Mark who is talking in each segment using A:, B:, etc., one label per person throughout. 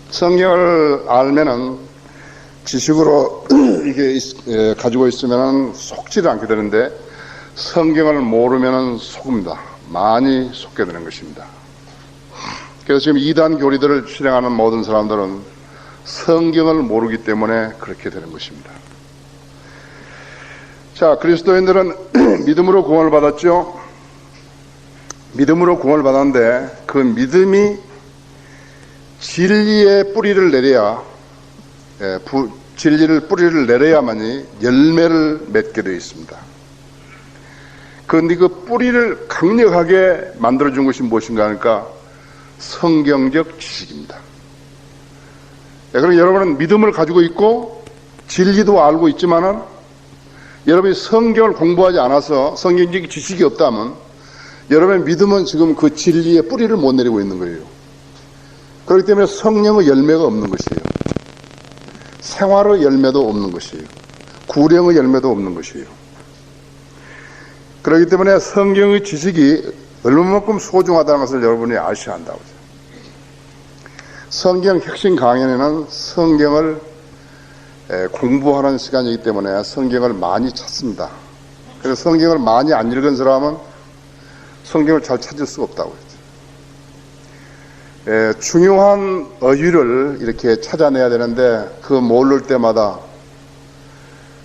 A: 성경을 알면은 지식으로 이게 가지고 있으면은 속지를 않게 되는데 성경을 모르면은 속습니다. 많이 속게 되는 것입니다. 그래서 지금 이단 교리들을 실행하는 모든 사람들은 성경을 모르기 때문에 그렇게 되는 것입니다. 자, 그리스도인들은 믿음으로 구원을 받았죠. 믿음으로 구원을 받았는데 그 믿음이 진리의 뿌리를 내려야, 진리를 뿌리를 내려야만이 열매를 맺게 되어 있습니다. 그런데 그 뿌리를 강력하게 만들어준 것이 무엇인가 하니까 성경적 지식입니다. 그럼 여러분은 믿음을 가지고 있고 진리도 알고 있지만은 여러분이 성경을 공부하지 않아서 성경적 지식이 없다면 여러분의 믿음은 지금 그 진리의 뿌리를 못 내리고 있는 거예요. 그렇기 때문에 성령의 열매가 없는 것이에요. 생활의 열매도 없는 것이에요. 구령의 열매도 없는 것이에요. 그렇기 때문에 성경의 지식이 얼마만큼 소중하다는 것을 여러분이 아셔야 한다고. 성경 핵심 강연에는 성경을 공부하는 시간이기 때문에 성경을 많이 찾습니다. 그래서 성경을 많이 안 읽은 사람은 성경을 잘 찾을 수가 없다고 했죠. 중요한 어휘를 이렇게 찾아내야 되는데 그 모를 때마다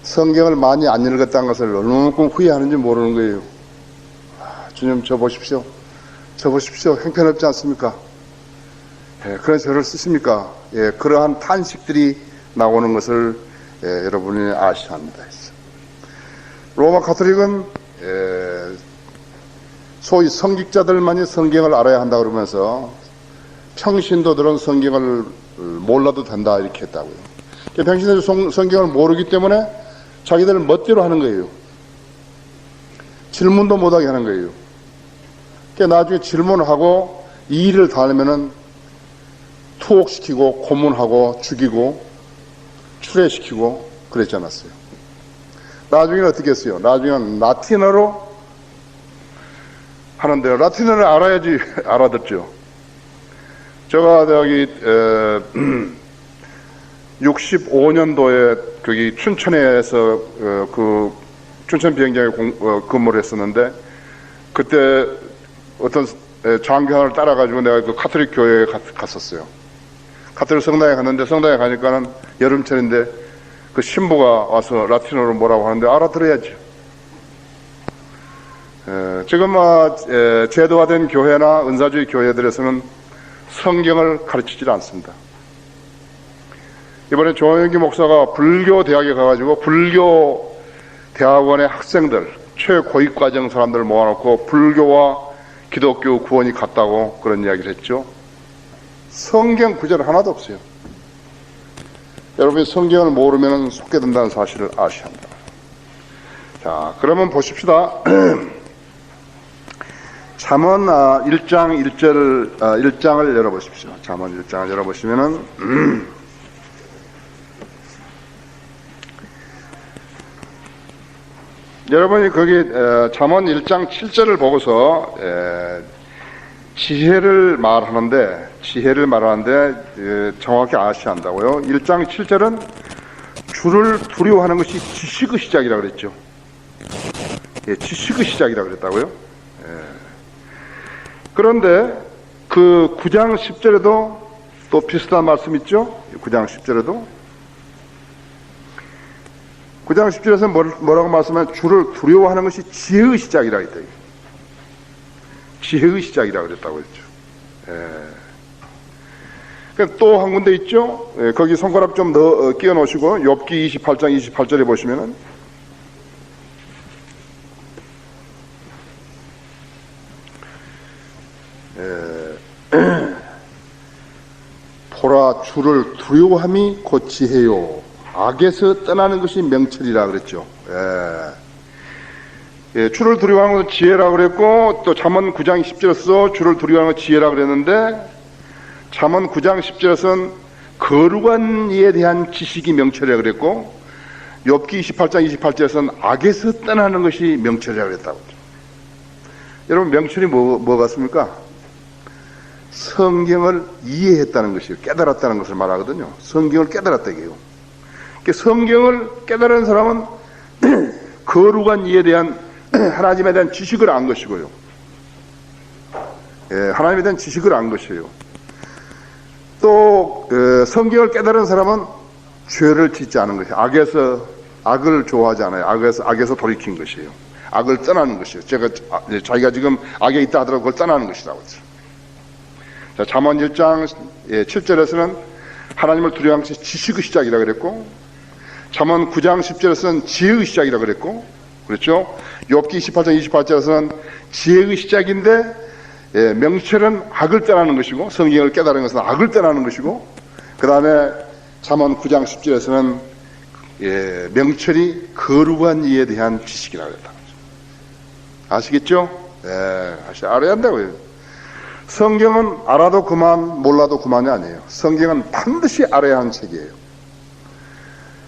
A: 성경을 많이 안 읽었다는 것을 얼마만큼 후회하는지 모르는 거예요. 주님 저 보십시오. 형편없지 않습니까? 그래서 저를 쓰십니까? 그러한 탄식들이 나오는 것을 여러분이 아셔야 합니다. 로마 가톨릭은 소위 성직자들만이 성경을 알아야 한다 그러면서 평신도들은 성경을 몰라도 된다 이렇게 했다고요. 평신도들이 성경을 모르기 때문에 자기들 멋대로 하는 거예요. 질문도 못하게 하는 거예요. 나중에 질문을 하고 이 일을 다 하면은 투옥시키고 고문하고 죽이고 추례시키고 그랬지 않았어요. 나중에는 어떻게 했어요? 나중에는 라틴어로 하는데요. 라틴어를 알아야지 알아듣죠. 제가 저기 65년도에 거기 춘천에서 그 춘천 비행장에 근무를 했었는데 그때 어떤 장교를 따라가지고 내가 그 카톨릭 교회에 갔었어요. 카톨릭 성당에 갔는데 성당에 가니까는 여름철인데 그 신부가 와서 라틴어로 뭐라고 하는데 알아들어야죠. 지금 제도화된 교회나 은사주의 교회들에서는 성경을 가르치질 않습니다. 이번에 조영기 목사가 불교 대학에 가가지고 불교 대학원의 학생들 최고위과정 사람들을 모아놓고 불교와 기독교 구원이 같다고 그런 이야기를 했죠. 성경 구절 하나도 없어요. 여러분이 성경을 모르면 속게 된다는 사실을 아셔야 합니다. 자, 그러면 보십시다. 잠언 1장 1장을 열어보십시오. 잠언 1장을 열어보시면은 여러분이 거기 잠언 1장 7절을 보고서 지혜를 말하는데 정확히 아셔야 한다고요. 1장 7절은 주를 두려워하는 것이 지식의 시작이라고 그랬죠. 지식의 시작이라고 그랬다고요. 그런데 그 9장 10절에도 또 비슷한 말씀 있죠. 9장 10절에도 9장 10절에서 뭐라고 말씀하면 주를 두려워하는 것이 지혜의 시작이라고 했다. 지혜의 시작이라고 그랬다고 했죠. 또 한 군데 있죠. 거기 손가락 좀 끼워 놓으시고 욥기 28장 28절에 보시면은 보라 주를 두려워함이 곧 지혜요 악에서 떠나는 것이 명철이라 그랬죠. 주를 두려워하는 것은 지혜라 그랬고 또 잠언 9장 10절에서 주를 두려워하는 것은 지혜라 그랬는데 잠언 9장 10절에서는 거룩한 이에 대한 지식이 명철이라 그랬고 욥기 28장 28절에서는 악에서 떠나는 것이 명철이라 그랬다고. 여러분 명철이 뭐 같습니까? 성경을 이해했다는 것이요, 깨달았다는 것을 말하거든요. 성경을 깨달았다 이게요. 성경을 깨달은 사람은 거룩한 이에 대한 하나님에 대한 지식을 안 것이고요. 하나님에 대한 지식을 안 것이에요. 또 성경을 깨달은 사람은 죄를 짓지 않은 것이에요. 악을 좋아하지 않아요. 악에서 돌이킨 것이에요. 악을 떠나는 것이에요. 자기가 지금 악에 있다 하더라도 그걸 떠나는 것이라고 했죠. 자, 잠언 1장 7절에서는 하나님을 두려워하는 것이 지식의 시작이라 그랬고, 잠언 9장 10절에서는 지혜의 시작이라 그랬고, 그렇죠? 욥기 28장 28절에서는 지혜의 시작인데, 명철은 악을 떠나는 것이고, 성경을 깨달은 것은 악을 떠나는 것이고, 그 다음에 잠언 9장 10절에서는 명철이 거룩한 이에 대한 지식이라고 했다. 아시겠죠? 알아야 한다고요. 성경은 알아도 그만, 몰라도 그만이 아니에요. 성경은 반드시 알아야 하는 책이에요.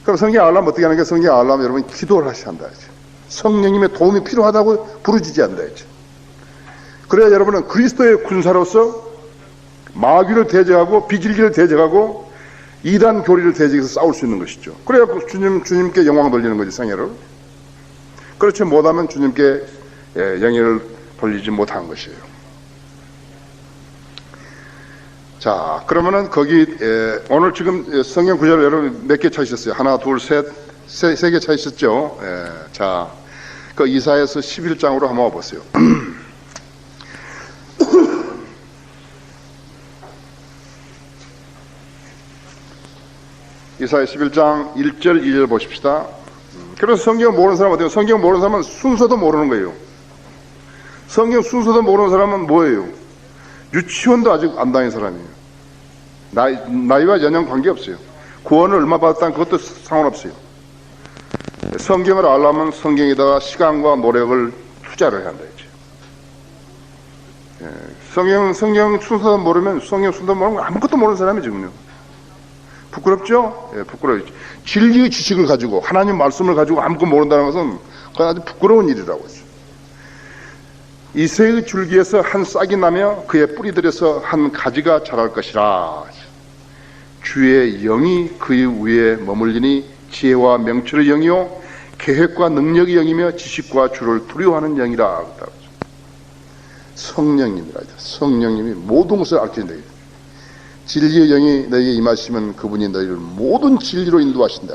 A: 그럼 성경 알려면 어떻게 하는 게, 성경 알려면 여러분 기도를 하셔야 한다. 성령님의 도움이 필요하다고 부르짖어야 한다. 그래야 여러분은 그리스도의 군사로서 마귀를 대적하고 비질기를 대적하고 이단 교리를 대적해서 싸울 수 있는 것이죠. 그래야 주님께 영광 돌리는 거지, 생애를. 그렇지 못하면 주님께 영예를 돌리지 못한 것이에요. 자, 그러면은 거기 오늘 지금 성경 구절을 여러분 몇 개 찾으셨어요? 하나, 둘, 셋, 세 개 찾으셨죠? 자, 그 이사야서 11장으로 한번 와보세요. 이사야 11장 1절 2절 보십시다. 그래서 성경 모르는 사람 어때요? 성경 모르는 사람은 순서도 모르는 거예요. 성경 순서도 모르는 사람은 뭐예요? 유치원도 아직 안 다닌 사람이에요. 나이와 연령 관계없어요. 구원을 얼마 받았다는 그것도 상관없어요. 성경을 알려면 성경에다가 시간과 노력을 투자를 해야 한다. 성경 순서도 모르면, 성경 순서도 모르면 아무것도 모르는 사람이 지금요. 부끄럽죠? 부끄러워요. 진리의 지식을 가지고, 하나님 말씀을 가지고 아무것도 모른다는 것은 그건 아주 부끄러운 일이라고 했죠. 이새의 줄기에서 한 싹이 나며 그의 뿌리들에서 한 가지가 자랄 것이라. 주의 영이 그의 위에 머물리니 지혜와 명철의 영이요 계획과 능력의 영이며 지식과 주를 두려워하는 영이라. 성령님이라. 성령님이 모든 것을 알게 된다. 진리의 영이 너에게 임하시면 그분이 너희를 모든 진리로 인도하신다.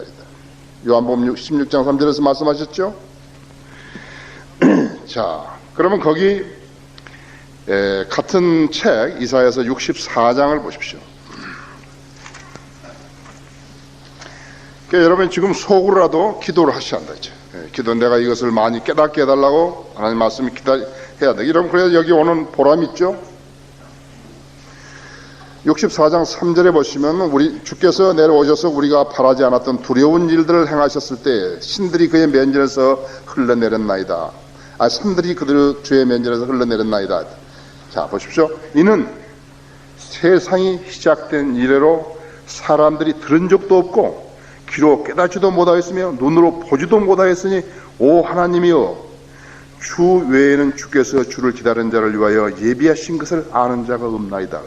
A: 요한복음 16장 3절에서 말씀하셨죠? 자, 그러면 거기 같은 책 이사야서 64장을 보십시오. 그러니까 여러분 지금 속으로라도 기도를 하셔야 한다. 기도, 내가 이것을 많이 깨닫게 해달라고 하나님 말씀을 기도해야 돼. 여러분 그래야 여기 오는 보람 있죠? 64장 3절에 보시면 주께서 내려오셔서 우리가 바라지 않았던 두려운 일들을 행하셨을 때 신들이 그의 면전에서 흘러내렸나이다. 산들이 그들 주의 면전에서 흘러내렸나이다. 자, 보십시오. 이는 세상이 시작된 이래로 사람들이 들은 적도 없고 귀로 깨닫지도 못하였으며 눈으로 보지도 못하였으니 오 하나님이여, 주 외에는 주께서 주를 기다리는 자를 위하여 예비하신 것을 아는 자가 없나이다.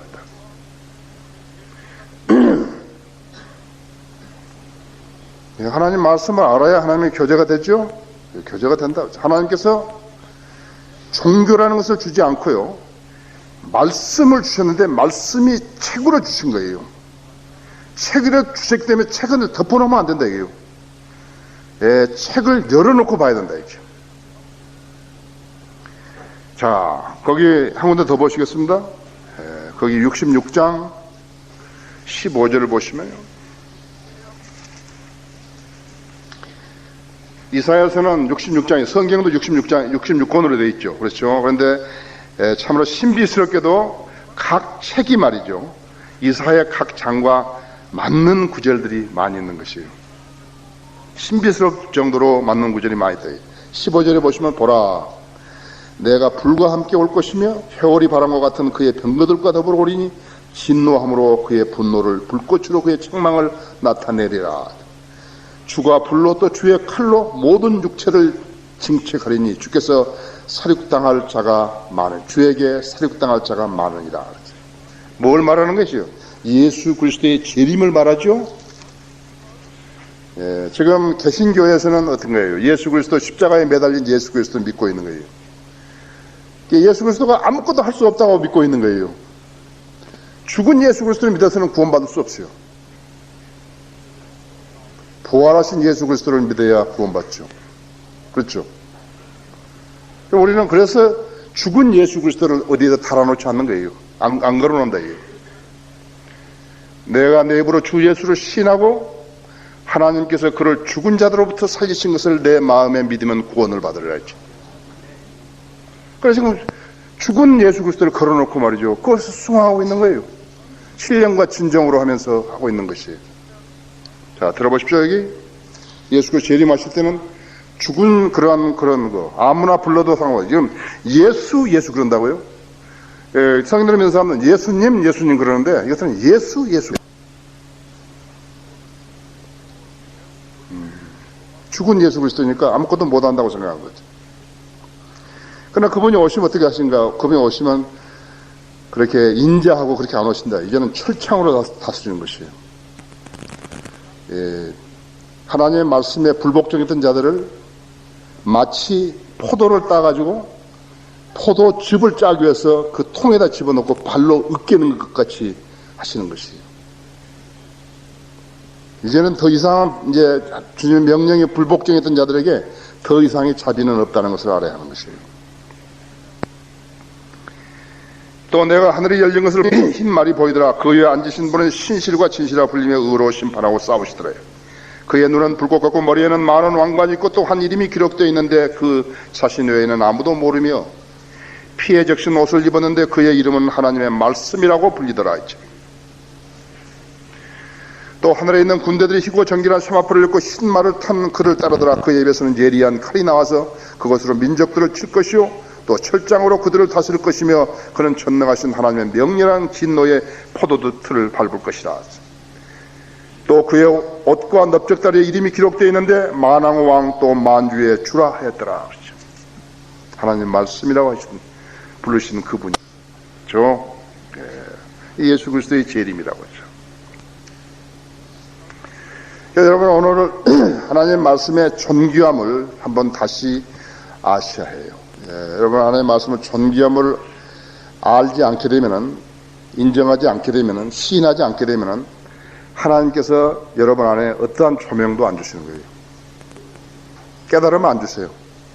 A: 하나님 말씀을 알아야 하나님의 교제가 되죠. 교제가 된다. 하나님께서 종교라는 것을 주지 않고요, 말씀을 주셨는데 말씀이 책으로 주신 거예요. 책으로 주셨기 때문에 책을 덮어놓으면 안 된다 이게요. 책을 열어놓고 봐야 된다 이게. 자, 거기 한 군데 더 보시겠습니다. 거기 66장 15절을 보시면요, 이사야서는 66장이, 성경도 66권으로 되어 있죠. 그렇죠. 그런데 참으로 신비스럽게도 각 책이 말이죠, 이사야 각 장과 맞는 구절들이 많이 있는 것이에요. 신비스러울 정도로 맞는 구절이 많이 있다. 15절에 보시면 보라, 내가 불과 함께 올 것이며 회오리 바람과 같은 그의 병거들과 더불어 오리니 진노함으로 그의 분노를 불꽃으로 그의 책망을 나타내리라. 주가 불로 또 주의 칼로 모든 육체를 징책하리니 주께서 살육당할 자가 많은, 주에게 살육당할 자가 많으니라. 뭘 말하는 것이요? 예수 그리스도의 재림을 말하죠. 예, 지금 개신교에서는 어떤 거예요? 예수 그리스도 십자가에 매달린 예수 그리스도를 믿고 있는 거예요. 예수 그리스도가 아무것도 할 수 없다고 믿고 있는 거예요. 죽은 예수 그리스도를 믿어서는 구원받을 수 없어요. 부활하신 예수 그리스도를 믿어야 구원받죠. 그렇죠? 우리는 그래서 죽은 예수 그리스도를 어디에다 달아놓지 않는 거예요. 안 걸어놓는다 이게. 내가 내 입으로 주 예수를 신하고 하나님께서 그를 죽은 자들로부터 살리신 것을 내 마음에 믿으면 구원을 받으리라 했죠. 그래서 지금 죽은 예수 그리스도를 걸어놓고 말이죠. 그것을 숭앙하고 있는 거예요. 신령과 진정으로 하면서 하고 있는 것이에요. 자, 들어보십시오. 여기 예수 그리스도 재림하실 때는 죽은 그런 거 아무나 불러도 상관없어요. 지금 예수 그런다고요? 예, 성경을 믿는 사람은 예수님 그러는데 이것은 예수. 죽은 예수 그리스도니까 아무것도 못한다고 생각한 거죠. 그러나 그분이 오시면 어떻게 하신가? 그분이 오시면 그렇게 인자하고 그렇게 안 오신다. 이제는 철창으로 다스리는 것이에요. 예, 하나님의 말씀에 불복종했던 자들을 마치 포도를 따가지고 포도즙을 짜기 위해서 그 통에다 집어넣고 발로 으깨는 것 같이 하시는 것이에요. 이제는 더 이상 이제 주님의 명령에 불복종했던 자들에게 더 이상의 자비는 없다는 것을 알아야 하는 것이에요. 또 내가 하늘이 열린 것을 흰 말이 보이더라. 그 위에 앉으신 분은 신실과 진실하 불리며 의로 심판하고 싸우시더라. 그의 눈은 불꽃 같고 머리에는 많은 왕관이 있고 또 한 이름이 기록되어 있는데 그 자신 외에는 아무도 모르며 피에 적신 옷을 입었는데 그의 이름은 하나님의 말씀이라고 불리더라 했죠. 또 하늘에 있는 군대들이 희고 정결한 세마포를 입고 흰 말을 탄 그를 따르더라. 그의 입에서는 예리한 칼이 나와서 그것으로 민족들을 칠 것이요 또 철장으로 그들을 다스릴 것이며 그는 전능하신 하나님의 명렬한 진노의 포도주 틀을 밟을 것이라. 또 그의 옷과 넓적다리에 이름이 기록되어 있는데 만왕왕 또 만주의 주라 했더라. 하나님 말씀이라고 부르시는 그분이죠. 예수 그리스도의 재림이라고 하죠. 여러분 오늘 하나님의 말씀의 존귀함을 한번 다시 아셔야 해요. 여러분 하나님의 말씀의 존귀함을 알지 않게 되면은, 인정하지 않게 되면은, 시인하지 않게 되면은 하나님께서 여러분 안에 어떠한 조명도 안 주시는 거예요. 깨달음을 안 주세요.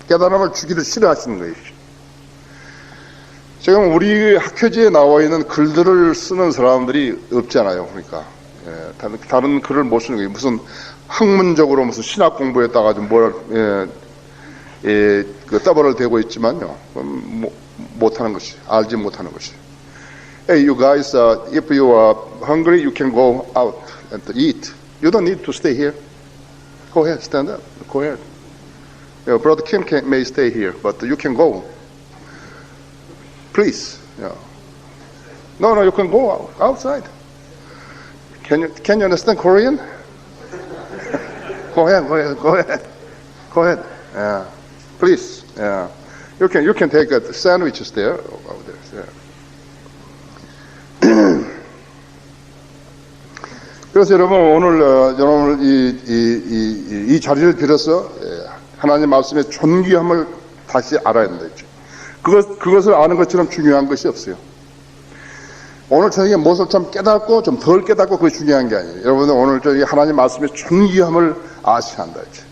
A: 깨달음을 주기를 싫어하시는 거예요. 지금 우리 학회지에 나와 있는 글들을 쓰는 사람들이 없잖아요. 그러니까 다른 글을 못 쓰는 거예요. 무슨 학문적으로 무슨 신학 공부했다가 좀 그 떠벌을 대고 있지만요. 못하는 것이, 알지 못하는 것이. Hey, you guys, if you are hungry, you can go out and eat. You don't need to stay here. Go ahead, stand up. Go ahead. Your brother Kim may stay here, but you can go. Please. Yeah. No, you can go outside. Can you understand Korean? Go ahead. Yeah. Please. Yeah. You can take sandwiches there over there. Yeah. 그래서 여러분 오늘 이 자리를 빌어서 하나님 말씀의 존귀함을 다시 알아야 된다 했죠. 그것을 아는 것처럼 중요한 것이 없어요. 오늘 저녁에 무엇을 좀 깨닫고 좀 덜 깨닫고 그게 중요한 게 아니에요. 여러분들 오늘 저희 하나님 말씀의 존귀함을 아셔야 한다 했죠.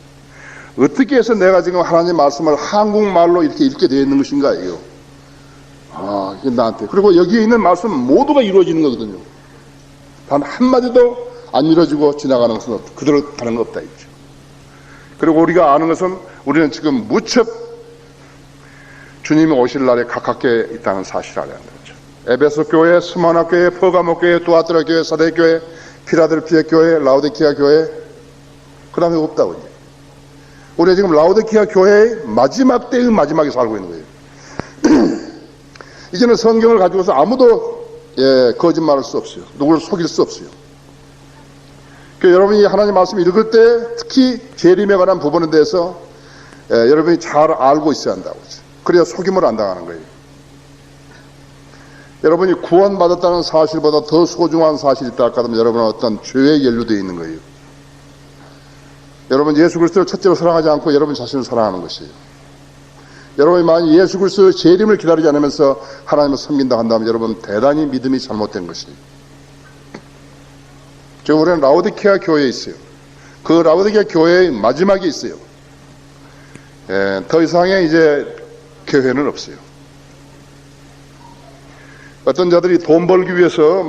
A: 어떻게 해서 내가 지금 하나님 말씀을 한국말로 이렇게 읽게 되어 있는 것인가 이요. 이게 나한테. 그리고 여기에 있는 말씀은 모두가 이루어지는 거거든요. 단 한마디도 안 이루어지고 지나가는 것은 그대로 다른 거 없다 했죠. 그리고 우리가 아는 것은 우리는 지금 무척 주님이 오실 날에 가깝게 있다는 사실을 알아야 한다 했죠. 에베소 교회, 스마나 교회, 퍼가모 교회, 두아트라 교회, 사대 교회, 피라델피아 교회, 라오디키아 교회, 그 다음에 없다고. 우리가 지금 라오디키아 교회의 마지막 때의 마지막에 살고 있는 거예요. 이제는 성경을 가지고서 아무도 거짓말할 수 없어요. 누구를 속일 수 없어요. 여러분이 하나님 말씀 읽을 때 특히 재림에 관한 부분에 대해서 여러분이 잘 알고 있어야 한다고. 그래야 속임을 안 당하는 거예요. 여러분이 구원받았다는 사실보다 더 소중한 사실이 있다 하면 여러분은 어떤 죄에 연루되어 있는 거예요. 여러분 예수 그리스도를 첫째로 사랑하지 않고 여러분 자신을 사랑하는 것이에요. 여러분이 만약 예수 그리스도의 재림을 기다리지 않으면서 하나님을 섬긴다 한다면 여러분 대단히 믿음이 잘못된 것이에요. 지금 우리는 라오디케아 교회에 있어요. 그 라오디케아 교회의 마지막에 있어요. 더 이상의 이제 교회는 없어요. 어떤 자들이 돈 벌기 위해서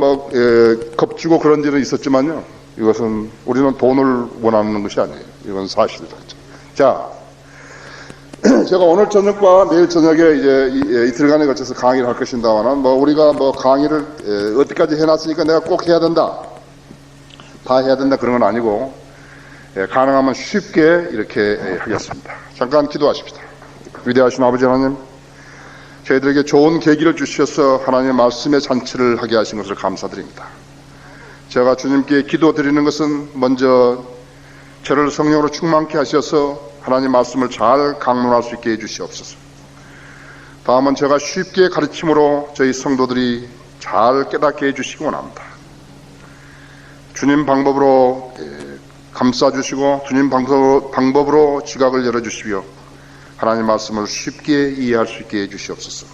A: 겁주고 그런 일은 있었지만요. 이것은 우리는 돈을 원하는 것이 아니에요. 이건 사실이다. 자, 제가 오늘 저녁과 내일 저녁에 이제 이틀간에 걸쳐서 강의를 할 것인다만은 우리가 강의를 어디까지 해놨으니까 내가 꼭 해야 된다. 다 해야 된다 그런 건 아니고 가능하면 쉽게 이렇게 하겠습니다. 잠깐 기도하십시다. 위대하신 아버지 하나님, 저희들에게 좋은 계기를 주셔서 하나님의 말씀의 잔치를 하게 하신 것을 감사드립니다. 제가 주님께 기도드리는 것은 먼저 저를 성령으로 충만케 하셔서 하나님 말씀을 잘 강론할 수 있게 해주시옵소서. 다음은 제가 쉽게 가르침으로 저희 성도들이 잘 깨닫게 해주시기 원합니다. 주님 방법으로 감싸주시고 주님 방법으로 지각을 열어주시며 하나님 말씀을 쉽게 이해할 수 있게 해주시옵소서.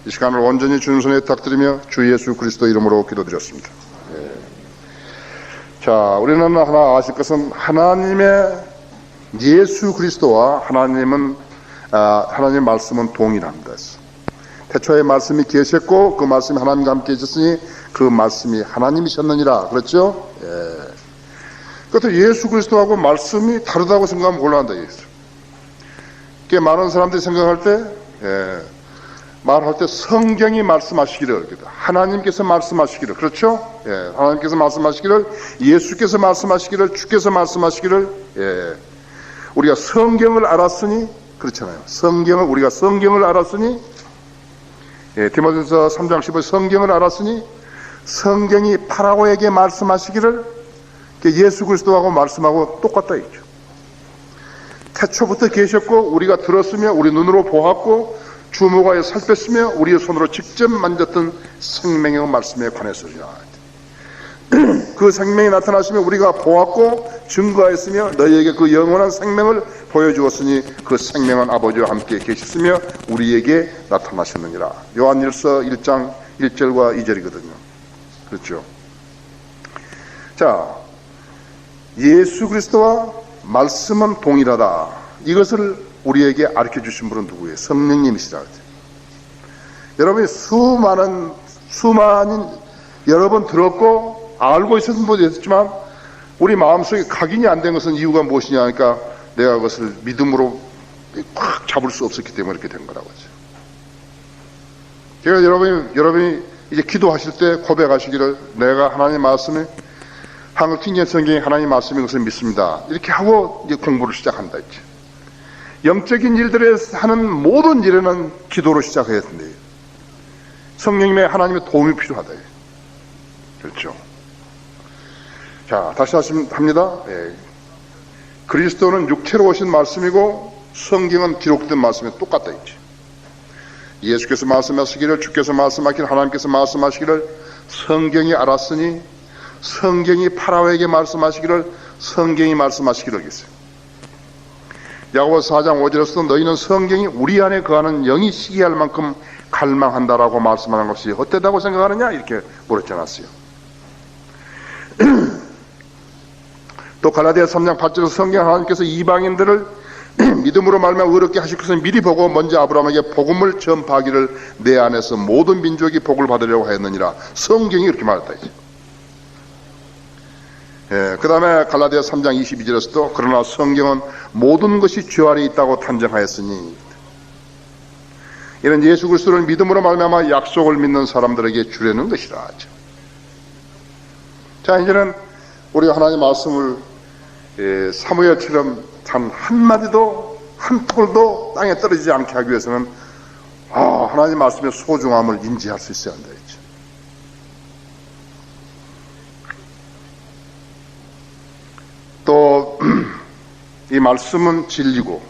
A: 이 시간을 온전히 주님 손에 부탁드리며 주 예수 그리스도 이름으로 기도드렸습니다. 자, 우리는 하나 아실 것은 하나님의 예수 그리스도와 하나님 말씀은 동일합니다. 태초에 말씀이 계셨고 그 말씀이 하나님과 함께 계셨으니 그 말씀이 하나님이셨느니라. 그렇죠? 그것도 예수 그리스도하고 말씀이 다르다고 생각하면 곤란하다. 꽤 많은 사람들이 생각할 때 말할 때 성경이 말씀하시기를, 하나님께서 말씀하시기를, 그렇죠? 하나님께서 말씀하시기를, 예수께서 말씀하시기를, 주께서 말씀하시기를, 우리가 성경을 알았으니, 그렇잖아요. 우리가 성경을 알았으니, 디모데전서 3장 15절 성경을 알았으니, 성경이 파라오에게 말씀하시기를, 예수 그리스도하고 말씀하고 똑같다 했죠. 태초부터 계셨고, 우리가 들었으며, 우리 눈으로 보았고, 주모가에 살폈으며 우리의 손으로 직접 만졌던 생명의 말씀에 관해서야. 그 생명이 나타나시며 우리가 보았고 증거하였으며 너희에게 그 영원한 생명을 보여주었으니 그 생명은 아버지와 함께 계셨으며 우리에게 나타나셨느니라. 요한일서 1장 1절과 2절이거든요. 그렇죠? 자, 예수 그리스도와 말씀은 동일하다. 이것을 우리에게 알려 주신 분은 누구예요? 성령님이시라. 여러분이 수많은 여러 번 들었고 알고 있었던 분도 있었지만 우리 마음속에 각인이 안 된 것은 이유가 무엇이냐 하니까 내가 그것을 믿음으로 꽉 잡을 수 없었기 때문에 이렇게 된 거라고 하죠. 제가 여러분이 이제 기도하실 때 고백하시기를 내가 하나님의 말씀에 한국 킹제임 성경이 하나님의 말씀인 것을 믿습니다. 이렇게 하고 이제 공부를 시작한다 했죠. 영적인 일들에 하는 모든 일에는 기도로 시작해야 된대요. 성령님의 하나님의 도움이 필요하다. 그렇죠. 자, 다시 합니다. 그리스도는 육체로 오신 말씀이고 성경은 기록된 말씀이 똑같다 했지. 예수께서 말씀하시기를, 주께서 말씀하시기를, 하나님께서 말씀하시기를 성경이 알았으니 성경이 파라오에게 말씀하시기를 성경이 말씀하시기를 했어요. 야고보서 4장 5절에서도 너희는 성경이 우리 안에 거하는 영이 시기할 만큼 갈망한다라고 말씀하는 것이 헛되다고 생각하느냐 이렇게 물었지 않았어요. 또 갈라디아 3장 8절에서 성경 하나님께서 이방인들을 믿음으로 말미암아 의롭게 하실 것을 미리 보고 먼저 아브라함에게 복음을 전파하기를 내 안에서 모든 민족이 복을 받으려고 하였느니라. 성경이 그렇게 말했다. 그 다음에 갈라디아 3장 22절에서도 그러나 성경은 모든 것이 죄 아래 있다고 탄정하였으니 이는 예수 그리스도를 믿음으로 말미암아 약속을 믿는 사람들에게 주려는 것이라. 자, 이제는 우리가 하나님의 말씀을 사무엘처럼 단 한마디도 한 톨도 땅에 떨어지지 않게 하기 위해서는 하나님의 말씀의 소중함을 인지할 수 있어야 한다 했죠. 또 이 말씀은 진리고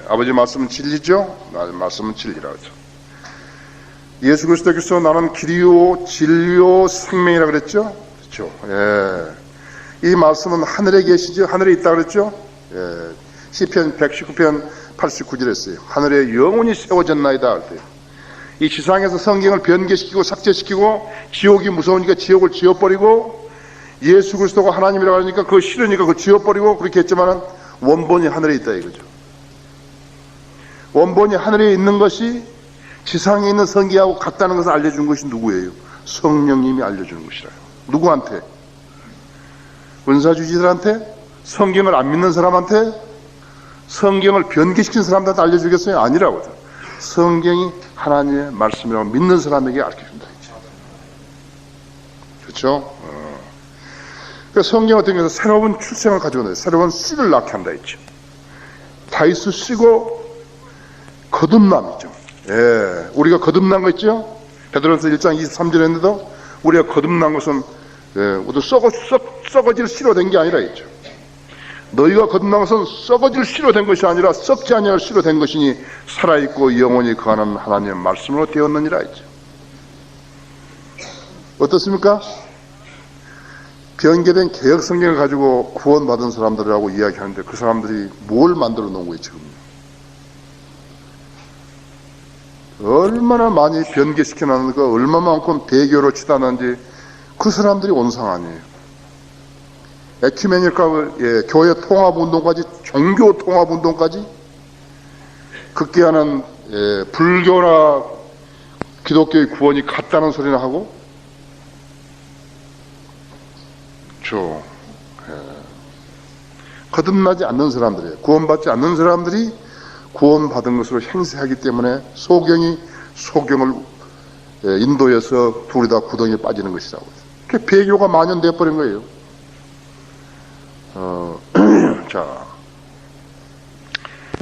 A: 아버지 말씀은 진리죠. 말씀은 진리라 하죠. 예수 그리스도께서 나는 길이요 진리요 생명이라 그랬죠. 그렇죠. 이 말씀은 하늘에 계시죠. 하늘에 있다 그랬죠. 시편 119편 89절에 했어요. 하늘에 영원히 세워졌나이다 할 때. 이 지상에서 성경을 변개시키고 삭제시키고 지옥이 무서우니까 지옥을 지워버리고 예수 그리스도가 하나님이라고 하니까 그거 싫으니까 그거 지워버리고 그렇게 했지만은 원본이 하늘에 있다 이거죠. 원본이 하늘에 있는 것이 지상에 있는 성경하고 같다는 것을 알려준 것이 누구예요? 성령님이 알려주는 것이라요. 누구한테? 은사주지들한테? 성경을 안 믿는 사람한테? 성경을 변개시킨 사람들한테 알려주겠어요? 아니라고요. 성경이 하나님의 말씀이라고 믿는 사람에게 알려준다. 그렇죠? 그러니까 성경 같은 경우는 새로운 출생을 가져온다. 새로운 씨를 낳게 한다 했죠. 다이스 씨고 거듭남이죠. 우리가 거듭난 거 있죠? 베드로전서 1장 23절에 했는데도 우리가 거듭난 것은 우리도 썩어질 씨로 된 게 아니라 했죠. 너희가 거듭난 것은 썩어질 씨로 된 것이 아니라 썩지 아니할 씨로 된 것이니 살아있고 영원히 거하는 하나님의 말씀으로 되었느니라 했죠. 어떻습니까? 변개된 개혁 성경을 가지고 구원받은 사람들이라고 이야기하는데 그 사람들이 뭘 만들어 놓은 거예요 지금? 얼마나 많이 변개시켜놨는가, 얼마만큼 배교로 치닫는지 그 사람들이 온상 아니에요. 에큐메니카 교회 통합운동까지, 종교 통합운동까지 극기하는 불교나 기독교의 구원이 같다는 소리나 하고, 거듭나지 않는 사람들이에요. 구원받지 않는 사람들이 구원받은 것으로 행세하기 때문에 소경이 소경을 인도해서 둘이 다 구덩이에 빠지는 것이라고. 그 배교가 만연되어 버린 거예요. 자,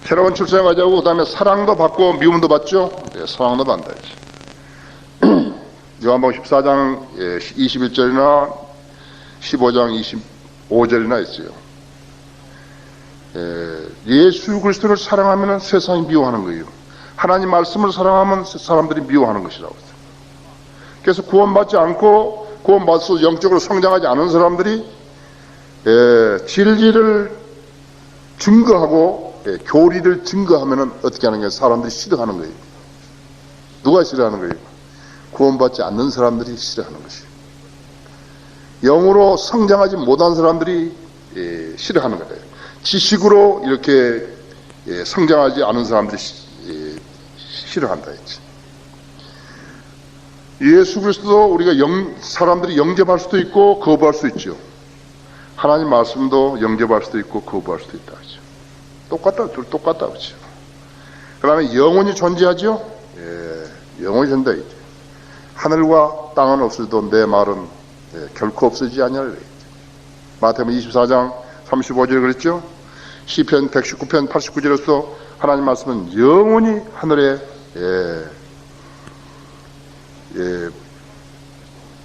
A: 새로운 출생을 가져오고 그 다음에 사랑도 받고 미움도 받죠. 사랑도 받아야지. 요한복음 14장 21절이나 15장 25절이나 있어요. 예수 그리스도를 사랑하면 세상이 미워하는 거예요. 하나님 말씀을 사랑하면 사람들이 미워하는 것이라고 했어요. 그래서 구원받지 않고 구원받아서 영적으로 성장하지 않은 사람들이 진리를 증거하고 교리를 증거하면 어떻게 하는 거예요? 사람들이 싫어하는 거예요. 누가 싫어하는 거예요? 구원받지 않는 사람들이 싫어하는 것이에요. 영으로 성장하지 못한 사람들이 싫어하는 거예요. 지식으로 이렇게 성장하지 않은 사람들이 싫어한다 했지. 예수 그리스도도 우리가 사람들이 영접할 수도 있고 거부할 수 있죠. 하나님 말씀도 영접할 수도 있고 거부할 수도 있다 하죠. 똑같다, 둘 똑같다 그렇죠. 그 다음에 영원히 존재하죠. 영원히 존재하죠. 하늘과 땅은 없어도 내 말은 결코 없어지지 아니하리라. 마태복음 24장 35절에 그랬죠. 시편 119편 89절에서 하나님 말씀은 영원히 하늘에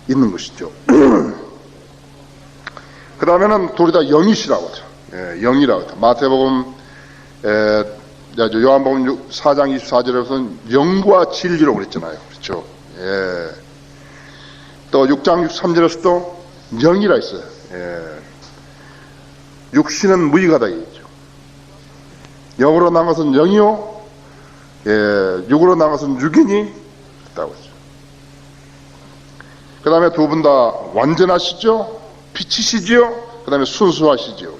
A: 있는 것이죠. 그 다음에는 둘이 다 영이시라고 하죠. 영이라고 하죠. 마태복음 요한복음 4장 24절에서는 영과 진리로 그랬잖아요. 그렇죠. 또 6장 63절에서도 영이라 했어요. 육신은 무익하다 이죠. 영으로 난 것은 영이요, 육으로 난 것은 육이니 있다고 했죠. 그 다음에 두 분 다 완전하시죠, 빛이시죠, 그 다음에 순수하시죠.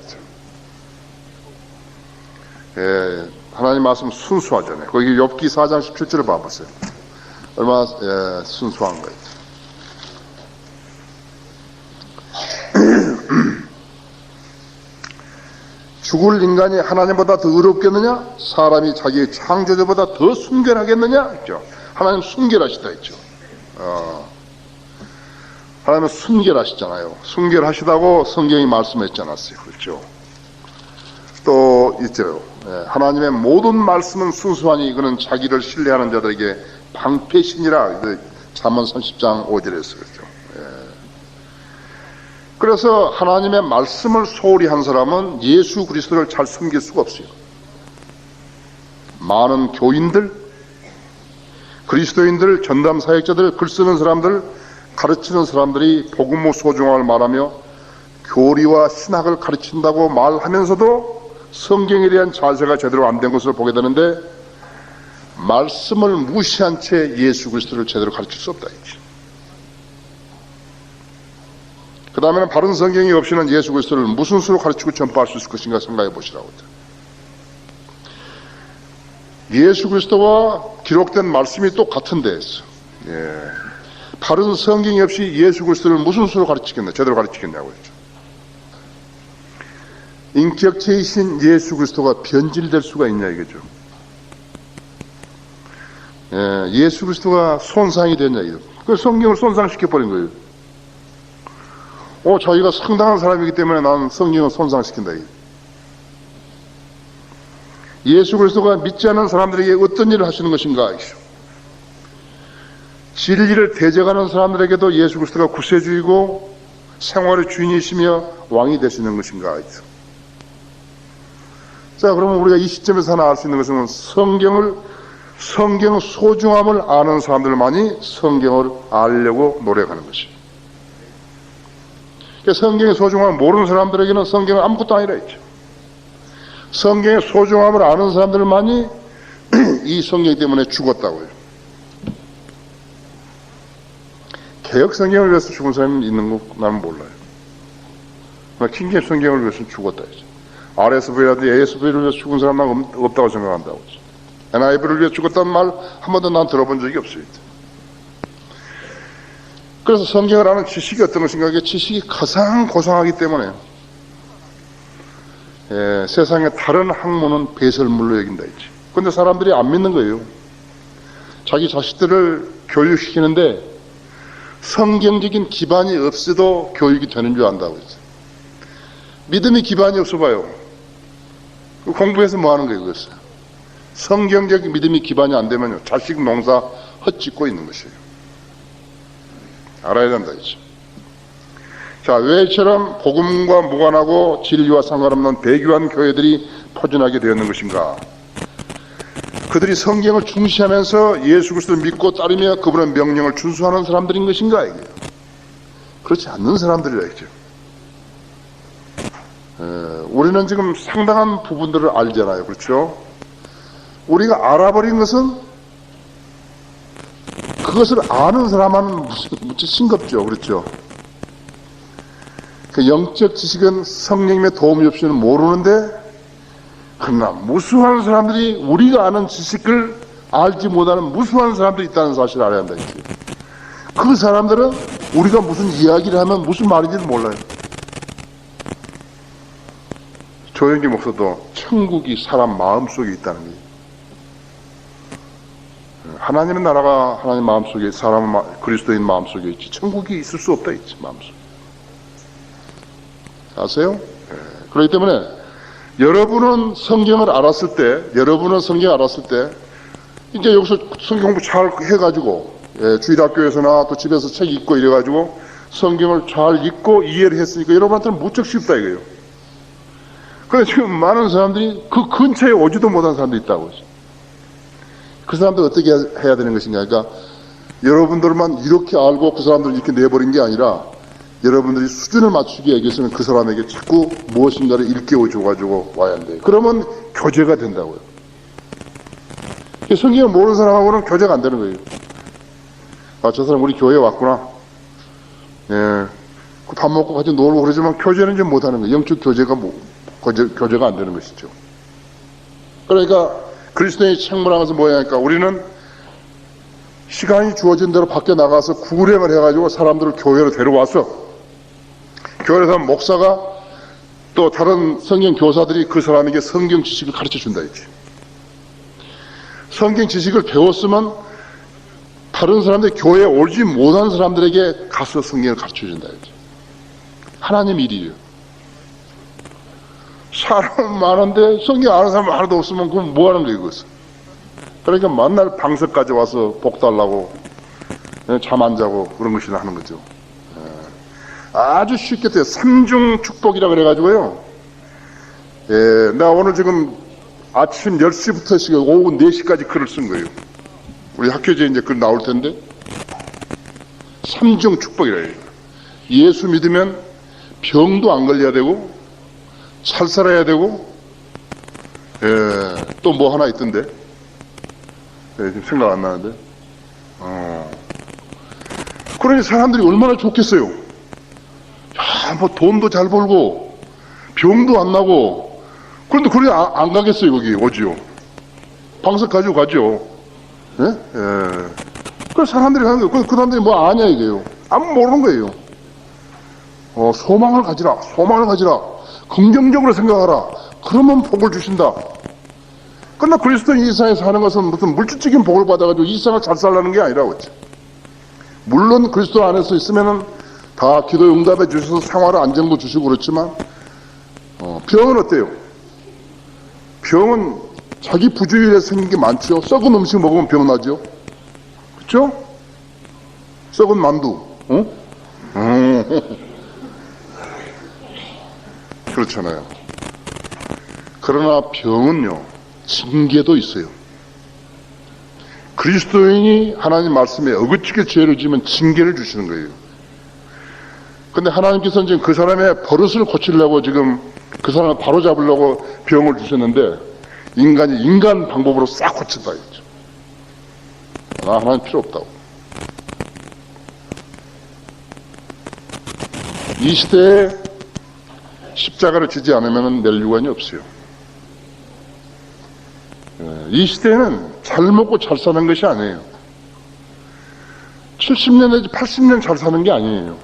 A: 하나님 말씀 순수하잖아요. 거기 욥기 4장 17절을 봐보세요. 얼마나 순수한 거예요. 죽을 인간이 하나님보다 더 의롭겠느냐? 사람이 자기의 창조주보다 더 순결하겠느냐? 했죠. 하나님 순결하시다 했죠. 하나님은 순결하시잖아요. 순결하시다고 성경이 말씀했지 않았어요. 그렇죠. 또 있죠. 하나님의 모든 말씀은 순수하니 이거는 자기를 신뢰하는 자들에게 방패신이라 잠언 30장 5절에서 그렇죠. 그래서 하나님의 말씀을 소홀히 한 사람은 예수 그리스도를 잘 섬길 수가 없어요. 많은 교인들, 그리스도인들, 전담 사역자들, 글 쓰는 사람들, 가르치는 사람들이 복음의 소중함을 말하며 교리와 신학을 가르친다고 말하면서도 성경에 대한 자세가 제대로 안 된 것을 보게 되는데, 말씀을 무시한 채 예수 그리스도를 제대로 가르칠 수 없다. 그 다음에는 바른 성경이 없이는 예수 그리스도를 무슨 수로 가르치고 전파할 수 있을 것인가 생각해 보시라고. 예수 그리스도와 기록된 말씀이 똑같은데, 바른 성경이 없이 예수 그리스도를 무슨 수로 가르치겠냐, 제대로 가르치겠냐고 했죠. 인격체이신 예수 그리스도가 변질될 수가 있냐 이거죠. 예수 그리스도가 손상이 됐냐 이거. 그 성경을 손상시켜버린 거예요. 자기가 상당한 사람이기 때문에 나는 성경을 손상시킨다 이거. 예수 그리스도가 믿지 않는 사람들에게 어떤 일을 하시는 것인가 이거. 진리를 대적하는 사람들에게도 예수 그리스도가 구세주이고 생활의 주인이시며 왕이 되시는 것인가 이거. 자, 그러면 우리가 이 시점에서 하나 알 수 있는 것은 성경의 소중함을 아는 사람들만이 성경을 알려고 노력하는 것이에요. 그러니까 성경의 소중함을 모르는 사람들에게는 성경은 아무것도 아니라 했죠. 성경의 소중함을 아는 사람들만이 이 성경 때문에 죽었다고요. 개혁 성경을 위해서 죽은 사람이 있는 거 나는 몰라요. 킹제임 성경을 위해서 죽었다 했죠. RSV라든지 ASV를 위해서 죽은 사람 난 없다고 생각한다고 했죠. NIV를 위해 죽었다는 말 한 번도 난 들어본 적이 없어요. 그래서 성경을 아는 지식이 어떤 것인가? 이게 지식이 가장 고상하기 때문에 세상의 다른 학문은 배설물로 여긴다 했지. 그런데 사람들이 안 믿는 거예요. 자기 자식들을 교육시키는데 성경적인 기반이 없어도 교육이 되는 줄 안다고 했지. 믿음이 기반이 없어 봐요. 공부해서 뭐 하는 거예요, 그것을? 성경적인 믿음이 기반이 안 되면요, 자식 농사 헛짓고 있는 것이에요. 알아야 된다, 이죠. 자, 왜 이처럼 복음과 무관하고 진리와 상관없는 배교한 교회들이 포진하게 되었는 것인가? 그들이 성경을 중시하면서 예수 그리스도를 믿고 따르며 그분의 명령을 준수하는 사람들인 것인가, 이게? 그렇지 않는 사람들이라 했죠. 우리는 지금 상당한 부분들을 알잖아요. 그렇죠? 우리가 알아버린 것은 그것을 아는 사람은 무척 싱겁죠. 그렇죠? 그 영적 지식은 성령님의 도움이 없이는 모르는데, 그러나 무수한 사람들이 우리가 아는 지식을 알지 못하는 무수한 사람들이 있다는 사실을 알아야 한다. 그 사람들은 우리가 무슨 이야기를 하면 무슨 말인지를 몰라요. 조영기 목사도 천국이 사람 마음속에 있다는 거예요. 하나님의 나라가 하나님 마음속에, 사람 그리스도인 마음속에 있지 천국이 있을 수 없다 있지, 마음속에. 아세요? 그렇기 때문에 여러분은 성경을 알았을 때 이제 여기서 성경 공부 잘 해가지고, 주일학교에서나 또 집에서 책 읽고 이래가지고 성경을 잘 읽고 이해를 했으니까 여러분한테는 무척 쉽다 이거예요. 그런데 지금 많은 사람들이 그 근처에 오지도 못한 사람들이 있다고. 그 사람들 어떻게 해야 되는 것인가? 그러니까 여러분들만 이렇게 알고 그 사람들을 이렇게 내버린 게 아니라, 여러분들이 수준을 맞추기 위해서는 그 사람에게 자꾸 무엇인가를 일깨워 줘가지고 와야 한대요. 그러면 교제가 된다고요. 성경을 모르는 사람하고는 교제가 안 되는 거예요. 아, 저 사람 우리 교회에 왔구나. 밥 먹고 같이 놀고 그러지만 교제는 좀 못하는 거예요. 영적 교제가 교제가 안 되는 것이죠. 그러니까 그리스도인이 책무하면서 뭐야 하니까, 우리는 시간이 주어진 대로 밖에 나가서 구령을 해가지고 사람들을 교회로 데려와서, 교회에서 목사가 또 다른 성경 교사들이 그 사람에게 성경 지식을 가르쳐 준다 했지. 성경 지식을 배웠으면 다른 사람들, 교회에 오지 못한 사람들에게 가서 성경을 가르쳐 준다 했지. 하나님 일이에요. 사람 많은데 성경 아는 사람 하나도 없으면 그럼 뭐 하는 거예요, 그것은? 그러니까 만날 방석까지 와서 복 달라고 잠 안 자고 그런 것이나 하는 거죠. 아주 쉽게 돼요. 삼중 축복이라 그래가지고요. 내가 오늘 지금 아침 10시부터 오후 4시까지 글을 쓴 거예요. 우리 학교제 이제 글 나올 텐데, 삼중 축복이라 해요. 예수 믿으면 병도 안 걸려야 되고, 잘 살아야 되고, 또 뭐 하나 있던데, 지금 생각 안 나는데, 그러니 사람들이 얼마나 좋겠어요. 야, 뭐 돈도 잘 벌고, 병도 안 나고, 그런데 그래 안 가겠어요, 거기, 오지요. 방석 가지고 가죠. 예? 예. 그 사람들이 가는 거예요. 그 사람들이 뭐 아냐, 이게요. 아무 모르는 거예요. 소망을 가지라. 소망을 가지라. 긍정적으로 생각하라. 그러면 복을 주신다. 그러나 그리스도인 이 세상에 사는 것은 무슨 물질적인 복을 받아가지고 이 세상을 잘 살라는 게 아니라고 했죠. 물론 그리스도 안에서 있으면은 다 기도 응답해 주셔서 생활을 안정도 주시고 그렇지만, 병은 어때요? 병은 자기 부주의에 생긴 게 많죠. 썩은 음식 먹으면 병 나죠. 그렇죠? 썩은 만두, 그렇잖아요. 그러나 병은요, 징계도 있어요. 그리스도인이 하나님 말씀에 어긋지게 죄를 지으면 징계를 주시는 거예요. 근데 하나님께서는 지금 그 사람의 버릇을 고치려고 지금 그 사람을 바로 잡으려고 병을 주셨는데, 인간이 인간 방법으로 싹 고친다 했죠. 하나님 필요 없다고. 이 시대에 십자가를 지지 않으면 낼 유관이 없어요. 이 시대에는 잘 먹고 잘 사는 것이 아니에요. 70년 내지 80년 잘 사는 게 아니에요.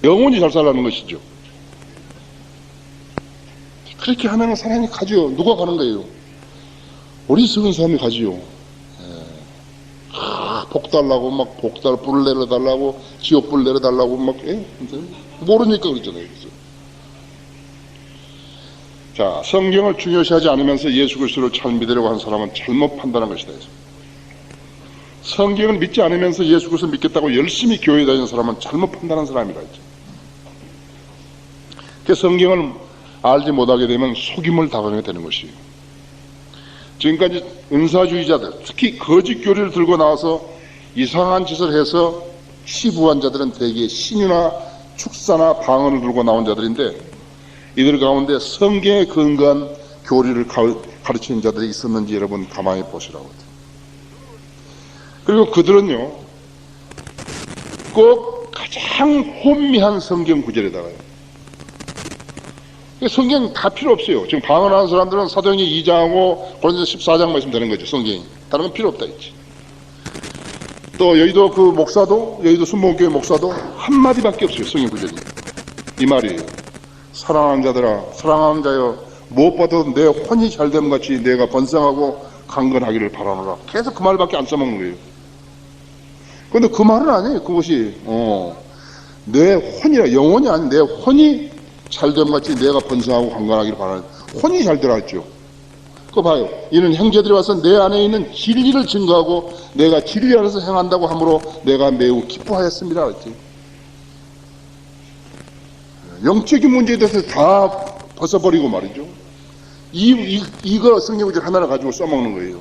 A: 영원히 잘 살라는 것이죠. 그렇게 하면 사람이 가지요. 누가 가는 거예요? 어리석은 사람이 가지요. 복 달라고 막 복불 내려달라고 지옥불 내려달라고 막 모르니까 그러잖아요. 자, 성경을 중요시하지 않으면서 예수 그리스도를 잘 믿으려고 하는 사람은 잘못 판단한 것이다. 성경을 믿지 않으면서 예수 그리스도를 믿겠다고 열심히 교회에 다니는 사람은 잘못 판단한 사람이다. 그 성경을 알지 못하게 되면 속임을 당하게 되는 것이에요. 지금까지 은사주의자들, 특히 거짓 교리를 들고 나와서 이상한 짓을 해서 치부한 자들은 대개 신유나 축사나 방언을 들고 나온 자들인데, 이들 가운데 성경에 근거한 교리를 가르치는 자들이 있었는지 여러분 가만히 보시라고. 그리고 그들은요, 꼭 가장 혼미한 성경 구절에다가요, 성경 다 필요 없어요. 지금 방언하는 사람들은 사도행전 2장하고 고린도서 14장 말씀 되는 거죠. 성경이. 다른 건 필요 없다 했지. 또 여의도 그 목사도, 여의도 순복음교회 목사도 한마디밖에 없어요. 성경 구절이. 이 말이에요. 사랑하는 자들아, 사랑하는 자여, 무엇보다도 내 혼이 잘됨 같이 내가 번성하고 강건하기를 바라노라. 계속 그 말밖에 안 써먹는 거예요. 그런데 그 말은 아니에요. 그것이 내 혼이라, 영혼이 아닌 내 혼이 잘됨 같이 내가 번성하고 강건하기를 바라는, 혼이 잘 되라 했죠. 그거 봐요. 이는 형제들이 와서 내 안에 있는 진리를 증거하고 내가 진리 안에서 행한다고 하므로 내가 매우 기뻐하였습니다 했지. 영적인 문제에 대해서 다 벗어버리고 말이죠. 이거 성경 구절 하나를 가지고 써먹는 거예요.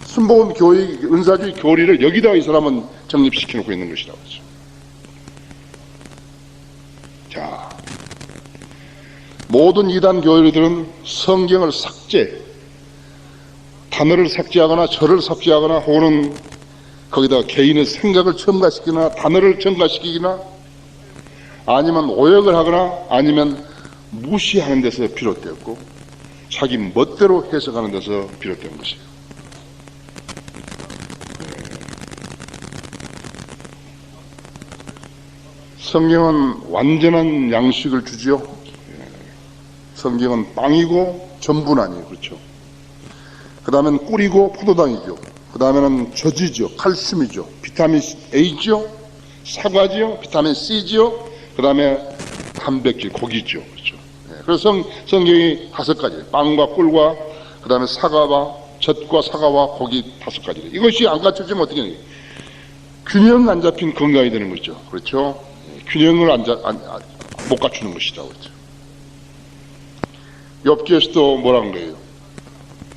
A: 순복음 교회, 은사주의 교리를 여기다가 이 사람은 정립시켜놓고 있는 것이라고 하죠. 자, 모든 이단 교리들은 성경을 단어를 삭제하거나 절을 삭제하거나 혹은 거기다 개인의 생각을 첨가시키거나 단어를 첨가시키거나 아니면 오역을 하거나 아니면 무시하는 데서 비롯되었고 자기 멋대로 해석하는 데서 비롯된 것이에요. 성경은 완전한 양식을 주지요. 성경은 빵이고 전부는 아니에요. 그렇죠. 그 다음엔 꿀이고 포도당이죠. 그 다음에는 젖이죠. 칼슘이죠. 비타민 A죠. 사과죠. 비타민 C죠. 그 다음에 단백질, 고기죠. 그렇죠. 그래서 성경이 5가지. 빵과 꿀과, 그 다음에 사과와, 젖과 사과와 고기 5가지. 이것이 안 갖춰지면 어떻게 해요? 균형 안 잡힌 건강이 되는 거죠. 그렇죠. 균형을 못 갖추는 것이라고 했죠. 욥기에서도 뭐라는 거예요?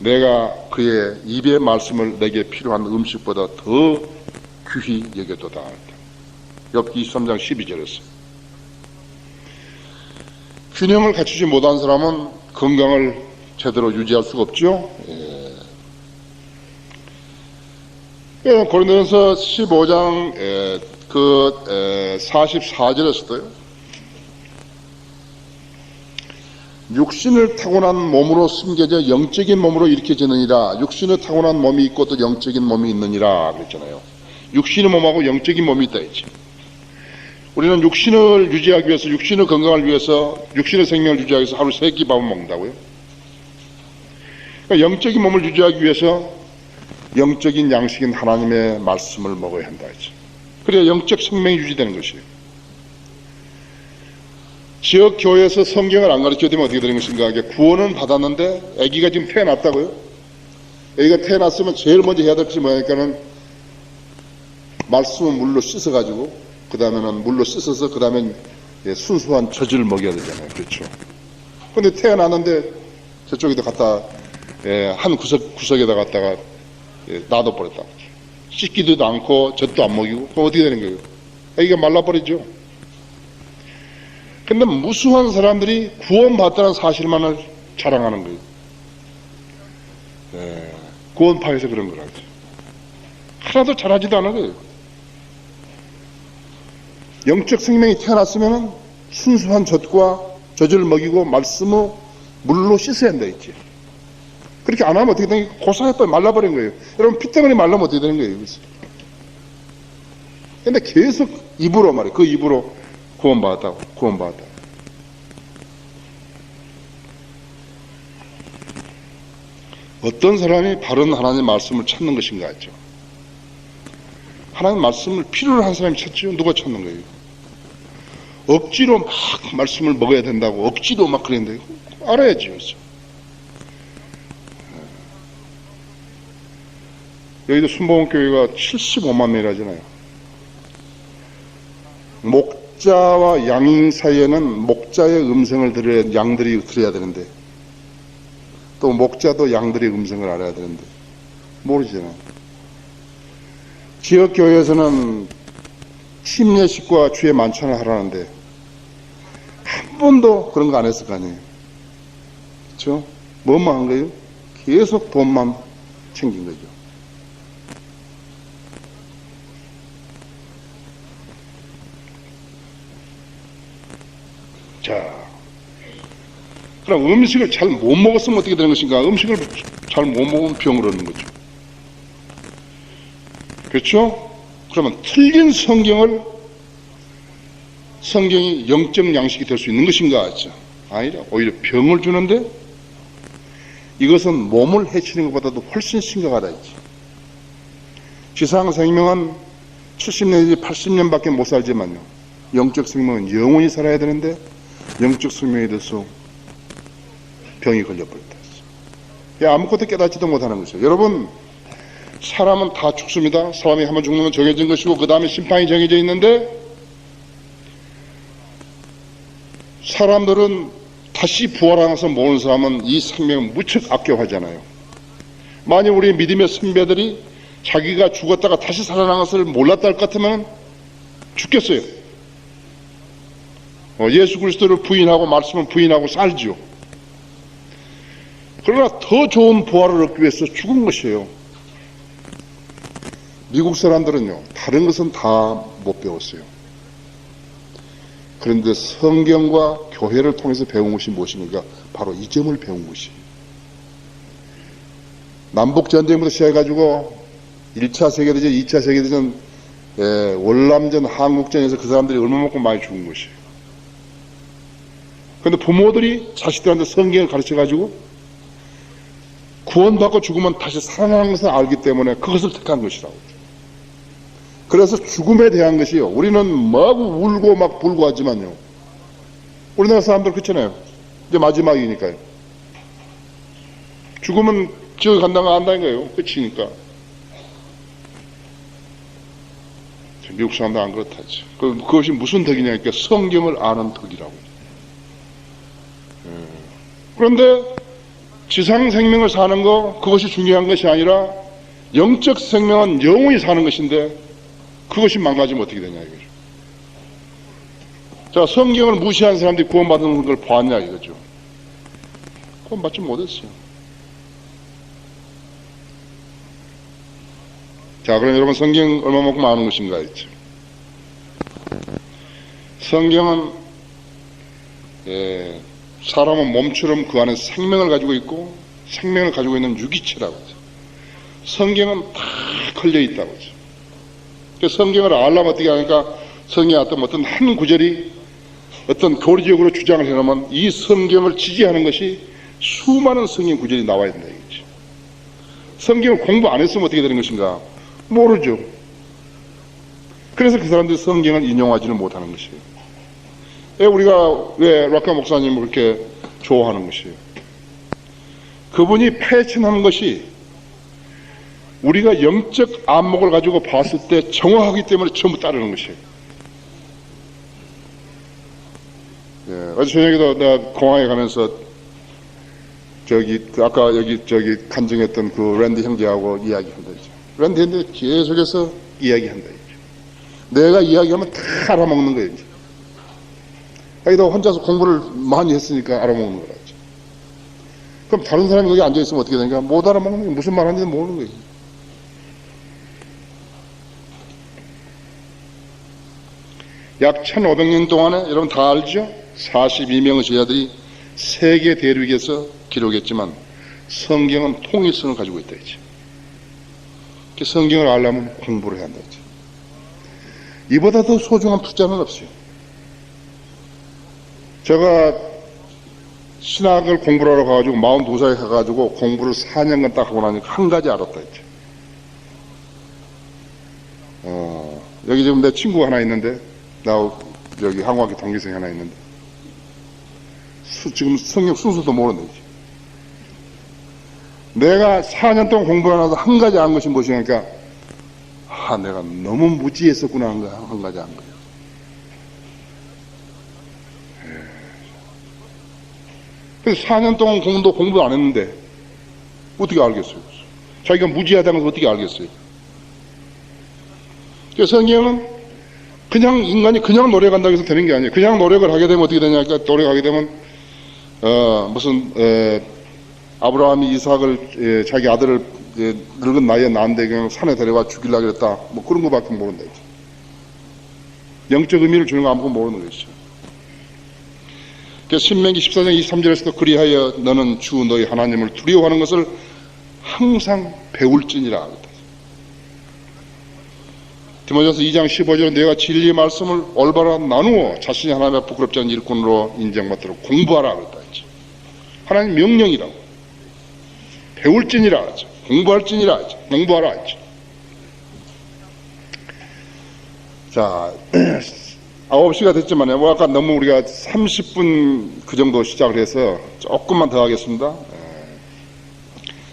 A: 내가 그의 입의 말씀을 내게 필요한 음식보다 더 귀히 여겨도다. 욥기 23장 12절에서 균형을 갖추지 못한 사람은 건강을 제대로 유지할 수가 없죠. 고린도전서 15장 44절에서도요. 육신을 타고난 몸으로 숨겨져 영적인 몸으로 일으켜지느니라. 육신을 타고난 몸이 있고 또 영적인 몸이 있느니라 그랬잖아요. 육신의 몸하고 영적인 몸이 있다 했지. 우리는 육신을 유지하기 위해서, 육신의 건강을 위해서, 육신의 생명을 유지하기 위해서 하루 3끼 밥을 먹는다고요. 그러니까 영적인 몸을 유지하기 위해서 영적인 양식인 하나님의 말씀을 먹어야 한다 했지. 그래야 영적 생명이 유지되는 것이에요. 지역 교회에서 성경을 안 가르쳐야 되면 어떻게 되는 것인가? 구원은 받았는데 아기가 지금 태어났다고요? 아기가 태어났으면 제일 먼저 해야 될 것이 뭐냐니까는 말씀은 물로 씻어가지고 그 다음에는 물로 씻어서 그 다음엔 순수한 젖을 먹여야 되잖아요. 그렇죠? 근데 태어났는데 저쪽에다 갖다 한 구석에다 갖다가 놔둬버렸다. 씻기도 않고 젖도 안 먹이고 그럼 어떻게 되는 거예요? 아기가 말라버리죠. 근데 무수한 사람들이 구원받았다는 사실만을 자랑하는 거예요. 구원파에서 그런 거라고. 하나도 잘하지도 않은 거예요. 영적 생명이 태어났으면 순수한 젖과 젖을 먹이고 말씀을 물로 씻어야 한다 했지. 그렇게 안 하면 어떻게 되는 거예요? 고사했다 말라버린 거예요. 여러분 피 때문에 말라면 어떻게 되는 거예요? 근데 계속 입으로 말이에요. 그 입으로 구원받았다고, 구원받았다고. 어떤 사람이 바른 하나님의 말씀을 찾는 것인가 했죠. 하나님의 말씀을 필요로 한 사람이 찾죠. 누가 찾는 거예요? 억지로 막 말씀을 먹어야 된다고 억지로 막 그랬는데 알아야죠. 여기도 순복음교회가 75만 명이라잖아요. 목자와 양 사이에는 목자의 음성을 들어야, 양들이 들어야 되는데 또 목자도 양들의 음성을 알아야 되는데 모르잖아요. 지역교회에서는 침례식과 주의 만찬을 하라는데 한 번도 그런 거 안 했을 거 아니에요. 그렇죠? 뭐만 한 거예요? 계속 돈만 챙긴 거죠. 자, 그럼 음식을 잘 못 먹었으면 어떻게 되는 것인가? 음식을 잘 못 먹으면 병을 얻는 거죠. 그렇죠? 그러면 틀린 성경이 영적 양식이 될 수 있는 것인가 했죠. 아니라 오히려 병을 주는데 이것은 몸을 해치는 것보다도 훨씬 심각하다 했죠. 지상 생명은 70년 내지 80년밖에 못 살지만요. 영적 생명은 영원히 살아야 되는데 영적 생명에 대해서 병이 걸려버렸다 했어요. 아무것도 깨닫지도 못하는 것이죠. 여러분, 사람은 다 죽습니다. 사람이 한번 죽는 건 정해진 것이고 그 다음에 심판이 정해져 있는데 사람들은 다시 부활하면서 모르는 사람은 이 생명을 무척 아껴하잖아요. 만약 우리 믿음의 선배들이 자기가 죽었다가 다시 살아난 것을 몰랐다 할 것 같으면 죽겠어요. 예수 그리스도를 부인하고 말씀을 부인하고 살죠. 그러나 더 좋은 부활을 얻기 위해서 죽은 것이에요. 미국 사람들은요, 다른 것은 다 못 배웠어요. 그런데 성경과 교회를 통해서 배운 것이 무엇입니까? 바로 이 점을 배운 것이에요. 남북전쟁부터 시작해가지고 1차 세계대전, 2차 세계대전, 월남전, 한국전에서 그 사람들이 얼마만큼 많이 죽은 것이에요. 그런데 부모들이 자식들한테 성경을 가르쳐가지고 구원받고 죽으면 다시 살아나는 것을 알기 때문에 그것을 택한 것이라고. 그래서 죽음에 대한 것이요. 우리는 막 울고 막 불고하지만요. 우리나라 사람들 그렇잖아요. 이제 마지막이니까요. 죽으면 지옥에 간다는 거 안다는 거예요. 끝이니까. 미국 사람도 안 그렇다지. 그것이 무슨 덕이냐니까 성경을 아는 덕이라고. 그런데 지상 생명을 사는 거, 그것이 중요한 것이 아니라 영적 생명은 영원히 사는 것인데 그것이 망가지면 어떻게 되냐 이거죠. 자, 성경을 무시한 사람들이 구원받는 걸 보았냐 이거죠. 구원받지 못했어요. 자, 그럼 여러분 성경 얼마만큼 아는 것인가 했죠. 성경은 사람은 몸처럼 그 안에 생명을 가지고 있고 생명을 가지고 있는 유기체라고 하죠. 성경은 다 걸려 있다고 하죠. 그래서 성경을 알려면 어떻게 하니까 성경에 어떤 한 구절이 어떤 교리적으로 주장을 해놓으면 이 성경을 지지하는 것이 수많은 성경 구절이 나와야 된다 이거죠. 성경을 공부 안 했으면 어떻게 되는 것인가? 모르죠. 그래서 그 사람들이 성경을 인용하지는 못하는 것이에요. 우리가 왜 락카 목사님을 그렇게 좋아하는 것이에요. 그분이 패친하는 것이 우리가 영적 안목을 가지고 봤을 때 정확하기 때문에 전부 따르는 것이에요. 어제 저녁에도 내가 공항에 가면서 아까 간증했던 그 랜디 형제하고 이야기한다. 랜디 형제 계속해서 이야기한다. 내가 이야기하면 다 알아먹는 거예요. 자기도 혼자서 공부를 많이 했으니까 알아먹는 거라. 그럼 다른 사람이 여기 앉아있으면 어떻게 되니까 못 알아먹는 거예요. 무슨 말 하는지는 모르는 거예요. 약 1500년 동안에 여러분 다 알죠? 42명의 제자들이 세계 대륙에서 기록했지만 성경은 통일성을 가지고 있다 했죠. 성경을 알려면 공부를 해야 한다 했죠. 이보다 더 소중한 투자는 없어요. 제가 신학을 공부를 하러 가가지고 42살에 가가지고 공부를 4년간 딱 하고 나니까 한 가지 알았다 했죠. 여기 지금 내 친구가 하나 있는데 여기 한국학교 동기생이 하나 있는데 지금 성경 순서도 모르는 거지. 내가 4년 동안 공부를 하면서 한 가지 안 것이 무엇이냐니까 내가 너무 무지했었구나 한 가지 안 거예요. 그래서 4년 동안 공부도 안 했는데 어떻게 알겠어요? 자기가 무지하다는 걸 어떻게 알겠어요? 그래서 성경은 그냥 인간이 그냥 노력한다고 해서 되는 게 아니에요. 그냥 노력을 하게 되면 어떻게 되냐니까 노력하게 되면 아브라함이 이삭을 자기 아들을 늙은 나이에 낳는데 그냥 산에 데려가 죽이려고 했다. 뭐 그런 거밖에 모른다. 영적 의미를 주는 거 아무것도 모르는 것이죠. 그래서 신명기 14장 23절에서도 그리하여 너는 주 너희 하나님을 두려워하는 것을 항상 배울지니라. 디모데전서 2장 15절에 내가 진리 말씀을 올바로 나누어 자신이 하나님의 부끄럽지 않은 일꾼으로 인정받도록 공부하라 그랬다 했죠. 하나님 명령이라고. 배울지니라 하죠. 공부할지니라 하죠. 공부하라 하죠. 자, 9시가 됐지만 아까 너무 우리가 30분 그 정도 시작을 해서 조금만 더 하겠습니다.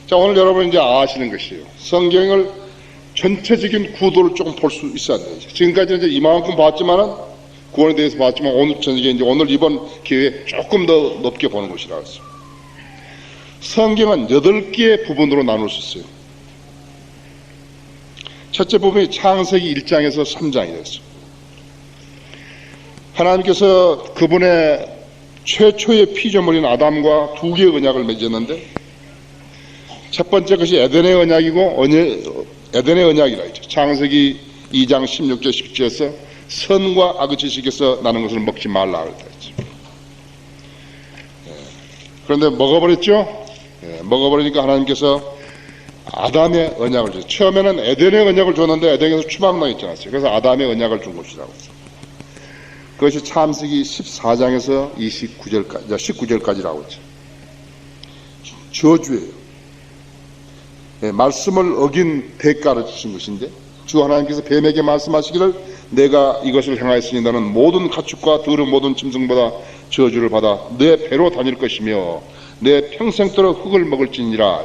A: 자, 오늘 여러분 이제 아시는 것이에요. 성경을 전체적인 구도를 조금 볼 수 있어야 돼요. 지금까지 이제 이만큼 봤지만은 구원에 대해서 봤지만 오늘 저녁에 이제 오늘 이번 기회에 조금 더 높게 보는 것이라 했어요. 성경은 8개의 부분으로 나눌 수 있어요. 첫째 부분이 창세기 1장에서 3장이 됐어요. 하나님께서 그분의 최초의 피조물인 아담과 2개의 언약을 맺었는데 첫 번째 것이 에덴의 언약이고 에덴의 언약이라 했죠. 창세기 2장 16절 17절에서 선과 악의 지식에서 나는 것을 먹지 말라 그랬다 했죠. 그런데 먹어버렸죠. 먹어버리니까 하나님께서 아담의 언약을 줬어요. 처음에는 에덴의 언약을 줬는데 에덴에서 추방당했지 않았어요. 그래서 아담의 언약을 준 것이라고 했어요. 그것이 창세기 14장에서 19절까지라고 했죠. 저주예요. 말씀을 어긴 대가를 주신 것인데 주 하나님께서 뱀에게 말씀하시기를 내가 이것을 행하였으니 너는 모든 가축과 더러운 모든 짐승보다 저주를 받아 내 배로 다닐 것이며 내 평생도록 흙을 먹을지니라.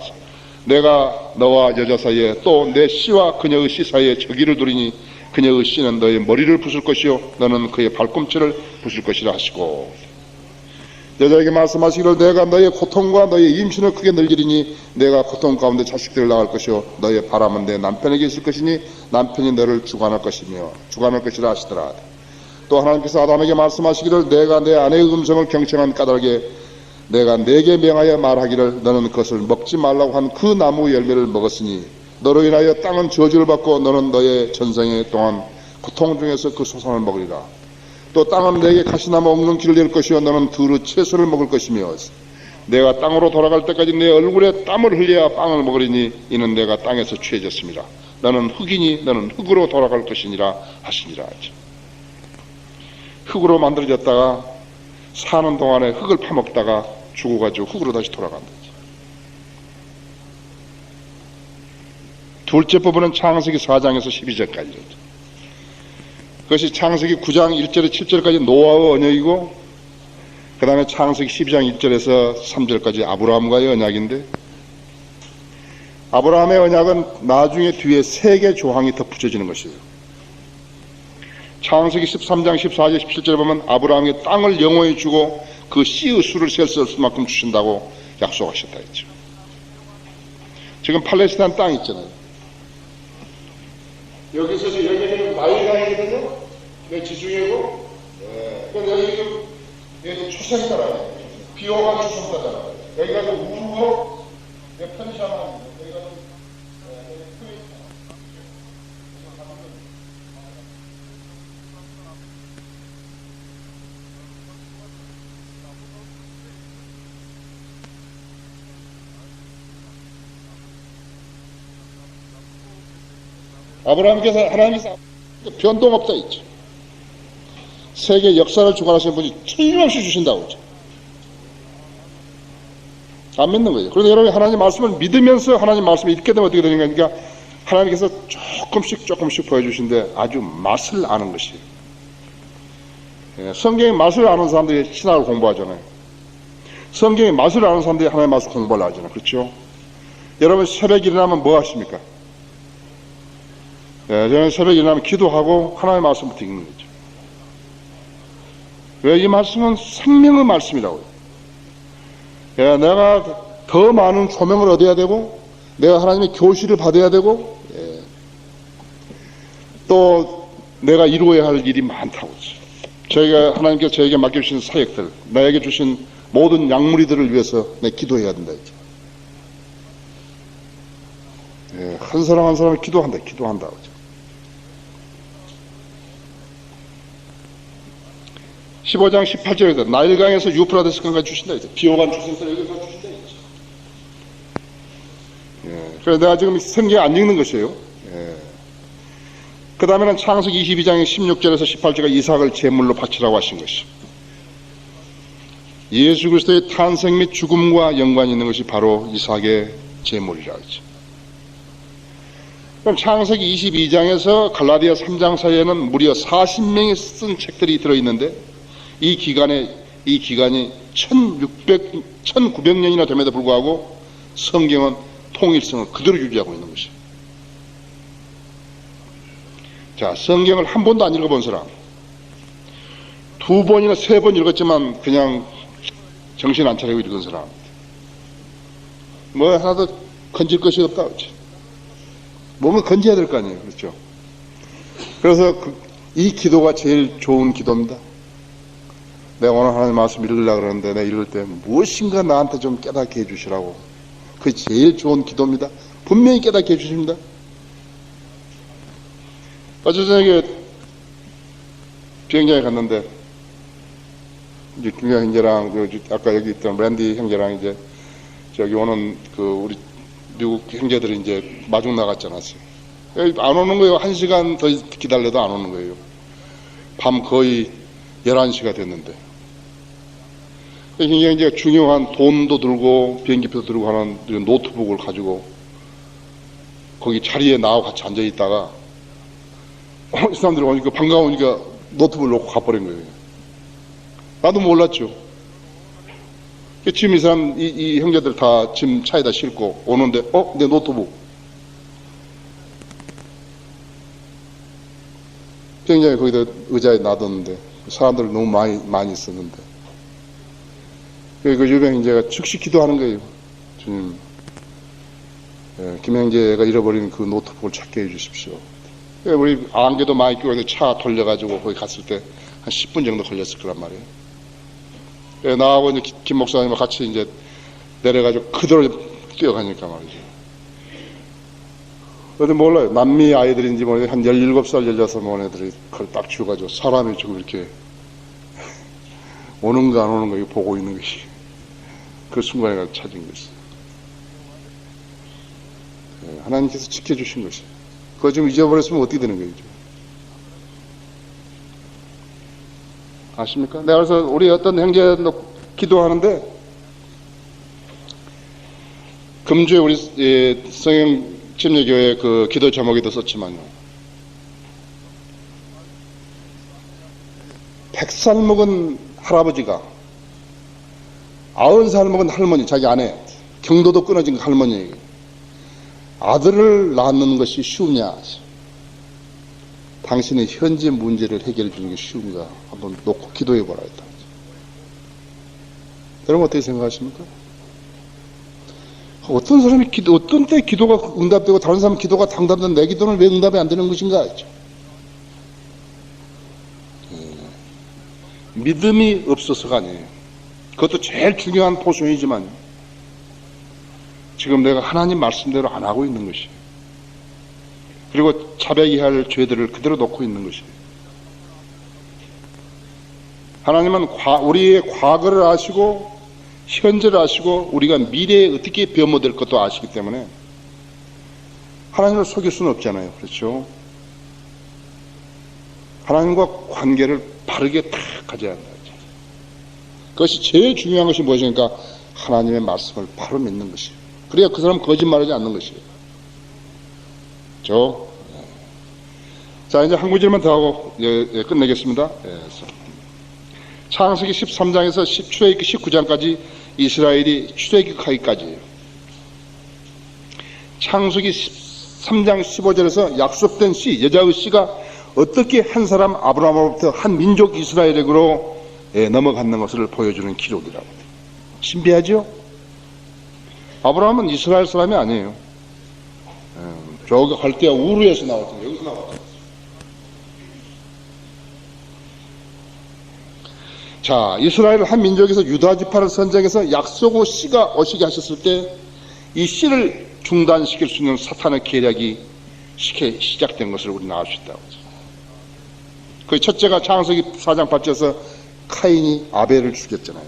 A: 내가 너와 여자 사이에 또 내 씨와 그녀의 씨 사이에 저기를 두리니 그녀의 씨는 너의 머리를 부술 것이요 너는 그의 발꿈치를 부술 것이라 하시고 여자에게 말씀하시기를 내가 너의 고통과 너의 임신을 크게 늘리리니 내가 고통 가운데 자식들을 낳을 것이요 너의 바람은 내 남편에게 있을 것이니 남편이 너를 주관할 것이라 하시더라. 또 하나님께서 아담에게 말씀하시기를 내가 내 아내의 음성을 경청한 까닭에 내가 네게 명하여 말하기를 너는 그것을 먹지 말라고 한 그 나무 열매를 먹었으니 너로 인하여 땅은 저주를 받고 너는 너의 전생에 동안 고통 중에서 그 소산을 먹으리라. 또 땅은 내게 가시나무 없는 길을 낼 것이요 너는 두루 채소를 먹을 것이며 내가 땅으로 돌아갈 때까지 내 얼굴에 땀을 흘려야 빵을 먹으리니 이는 내가 땅에서 취해졌습니다. 너는 흙이니 너는 흙으로 돌아갈 것이니라 하시니라. 흙으로 만들어졌다가 사는 동안에 흙을 파먹다가 죽어가지고 흙으로 다시 돌아간다. 둘째 부분은 창세기 4장에서 12절까지죠. 그것이 창세기 9장 1절에 7절까지 노아의 언약이고 그 다음에 창세기 12장 1절에서 3절까지 아브라함과의 언약인데 아브라함의 언약은 나중에 뒤에 3개 조항이 더 붙여지는 것이에요. 창세기 13장 14절 17절에 보면 아브라함에게 땅을 영원히 주고 그 씨의 수를 셀 수 없을 만큼 주신다고 약속하셨다 했죠. 지금 팔레스타인 땅 있잖아요. 여기서 여기는 나일강이거든요. 내 지중해고. 그런데 여기도 초생따라요. 비호가 초생따잖아. 여기가 우르고 편의점하고 여기가 하나님께서 변동없다 있죠. 세계 역사를 주관하시는 분이 틀림없이 주신다고 하죠. 안 믿는 거예요. 그런데 여러분이 하나님 말씀을 믿으면서 하나님 말씀을 읽게 되면 어떻게 되는가 하니까 하나님께서 조금씩 보여주신데 아주 맛을 아는 것이에요. 성경의 맛을 아는 사람들이 신학을 공부하잖아요. 성경의 맛을 아는 사람들이 하나님의 맛을 공부를 하잖아요. 그렇죠? 여러분 새벽에 일어나면 뭐 하십니까? 저는 새벽에 일어나면 기도하고 하나님의 말씀부터 읽는 거죠. 왜? 이 말씀은 생명의 말씀이라고요. 내가 더 많은 조명을 얻어야 되고 내가 하나님의 교실을 받아야 되고 또 내가 이루어야 할 일이 많다고 저희가 하나님께서 저에게 맡겨주신 사역들 나에게 주신 모든 약물이들을 위해서 내가 기도해야 된다 했죠. 한 사람 한 사람을 기도한다. 15장 18절에서 나일강에서 유프라데스강까지 주신다 했죠. 비호간 주신다 여기서 주신다 했죠. 그래서 내가 지금 성경에 안 읽는 것이에요. 그 다음에는 창세기 22장의 16절에서 18절가 이삭을 제물로 바치라고 하신 것이 예수 그리스도의 탄생 및 죽음과 연관이 있는 것이 바로 이삭의 제물이라고 했죠. 그럼 창세기 22장에서 갈라디아 3장 사이에는 무려 40명이 쓴 책들이 들어있는데 이 기간이 1900년이나 됨에도 불구하고 성경은 통일성을 그대로 유지하고 있는 것이에요. 자, 성경을 한 번도 안 읽어본 사람, 2번이나 3번 읽었지만 그냥 정신 안 차리고 읽은 사람, 뭐 하나도 건질 것이 없다. 그렇지? 뭔가 건져야 될 거 아니에요. 그렇죠? 그래서 이 기도가 제일 좋은 기도입니다. 내가 오늘 하나님 말씀 읽으려고 그러는데 내가 읽을 때 무엇인가 나한테 좀 깨닫게 해주시라고. 그게 제일 좋은 기도입니다. 분명히 깨닫게 해주십니다. 어제 저녁에 비행장에 갔는데 이제 김경 형제랑 아까 여기 있던 랜디 형제랑 이제 저기 오는 그 우리 미국 형제들이 이제 마중 나갔잖아요. 안 오는 거예요. 1시간 더 기다려도 안 오는 거예요. 밤 거의 11시가 됐는데. 굉장히 이제 중요한 돈도 들고 비행기표도 들고 하는 노트북을 가지고 거기 자리에 나하고 같이 앉아 있다가 이 사람들이 오니까 반가우니까 노트북을 놓고 가버린 거예요. 나도 몰랐죠. 지금 이 사람, 이 형제들 다 짐 차에다 싣고 오는데, 내 노트북. 굉장히 거기다 의자에 놔뒀는데, 사람들 너무 많이 있었는데. 그 유명 이제 즉시 기도하는 거예요. 주님, 김형제가 잃어버린 그 노트북을 찾게 해주십시오. 우리 안개도 많이 끼고 차 돌려가지고 거기 갔을 때 한 10분 정도 걸렸을 거란 말이에요. 나하고 이제 김 목사님과 같이 이제 내려가지고 그대로 뛰어가니까 말이죠. 어디 몰라요. 남미 아이들인지 모르겠는데 한 17살, 16살 먹은 애들이 그걸 딱 쥐어가지고 사람이 지금 이렇게 오는가 안 오는가 이거 보고 있는 것이 그 순간에 가서 찾은 것이 하나님께서 지켜주신 것이 그거 지금 잊어버렸으면 어떻게 되는 거예요? 아십니까? 내가 그래서 우리 어떤 형제도 기도하는데 금주에 우리 성형 침례교회 그 기도 제목에도 썼지만요. 100살 먹은 할아버지가 90살 먹은 할머니, 자기 아내, 경도도 끊어진 할머니에게 아들을 낳는 것이 쉬우냐? 당신의 현재 문제를 해결해 주는 게 쉬운가? 한번 놓고 기도해 보라 했다. 여러분 어떻게 생각하십니까? 어떤 사람이 어떤 때 기도가 응답되고 다른 사람 기도가 당답된 내 기도는 왜 응답이 안 되는 것인가? 믿음이 없어서가 아니에요. 그것도 제일 중요한 포션이지만 지금 내가 하나님 말씀대로 안 하고 있는 것이에요. 그리고 자백해야 할 죄들을 그대로 놓고 있는 것이에요. 하나님은 우리의 과거를 아시고 현재를 아시고 우리가 미래에 어떻게 변모될 것도 아시기 때문에 하나님을 속일 수는 없잖아요. 그렇죠? 하나님과 관계를 바르게 딱 가져야 한다. 그것이 제일 중요한 것이 무엇입니까? 하나님의 말씀을 바로 믿는 것이에요. 그래야 그 사람 거짓말하지 않는 것이에요. 자, 이제 한 구절만 더 하고 끝내겠습니다. 창세기 13장에서 출애굽기 19장까지 이스라엘이 출애굽하기까지예요. 창세기 3장 15절에서 약속된 씨, 여자의 씨가 어떻게 한 사람 아브라함으로부터 한 민족 이스라엘에게로 넘어가는 것을 보여주는 기록이라고. 신비하죠? 아브라함은 이스라엘 사람이 아니에요. 저기 갈대아 우르에서 나왔던 여기서 나왔던. 자, 이스라엘 한 민족에서 유다 지파를 선정해서 약속의 씨가 오시게 하셨을 때 이 씨를 중단시킬 수 있는 사탄의 계략이 시작된 것을 우리는 알 수 있다고. 그 첫째가 창세기 4장 8절에서 카인이 아벨을 죽였잖아요.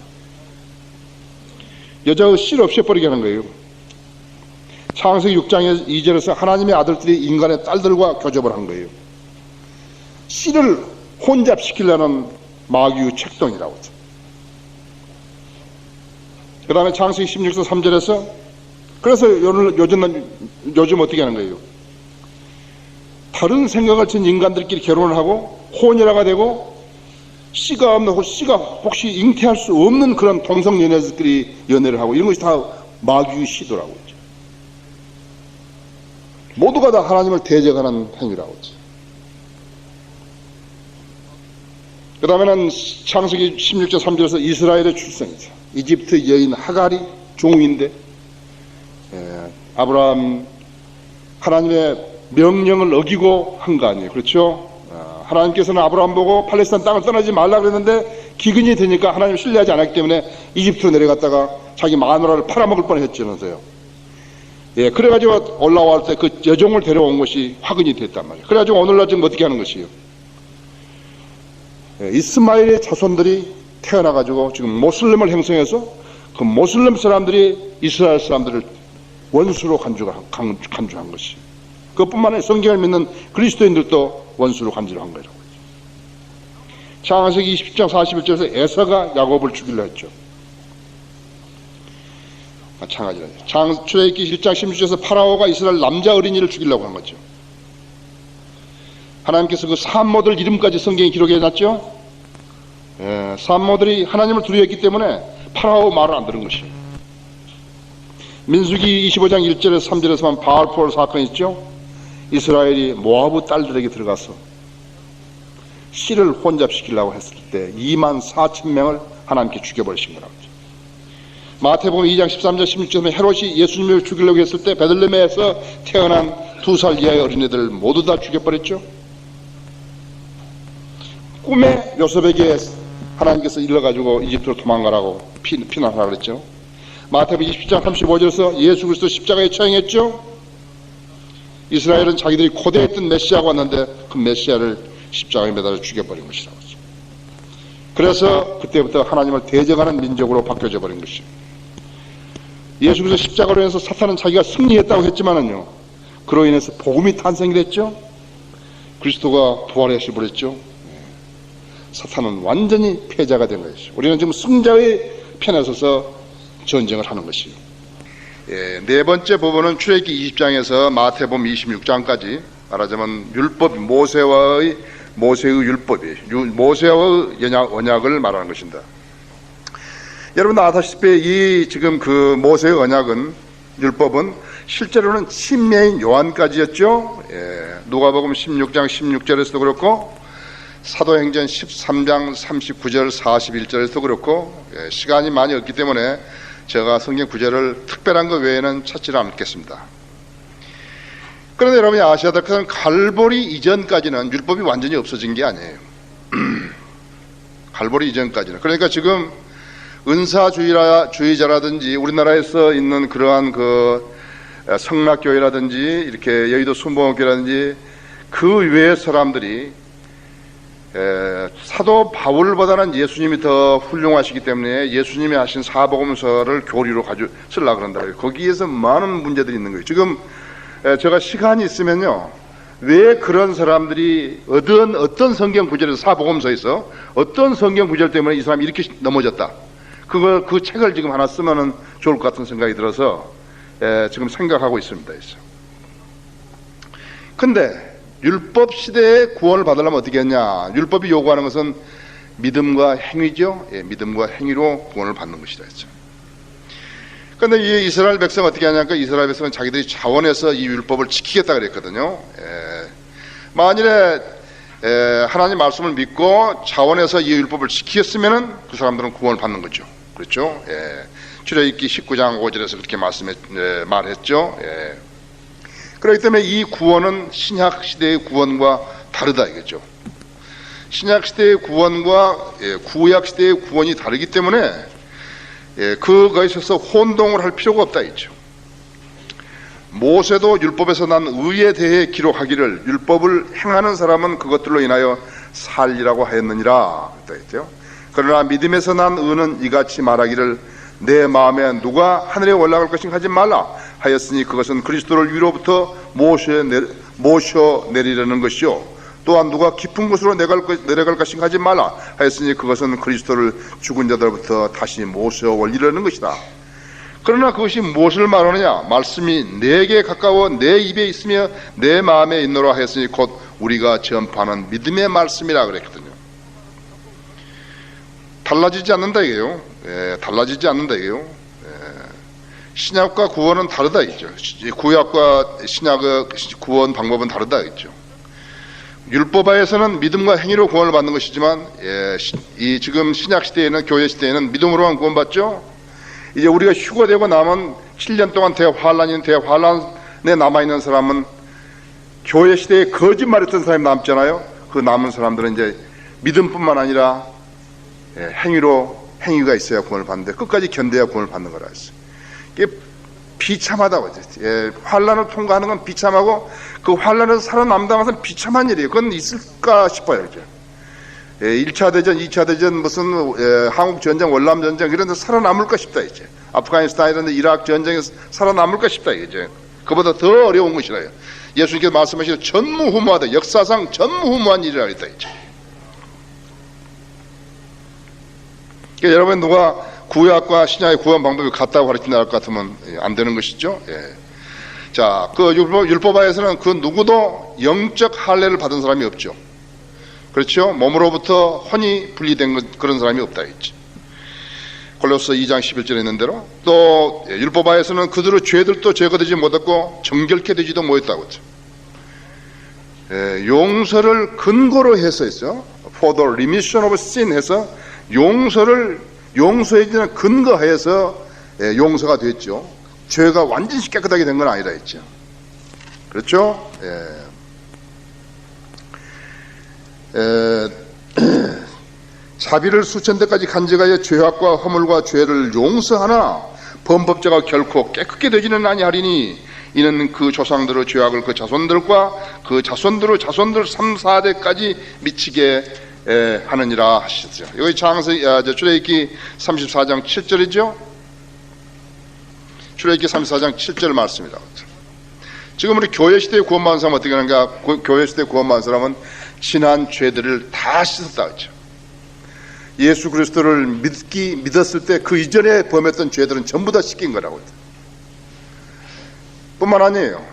A: 여자의 씨를 없애버리게 하는 거예요. 창세기 6장 2절에서 하나님의 아들들이 인간의 딸들과 교접을 한 거예요. 씨를 혼잡시키려는 마귀의 책동이라고 하죠. 그 다음에 창세기 16장 3절에서 그래서 요즘 어떻게 하는 거예요? 다른 생각을 진 인간들끼리 결혼을 하고 혼혈아가 되고 씨가 없는, 씨가 혹시 잉태할 수 없는 그런 동성연애들끼리 연애를 하고 이런 것이 다 마귀의 시도라고 했죠. 모두가 다 하나님을 대적하는 행위라고 했죠. 그 다음에는 창세기 16장 3절에서 이스라엘의 출생이죠. 이집트 여인 하갈이 종인데 아브라함 하나님의 명령을 어기고 한 거 아니에요. 그렇죠? 하나님께서는 아브라함 보고 팔레스타인 땅을 떠나지 말라 그랬는데 기근이 되니까 하나님을 신뢰하지 않았기 때문에 이집트로 내려갔다가 자기 마누라를 팔아먹을 뻔했잖아요. 그래가지고 올라올 때 그 여종을 데려온 것이 화근이 됐단 말이에요. 그래가지고 오늘날 지금 어떻게 하는 것이에요? 이스마엘의 자손들이 태어나가지고 지금 모슬렘을 형성해서 그 모슬렘 사람들이 이스라엘 사람들을 원수로 간주한 것이. 그것뿐만 아니라 성경을 믿는 그리스도인들도 원수로 간주한 거라고. 창세기 20장 41절에서 에서가 야곱을 죽이려 했죠. 마찬가지로. 출애굽기 1장 16절에서 파라오가 이스라엘 남자 어린이를 죽이려고 한 거죠. 하나님께서 그 산모들 이름까지 성경에 기록해 놨죠. 산모들이 하나님을 두려워했기 때문에 파라오 말을 안 들은 것이에요. 민수기 25장 1절에서 3절에서만 바알포르 사건이 있죠. 이스라엘이 모아브 딸들에게 들어가서 씨를 혼잡시키려고 했을 때 24,000명을 하나님께 죽여버리신 거라고. 마태복음 2장 13절 16절에 헤롯이 예수님을 죽이려고 했을 때 베들레헴에서 태어난 2살 이하의 어린애들 모두 다 죽여버렸죠. 꿈에 요셉에게 하나님께서 일러가지고 이집트로 도망가라고 피난하라고 그랬죠. 마태복음 20장 35절에서 예수 그리스도 십자가에 처형했죠. 이스라엘은 자기들이 고대했던 메시아가 왔는데 그 메시아를 십자가에 매달아 죽여버린 것이라고 했죠. 그래서 그때부터 하나님을 대적하는 민족으로 바뀌어져 버린 것이죠. 예수 그리스도 십자가로 인해서 사탄은 자기가 승리했다고 했지만은요, 그로 인해서 복음이 탄생이 됐죠. 그리스도가 부활하시 버렸죠. 사탄은 완전히 패자가 된 것이죠. 우리는 지금 승자의 편에 서서 전쟁을 하는 것이요. 네 번째 부분은 출애굽기 20장에서 마태복음 26장까지 말하자면 율법, 모세의 율법이 모세의 언약을 말하는 것입니다. 여러분 아다시피 이 지금 그 모세의 언약은 율법은 실제로는 침례인 요한까지였죠. 누가복음 16장 16절에서도 그렇고 사도행전 13장 39절 41절에서도 그렇고 시간이 많이 없기 때문에 제가 성경 구절을 특별한 것 외에는 찾지를 않겠습니다. 그런데 여러분이 아셔야 될 것은 갈보리 이전까지는 율법이 완전히 없어진 게 아니에요. 갈보리 이전까지는. 그러니까 지금 은사주의자라든지 우리나라에서 있는 그러한 그 성락교회라든지 이렇게 여의도 순복음교회라든지 그 외의 사람들이 사도 바울보다는 예수님이 더 훌륭하시기 때문에 예수님이 하신 사복음서를 교리로 가지고 쓰려고 그런다. 거기에서 많은 문제들이 있는 거예요. 지금 제가 시간이 있으면요, 왜 그런 사람들이 어떤 성경 구절에서 사복음서에서 어떤 성경 구절 때문에 이 사람이 이렇게 넘어졌다, 그 책을 지금 하나 쓰면은 좋을 것 같은 생각이 들어서 지금 생각하고 있습니다. 근데 율법 시대에 구원을 받으려면 어떻게 했냐? 율법이 요구하는 것은 믿음과 행위죠. 믿음과 행위로 구원을 받는 것이라 했죠. 그런데 이 이스라엘 백성은 어떻게 하냐니까, 이스라엘 백성은 자기들이 자원해서 이 율법을 지키겠다 그랬거든요. 만일에 하나님 말씀을 믿고 자원해서 이 율법을 지켰으면은 그 사람들은 구원을 받는 거죠. 그렇죠? 출애굽기 19장 5절에서 그렇게 말했죠. 그렇기 때문에 이 구원은 신약 시대의 구원과 다르다 이거죠. 신약 시대의 구원과 구약 시대의 구원이 다르기 때문에 그거에 있어서 혼동을 할 필요가 없다 이죠. 모세도 율법에서 난 의에 대해 기록하기를 율법을 행하는 사람은 그것들로 인하여 살리라고 하였느니라 했죠. 그러나 믿음에서 난 의는 이같이 말하기를 내 마음에 누가 하늘에 올라갈 것인가 하지 말라 하였으니 그것은 그리스도를 위로부터 모셔 내리려는 것이요, 또한 누가 깊은 곳으로 내려갈 것인가 하지 말라 하였으니 그것은 그리스도를 죽은 자들부터 다시 모셔 올리려는 것이다. 그러나 그것이 무엇을 말하느냐? 말씀이 내게 가까워 내 입에 있으며 내 마음에 있노라 하였으니 곧 우리가 전파하는 믿음의 말씀이라 그랬거든요. 달라지지 않는다 이게요. 달라지지 않는다 이게요. 신약과 구원은 다르다 이죠. 구약과 신약의 구원 방법은 다르다 이죠. 율법하에서는 믿음과 행위로 구원을 받는 것이지만 이 지금 신약 시대에는, 교회 시대에는 믿음으로만 구원받죠. 이제 우리가 휴거되고 남은 7년 동안 대환란에 남아있는 사람은 교회 시대에 거짓말했던 사람이 남잖아요. 그 남은 사람들은 이제 믿음뿐만 아니라 행위가 있어야 구원을 받는데, 끝까지 견뎌야 구원을 받는 거라 했어요. 이게 비참하다고 했죠. 환란을 통과하는 건 비참하고 그 환란에서 살아남다는 것은 비참한 일이에요. 그건 있을까 싶어요. 그죠? 1차 대전, 2차 대전, 무슨 한국 전쟁, 월남 전쟁 이런 데 살아남을까 싶다 이제. 아프가니스탄 이런 데 이라크 전쟁에서 살아남을까 싶다 이제. 그보다 더 어려운 것이라요. 예수님께서 말씀하시기를 전무후무하다, 역사상 전무후무한 일이라 했다 이제. 그러니까 여러분, 누가 구약과 신약의 구원 방법이 같다고 가르친다 할 것 같으면 안 되는 것이죠. 자, 그 율법하에서는 그 누구도 영적 할례를 받은 사람이 없죠. 그렇죠? 몸으로부터 혼이 분리된 그런 사람이 없다 했지. 골로새 2장 11절에 있는 대로, 또 율법하에서는 그들의 죄들도 제거되지 못했고 정결케 되지도 못했다고 했죠. 용서를 근거로 해서 했죠. For the remission of sin 해서 용서해주는 근거하에서 용서가 됐죠. 죄가 완전히 깨끗하게 된 건 아니라 했죠. 그렇죠? 자비를 수천 대까지 간직하여 죄악과 허물과 죄를 용서하나 범법자가 결코 깨끗게 되지는 아니하리니 이는 그 조상들의 죄악을 그 자손들과 그 자손들의 자손들 3, 4대까지 미치게 하느니라 하시죠. 여기 출애굽기 34장 7절이죠. 출애굽기 34장 7절 말씀이다. 지금 우리 교회 시대에 구원받은 사람은 어떻게 하는가? 교회 시대에 구원받은 사람은 지난 죄들을 다 씻었다 그랬죠. 예수 그리스도를 믿었을 때 그 이전에 범했던 죄들은 전부 다 씻긴 거라고. 뿐만 아니에요.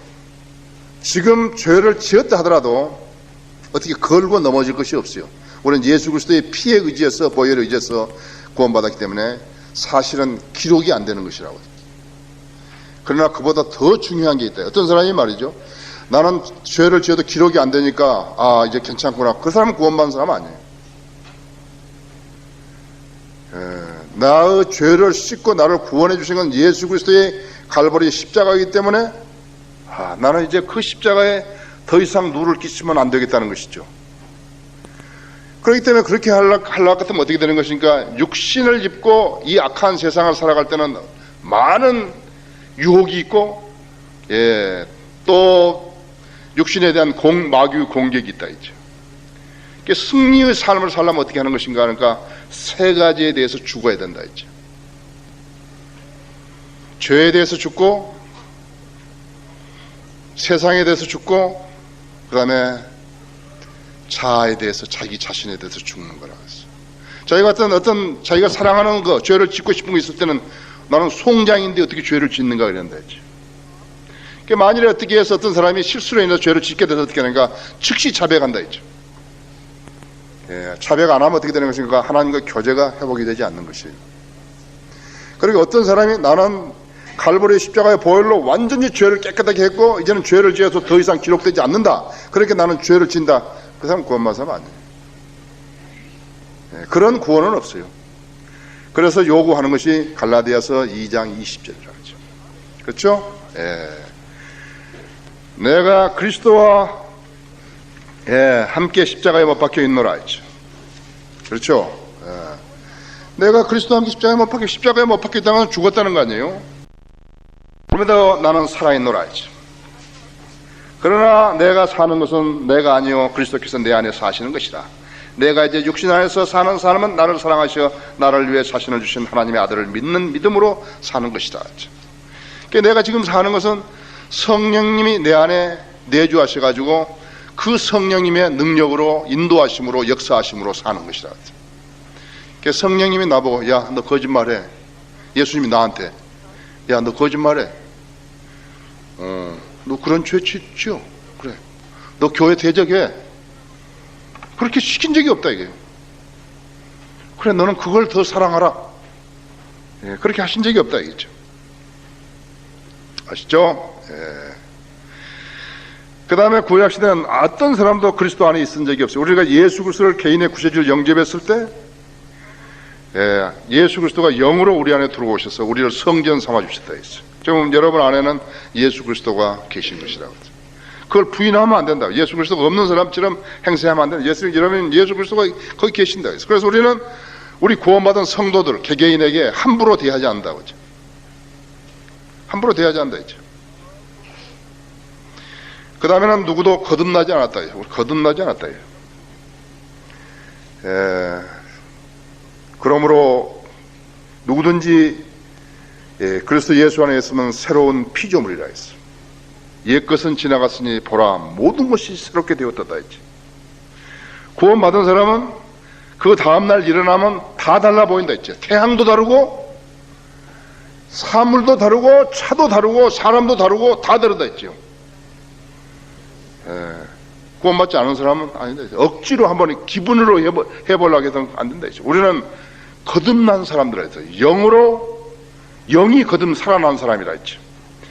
A: 지금 죄를 지었다 하더라도 어떻게 걸고 넘어질 것이 없어요. 우리는 예수 그리스도의 피에 의지해서, 보혈에 의지해서 구원받았기 때문에 사실은 기록이 안 되는 것이라고. 그러나 그보다 더 중요한 게 있다. 어떤 사람이 말이죠. 나는 죄를 지어도 기록이 안 되니까 이제 괜찮구나. 그 사람은 구원받은 사람 아니에요. 나의 죄를 씻고 나를 구원해 주신 건 예수 그리스도의 갈보리 십자가이기 때문에 나는 이제 그 십자가에 더 이상 누를 끼치면 안 되겠다는 것이죠. 그렇기 때문에 그렇게 하려고 같으면 어떻게 되는 것입니까? 육신을 입고 이 악한 세상을 살아갈 때는 많은 유혹이 있고 또 육신에 대한 마귀의 공격이 있다 있죠. 승리의 삶을 살려면 어떻게 하는 것인가 하니까 세 가지에 대해서 죽어야 된다 했죠. 죄에 대해서 죽고, 세상에 대해서 죽고, 그 다음에 자아에 대해서, 자기 자신에 대해서 죽는 거라고 했어요. 자기가 어떤 자기가 사랑하는 거, 죄를 짓고 싶은 거 있을 때는 나는 송장인데 어떻게 죄를 짓는가 그런다 했죠. 만일에 어떻게 해서 어떤 사람이 실수로 인해서 죄를 짓게 돼서 어떻게 하는가, 즉시 자백한다 했죠. 자백 안 하면 어떻게 되는 것인가? 하나님과 교제가 회복이 되지 않는 것이에요. 그리고 어떤 사람이 나는 갈보리 십자가의 보혈로 완전히 죄를 깨끗하게 했고 이제는 죄를 지어서 더 이상 기록되지 않는다. 그렇게 나는 죄를 진다. 그 사람 구원받은 사람 아니에요. 그런 구원은 없어요. 그래서 요구하는 것이 갈라디아서 2장 20절이라고 하죠. 그렇죠? 내가 그리스도와 함께 십자가에 못 박혀 있노라 했죠. 그렇죠? 내가 그리스도와 함께 십자가에 못 박혀 있다면 죽었다는 거 아니에요? 그럼에도 나는 살아있노라 했죠. 그러나 내가 사는 것은 내가 아니요 그리스도께서 내 안에 사시는 것이다. 내가 이제 육신 안에서 사는 사람은 나를 사랑하시어 나를 위해 자신을 주신 하나님의 아들을 믿는 믿음으로 사는 것이다 했죠. 그러니까 내가 지금 사는 것은 성령님이 내 안에 내주하셔가지고 그 성령님의 능력으로 인도하심으로 역사하심으로 사는 것이다. 그러니까 성령님이 나보고 야 너 거짓말해. 예수님이 나한테 야 너 거짓말해. 너 그런 죄 짓죠. 그래. 너 교회 대적해. 그렇게 시킨 적이 없다 이게. 그래 너는 그걸 더 사랑하라. 그렇게 하신 적이 없다 이거죠. 아시죠? 그 다음에 구약시대는 어떤 사람도 그리스도 안에 있은 적이 없어요. 우리가 예수 그리스도를 개인의 구세주를 영접했을 때 예수 그리스도가 영으로 우리 안에 들어오셔서 우리를 성전 삼아 주셨다 했어요. 지금 여러분 안에는 예수 그리스도가 계신 것이라고. 그걸 부인하면 안 된다. 예수 그리스도가 없는 사람처럼 행세하면 안 된다. 여러분 예수 그리스도가 거기 계신다 했어요. 그래서 우리는 우리 구원받은 성도들 개개인에게 함부로 대하지 않는다고 했죠. 함부로 대하지 않는다 했죠. 그 다음에는 누구도 거듭나지 않았다. 우리 거듭나지 않았다. 그러므로 누구든지 그리스도 예수 안에 있으면 새로운 피조물이라 했어. 옛것은 지나갔으니 보라 모든 것이 새롭게 되었다 했지. 구원받은 사람은 그 다음날 일어나면 다 달라 보인다 했죠. 태양도 다르고 사물도 다르고 차도 다르고 사람도 다르고 다 다르다 했죠. 구원받지 않은 사람은 아니다. 억지로 한번 기분으로 해보려고 해서는 안 된다. 우리는 거듭난 사람들이라 해서 영이 거듭 살아난 사람이라 했죠.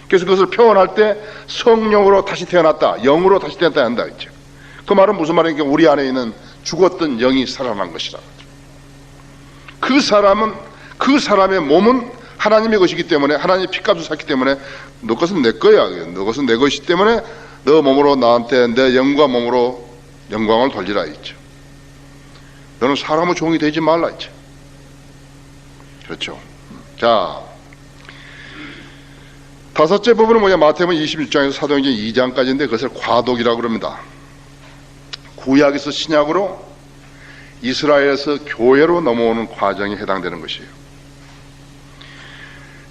A: 그래서 그것을 표현할 때 성령으로 다시 태어났다, 영으로 다시 태어났다 한다 했죠. 그 말은 무슨 말이니까 우리 안에 있는 죽었던 영이 살아난 것이다. 그 사람의 몸은 하나님의 것이기 때문에, 하나님의 피값을 샀기 때문에 너 것은 내 거야. 너 것은 내 것이기 때문에 너 몸으로 나한테 내 영과 몸으로 영광을 돌리라 했죠. 너는 사람의 종이 되지 말라 했죠. 그렇죠. 자, 다섯째 부분은 뭐냐? 마태복음 26장에서 사도행전 2장까지인데 그것을 과독이라고 그럽니다. 구약에서 신약으로 이스라엘에서 교회로 넘어오는 과정에 해당되는 것이에요.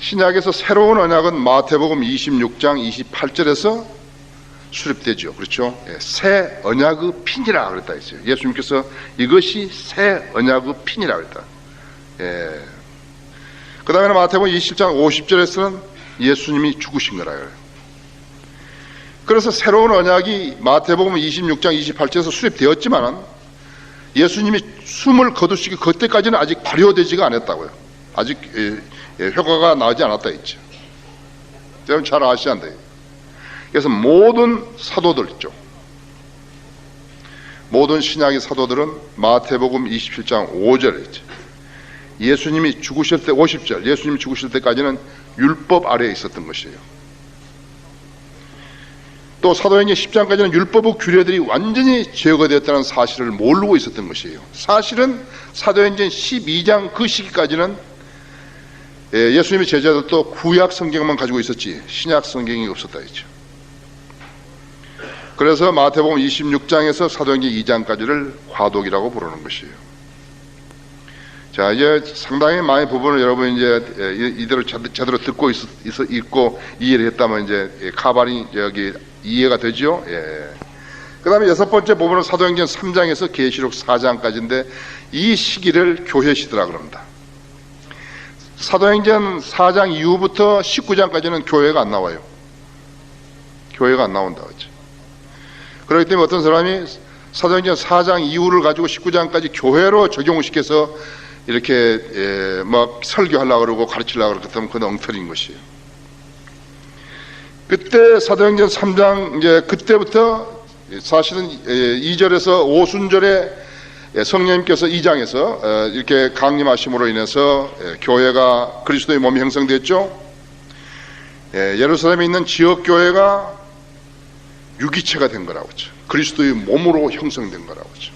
A: 신약에서 새로운 언약은 마태복음 26장 28절에서 수립되죠. 그렇죠? 새 언약의 핀이라 그랬다 했어요. 예수님께서 이것이 새 언약의 핀이라 그랬다. 그 다음에 마태복음 27장 50절에서는 예수님이 죽으신 거라 그래요. 그래서 새로운 언약이 마태복음 26장 28절에서 수립되었지만은 예수님이 숨을 거두시기 그때까지는 아직 발효되지가 않았다고요. 아직 효과가 나지 않았다 했죠. 여러분 잘 아셔야 한다. 그래서 모든 사도들 있죠. 모든 신약의 사도들은 마태복음 27장 5절에 있죠. 예수님이 죽으실 때 50절 예수님이 죽으실 때까지는 율법 아래에 있었던 것이에요. 또 사도행전 10장까지는 율법의 규례들이 완전히 제거되었다는 사실을 모르고 있었던 것이에요. 사실은 사도행전 12장 그 시기까지는 예수님의 제자들도 구약 성경만 가지고 있었지 신약 성경이 없었다 했죠. 그래서 마태복음 26장에서 사도행전 2장까지를 과독이라고 부르는 것이에요. 자, 이제 상당히 많은 부분을 여러분 이제 이대로 제대로 듣고 있고 이해를 했다면 이제 가발이 여기 이해가 되죠. 그 다음에 여섯 번째 부분은 사도행전 3장에서 계시록 4장까지인데 이 시기를 교회 시대라 그럽니다. 사도행전 4장 이후부터 19장까지는 교회가 안 나와요. 교회가 안 나온다 그렇죠. 그렇기 때문에 어떤 사람이 사도행전 4장 이후를 가지고 19장까지 교회로 적용을 시켜서 이렇게 막 설교하려고 그러고 가르치려고 그러면 그건 엉터리인 것이에요. 그때 사도행전 3장 이제 그때부터 사실은 2절에서 오순절에 성령님께서 2장에서 이렇게 강림하심으로 인해서 교회가 그리스도의 몸이 형성됐죠. 예루살렘에 있는 지역 교회가 유기체가 된 거라고 하죠. 그리스도의 몸으로 형성된 거라고 하죠.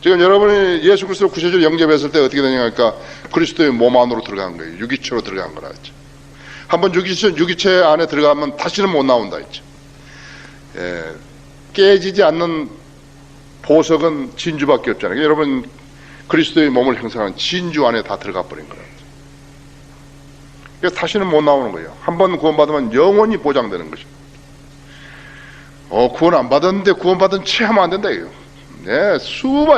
A: 지금 여러분이 예수 그리스도 구세주를 영접했을 때 어떻게 되냐 하니까 그리스도의 몸 안으로 들어간 거예요. 유기체로 들어간 거라 했죠. 한번 유기체 안에 들어가면 다시는 못 나온다 했죠. 깨지지 않는 보석은 진주밖에 없잖아요. 여러분 그리스도의 몸을 형성하는 진주 안에 다 들어가 버린 거예요. 그래서 다시는 못 나오는 거예요. 한번 구원받으면 영원히 보장되는 것입니다. 구원 안 받았는데 구원받은 채 하면 안 된다 이거예요.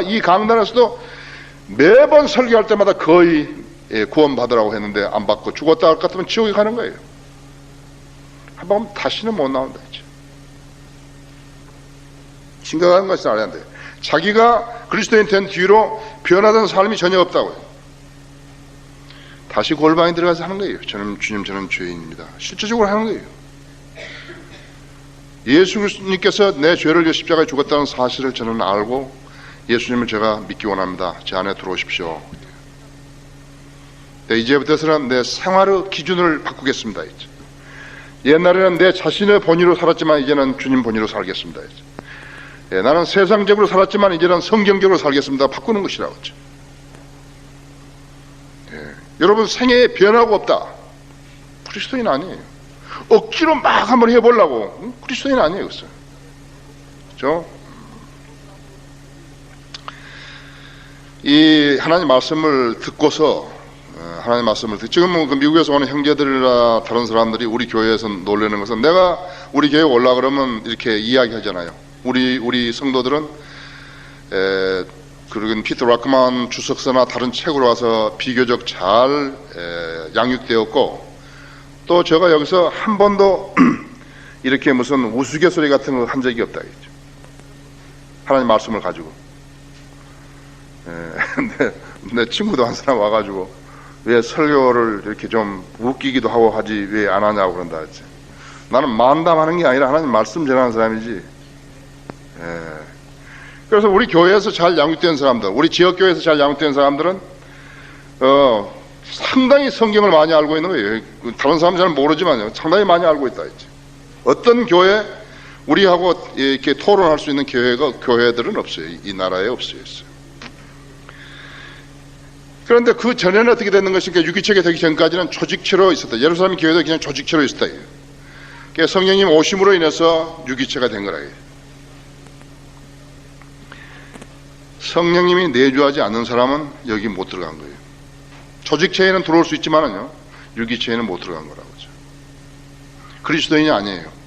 A: 이 강단에서도 매번 설교할 때마다 거의 구원받으라고 했는데 안 받고 죽었다 할 것 같으면 지옥에 가는 거예요. 한번 다시는 못 나온다 했죠. 심각한 것을 알아야 돼요. 자기가 그리스도인 된 뒤로 변화된 삶이 전혀 없다고요. 다시 골방에 들어가서 하는 거예요. 주님 저는 죄인입니다. 실제적으로 하는 거예요. 예수님께서 내 죄를 위해 십자가에 죽었다는 사실을 저는 알고 예수님을 제가 믿기 원합니다. 제 안에 들어오십시오. 이제부터는 내 생활의 기준을 바꾸겠습니다. 옛날에는 내 자신의 본의로 살았지만 이제는 주님 본의로 살겠습니다. 나는 세상적으로 살았지만 이제는 성경적으로 살겠습니다. 바꾸는 것이라고 했죠. 여러분 생애에 변화가 없다. 그리스도인 아니에요. 억지로 막 한번 해보려고 그리스도인 아니에요. 그렇죠? 이 하나님 말씀을 듣고서 하나님 말씀을 지금 그 미국에서 오는 형제들이나 다른 사람들이 우리 교회에서 놀라는 것은 내가 우리 교회 올라 그러면 이렇게 이야기하잖아요. 우리 성도들은 그리고 피터 라크만 주석서나 다른 책으로 와서 비교적 잘 양육되었고 또 제가 여기서 한 번도 이렇게 무슨 우스갯소리 같은 거 한 적이 없다 했죠. 하나님 말씀을 가지고 내 친구도 한 사람 와가지고 왜 설교를 이렇게 좀 웃기기도 하고 하지 왜 안 하냐고 그런다 했지. 나는 만담하는 게 아니라 하나님 말씀 전하는 사람이지. 그래서 우리 교회에서 잘 양육된 사람들, 우리 지역교회에서 잘 양육된 사람들은 상당히 성경을 많이 알고 있는 거예요. 다른 사람은 잘 모르지만요, 상당히 많이 알고 있다 했죠. 어떤 교회, 우리하고 이렇게 토론할 수 있는 교회들은 없어요. 이 나라에 없어요. 그런데 그 전에는 어떻게 되는 것이니까 유기체가 되기 전까지는 조직체로 있었다. 예루살렘 교회도 그냥 조직체로 있었다. 그러니까 성령님 오심으로 인해서 유기체가 된 거라. 성령님이 내주하지 않는 사람은 여기 못 들어간 거예요. 조직체에는 들어올 수 있지만은요, 유기체에는 못 들어간 거라고 하죠. 그리스도인이 아니에요.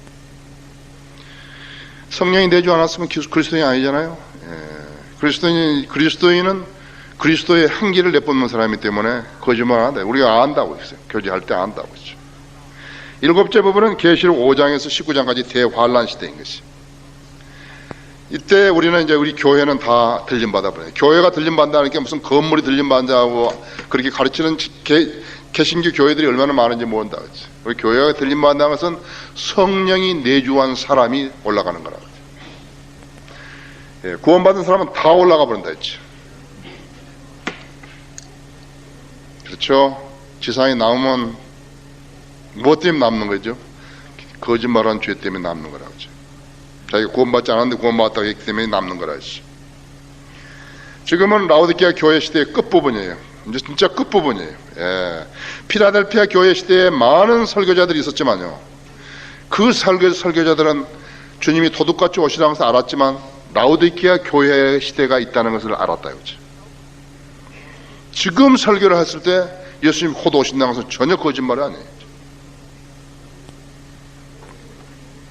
A: 성령이 내주 않았으면 그리스도인이 아니잖아요. 그리스도인은 그리스도의 한기를 내뿜는 사람이기 때문에 거짓말 안 한다. 우리가 안다고 했어요. 교제할 때 안다고 했죠. 일곱째 부분은 계시록 5장에서 19장까지 대환란 시대인 것이. 이때 우리는 이제 우리 교회는 다 들림받아버려요. 교회가 들림받는다는 게 무슨 건물이 들림받는다고 그렇게 가르치는 개신교 교회들이 얼마나 많은지 모른다 그랬죠. 우리 교회가 들림받는다는 것은 성령이 내주한 사람이 올라가는 거라고 했죠. 구원받은 사람은 다 올라가 버린다 했죠. 그렇죠. 지상에 남으면 무엇 때문에 남는 거죠? 거짓말한 죄 때문에 남는 거라고죠. 자기가 구원받지 않았는데 구원받았다고 했기 때문에 남는 거라지. 지금은 라오디게아 교회 시대의 끝부분이에요. 이제 진짜 끝부분이에요. 필라델피아 교회 시대에 많은 설교자들이 있었지만요, 그 설교자들은 주님이 도둑같이 오시라는 것을 알았지만 라오디게아 교회 시대가 있다는 것을 알았다 이거죠. 지금 설교를 했을 때 예수님 곧 오신다는 것은 전혀 거짓말이 아니에요.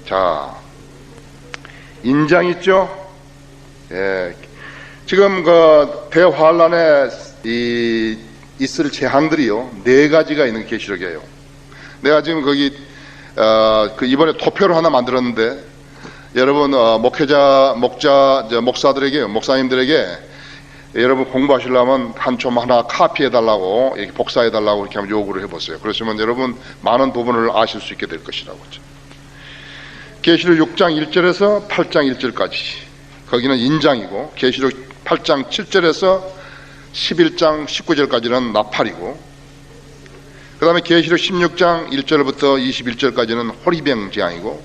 A: 자, 인장 있죠? 지금 그 대환란에 있을 재앙들이요, 4가지가 있는 계시록이에요. 내가 지금 거기 이번에 토표를 하나 만들었는데, 여러분 목사님들에게 여러분 공부하시려면 한 점 하나 카피해달라고, 이렇게 복사해달라고 이렇게 한번 요구를 해보세요. 그러시면 여러분 많은 부분을 아실 수 있게 될 것이라고. 계시록 6장 1절에서 8장 1절까지 거기는 인장이고, 계시록 8장 7절에서 11장 19절까지는 나팔이고, 그 다음에 계시록 16장 1절부터 21절까지는 호리병 재앙이고,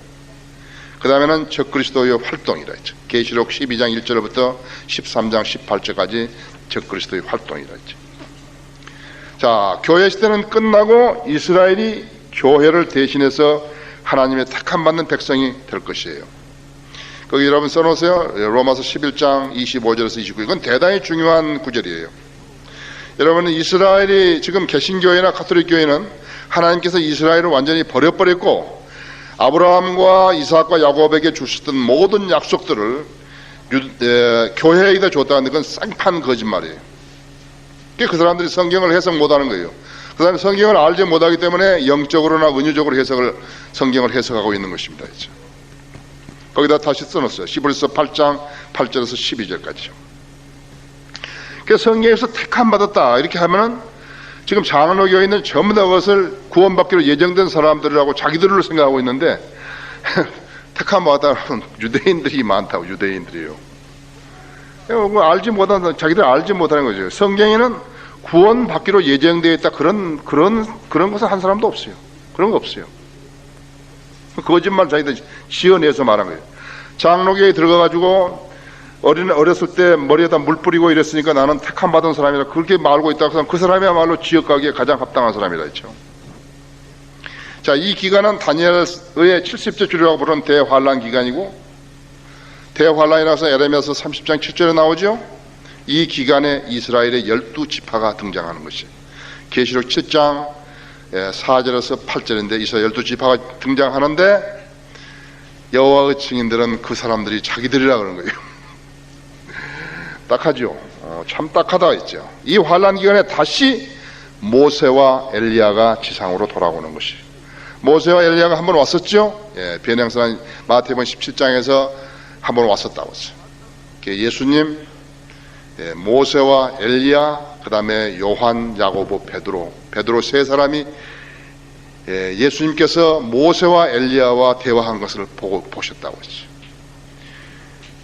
A: 그 다음에는 적그리스도의 활동이라 했죠. 계시록 12장 1절부터 13장 18절까지 적그리스도의 활동이라 했죠. 자, 교회 시대는 끝나고 이스라엘이 교회를 대신해서 하나님의 택함 받는 백성이 될 것이에요. 거기 여러분 써놓으세요. 로마서 11장 25절에서 29절. 이건 대단히 중요한 구절이에요. 여러분, 이스라엘이 지금 개신교회나 가톨릭 교회는 하나님께서 이스라엘을 완전히 버려버렸고, 아브라함과 이삭과 야곱에게 주셨던 모든 약속들을 교회에다 줬다는 건 쌍판 거짓말이에요. 그 사람들이 성경을 해석 못하는 거예요. 그 사람이 성경을 알지 못하기 때문에 영적으로나 은유적으로 성경을 해석하고 있는 것입니다. 그렇죠? 거기다 다시 써놨어요. 히브리서 8장 8절에서 12절까지요. 그래서 성경에서 택함 받았다 이렇게 하면은 지금 장로 교회는 전부 다 그것을 구원받기로 예정된 사람들이라고 자기들로 생각하고 있는데, 택함 받았다는 유대인들이 많다고. 유대인들이요. 알지 못하는, 자기들 알지 못하는 거죠. 성경에는 구원받기로 예정되어 있다, 그런 것을 한 사람도 없어요. 그런 거 없어요. 거짓말 자기들 지어내서 말한 거예요. 장로교회에 들어가가지고 어렸을 때 머리에다 물 뿌리고 이랬으니까 나는 택함 받은 사람이라 그렇게 말고 있다고 하면 그 사람이야말로 지역가기에 가장 합당한 사람이라 했죠. 자, 이 기간은 다니엘의 70째 주라고 부르는 대환란 기간이고, 대환란이라서 에레미야서 30장 7절에 나오죠. 이 기간에 이스라엘의 12지파가 등장하는 것이 계시록 7장 4절에서 8절인데, 이서 12지파가 등장하는데 여호와의 증인들은 그 사람들이 자기들이라 그러는 거예요. 딱하죠. 참 딱하다 했죠. 이 환란 기간에 다시 모세와 엘리야가 지상으로 돌아오는 것이. 모세와 엘리야가 한번 왔었죠. 변행선 마태복음 17장에서 한번 왔었다고 했어요. 예수님, 모세와 엘리야, 그 다음에 요한, 야고보, 베드로 세 사람이 예수님께서 모세와 엘리야와 대화한 것을 보셨다고 했어요.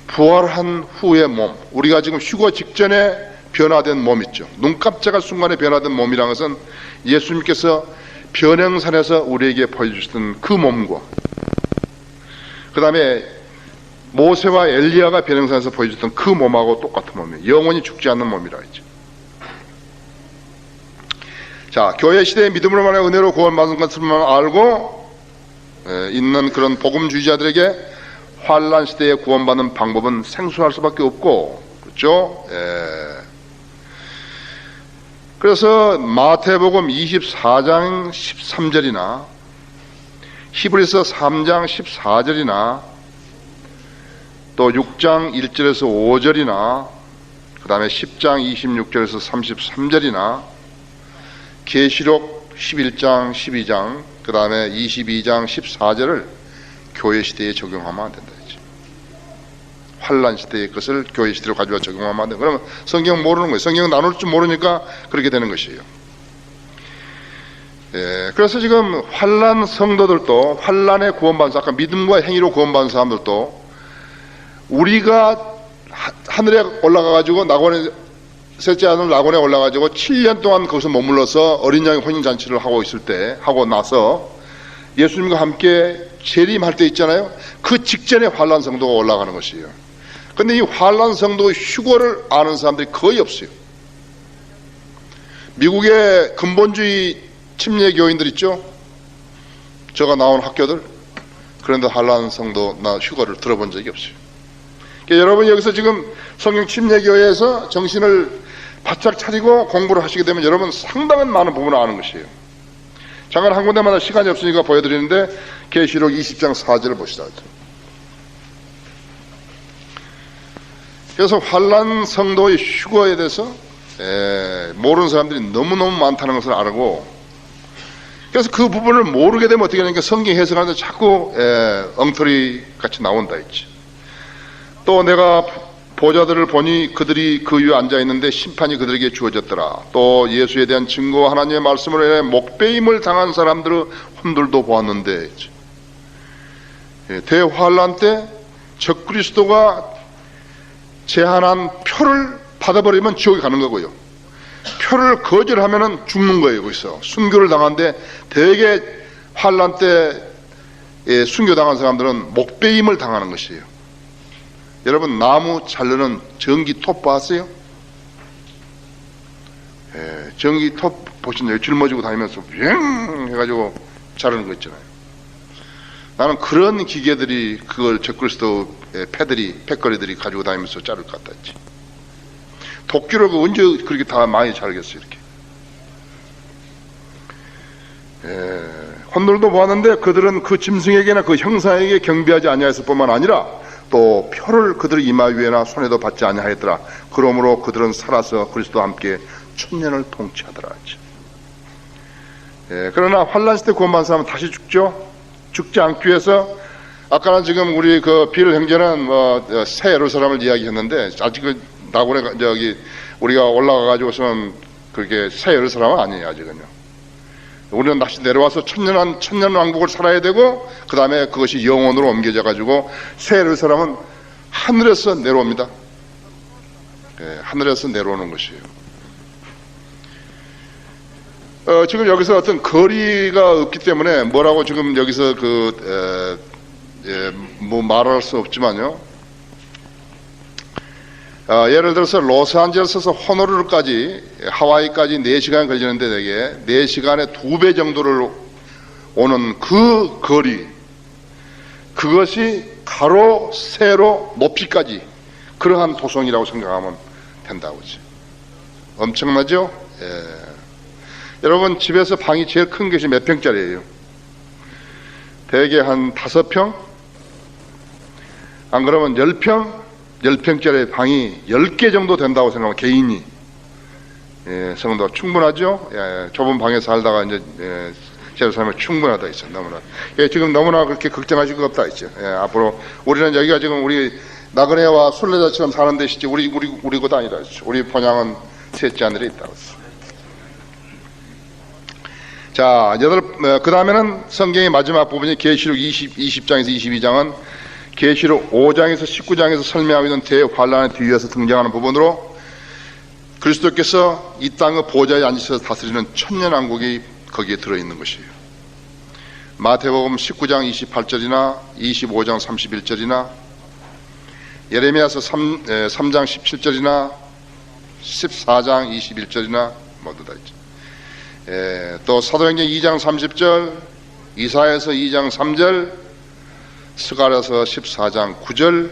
A: 부활한 후의 몸, 우리가 지금 휴거 직전에 변화된 몸 있죠. 눈 깜짝할 순간에 변화된 몸이라는 것은 예수님께서 변형산에서 우리에게 보여주셨던 그 몸과, 그 다음에 모세와 엘리야가 변형산에서 보여줬던 그 몸하고 똑같은 몸이에요. 영원히 죽지 않는 몸이라 했죠. 자, 교회 시대의 믿음으로 말해 은혜로 구원받은 것을만 알고 있는 그런 복음주의자들에게 환란 시대에 구원받는 방법은 생소할 수밖에 없고, 그렇죠? 그래서 마태복음 24장 13절이나 히브리서 3장 14절이나 또 6장 1절에서 5절이나 그 다음에 10장 26절에서 33절이나 계시록 11장 12장 그 다음에 22장 14절을 교회 시대에 적용하면 안 된다. 환란 시대의 것을 교회 시대로 가져와 적용하면 안 된다. 그러면 성경 모르는 거예요. 성경 나눌 줄 모르니까 그렇게 되는 것이에요. 그래서 지금 환란 성도들도, 환란에 구원받은, 아까 믿음과 행위로 구원받은 사람들도 우리가 하늘에 올라가가지고 셋째 아들 낙원에 올라가지고 7년 동안 거기서 머물러서 어린 양의 혼인잔치를 하고 있을 때, 하고 나서 예수님과 함께 재림할 때 있잖아요. 그 직전에 환란 성도가 올라가는 것이에요. 근데 이 환란 성도의 휴거를 아는 사람들이 거의 없어요. 미국의 근본주의 침례 교인들 있죠? 제가 나온 학교들. 그런데 환란 성도 나 휴거를 들어본 적이 없어요. 그러니까 여러분 여기서 지금 성경 침례교회에서 정신을 바짝 차리고 공부를 하시게 되면 여러분 상당한 많은 부분을 아는 것이에요. 잠깐 한 군데마다 시간이 없으니까 보여드리는데 계시록 20장 4절을 보시다. 그래서 환란 성도의 휴거에 대해서 모르는 사람들이 너무너무 많다는 것을 알고, 그래서 그 부분을 모르게 되면 어떻게 되니까 성경 해석하는데 자꾸 엉터리 같이 나온다 했지. 또 내가 보좌들을 보니 그들이 그 위에 앉아 있는데 심판이 그들에게 주어졌더라. 또 예수에 대한 증거와 하나님의 말씀으로 인해 목배임을 당한 사람들도 보았는데, 대환란 때 적그리스도가 제한한 표를 받아버리면 지옥에 가는 거고요. 표를 거절하면은 죽는 거예요. 거기서 순교를 당한데, 대개 환란 때 순교당한 사람들은 목배임을 당하는 것이에요. 여러분 나무 자르는 전기톱 봤어요? 전기톱 보시나요? 짊어지고 다니면서 윙 해가지고 자르는 거 있잖아요. 나는 그런 기계들이 그걸 적그리스도 패거리들이 가지고 다니면서 자를 것 같다 했지. 도끼를 언제 그렇게 다 많이 자르겠어요 이렇게. 혼들도 보았는데 그들은 그 짐승에게나 그 형상에게 경배하지 아니하였을 뿐만 아니라 또 표를 그들의 이마 위에나 손에도 받지 아니하였더라. 그러므로 그들은 살아서 그리스도와 함께 천년을 통치하더라. 그러나 환란 시대 구원받은 사람은 다시 죽죠. 죽지 않기 위해서 아까는 지금 우리 그 빌 형제는 새 예루살렘을 이야기했는데 아직은 낙원에 우리가 올라가 가지고서는 그렇게 새 예루살렘은 아니에요. 아직은요. 우리는 다시 내려와서 천년 왕국을 살아야 되고, 그 다음에 그것이 영원으로 옮겨져 가지고 새 예루살렘은 하늘에서 내려옵니다. 하늘에서 내려오는 것이에요. 지금 여기서 어떤 거리가 없기 때문에 뭐라고 지금 여기서 뭐 말할 수 없지만요. 예를 들어서 로스안젤레스에서 호놀룰루까지 하와이까지 4시간 걸리는데 되게 4시간에 2배 정도를 오는 그 거리, 그것이 가로 세로 높이까지 그러한 도성이라고 생각하면 된다고 하죠. 엄청나죠? 여러분 집에서 방이 제일 큰 것이 몇 평짜리예요? 대개 한 5평? 안 그러면 10평? 10평짜리 방이 10개 정도 된다고 생각하면 개인이 성도가 충분하죠. 좁은 방에 살다가 이제 제루살렘에 충분하다 있어. 너무나 지금 너무나 그렇게 걱정하실 거 없다 있죠. 앞으로 우리는 여기가 지금 우리 나그네와 순례자처럼 사는 데시지 우리 곳 아니라 했죠. 우리 본향은 셋째 하늘에 있다고 했어. 자, 그 다음에는 성경의 마지막 부분이 계시록 20장에서 22장은 계시록 5장에서 19장에서 설명하고 있는 대환란에 뒤이어서 등장하는 부분으로 그리스도께서 이 땅의 보좌에 앉으셔서 다스리는 천년왕국이 거기에 들어있는 것이에요. 마태복음 19장 28절이나 25장 31절이나 예레미야서 3장 17절이나 14장 21절이나 모두 다 있죠. 또 사도행전 2장 30절, 이사야서 2장 3절, 스가랴서 14장 9절,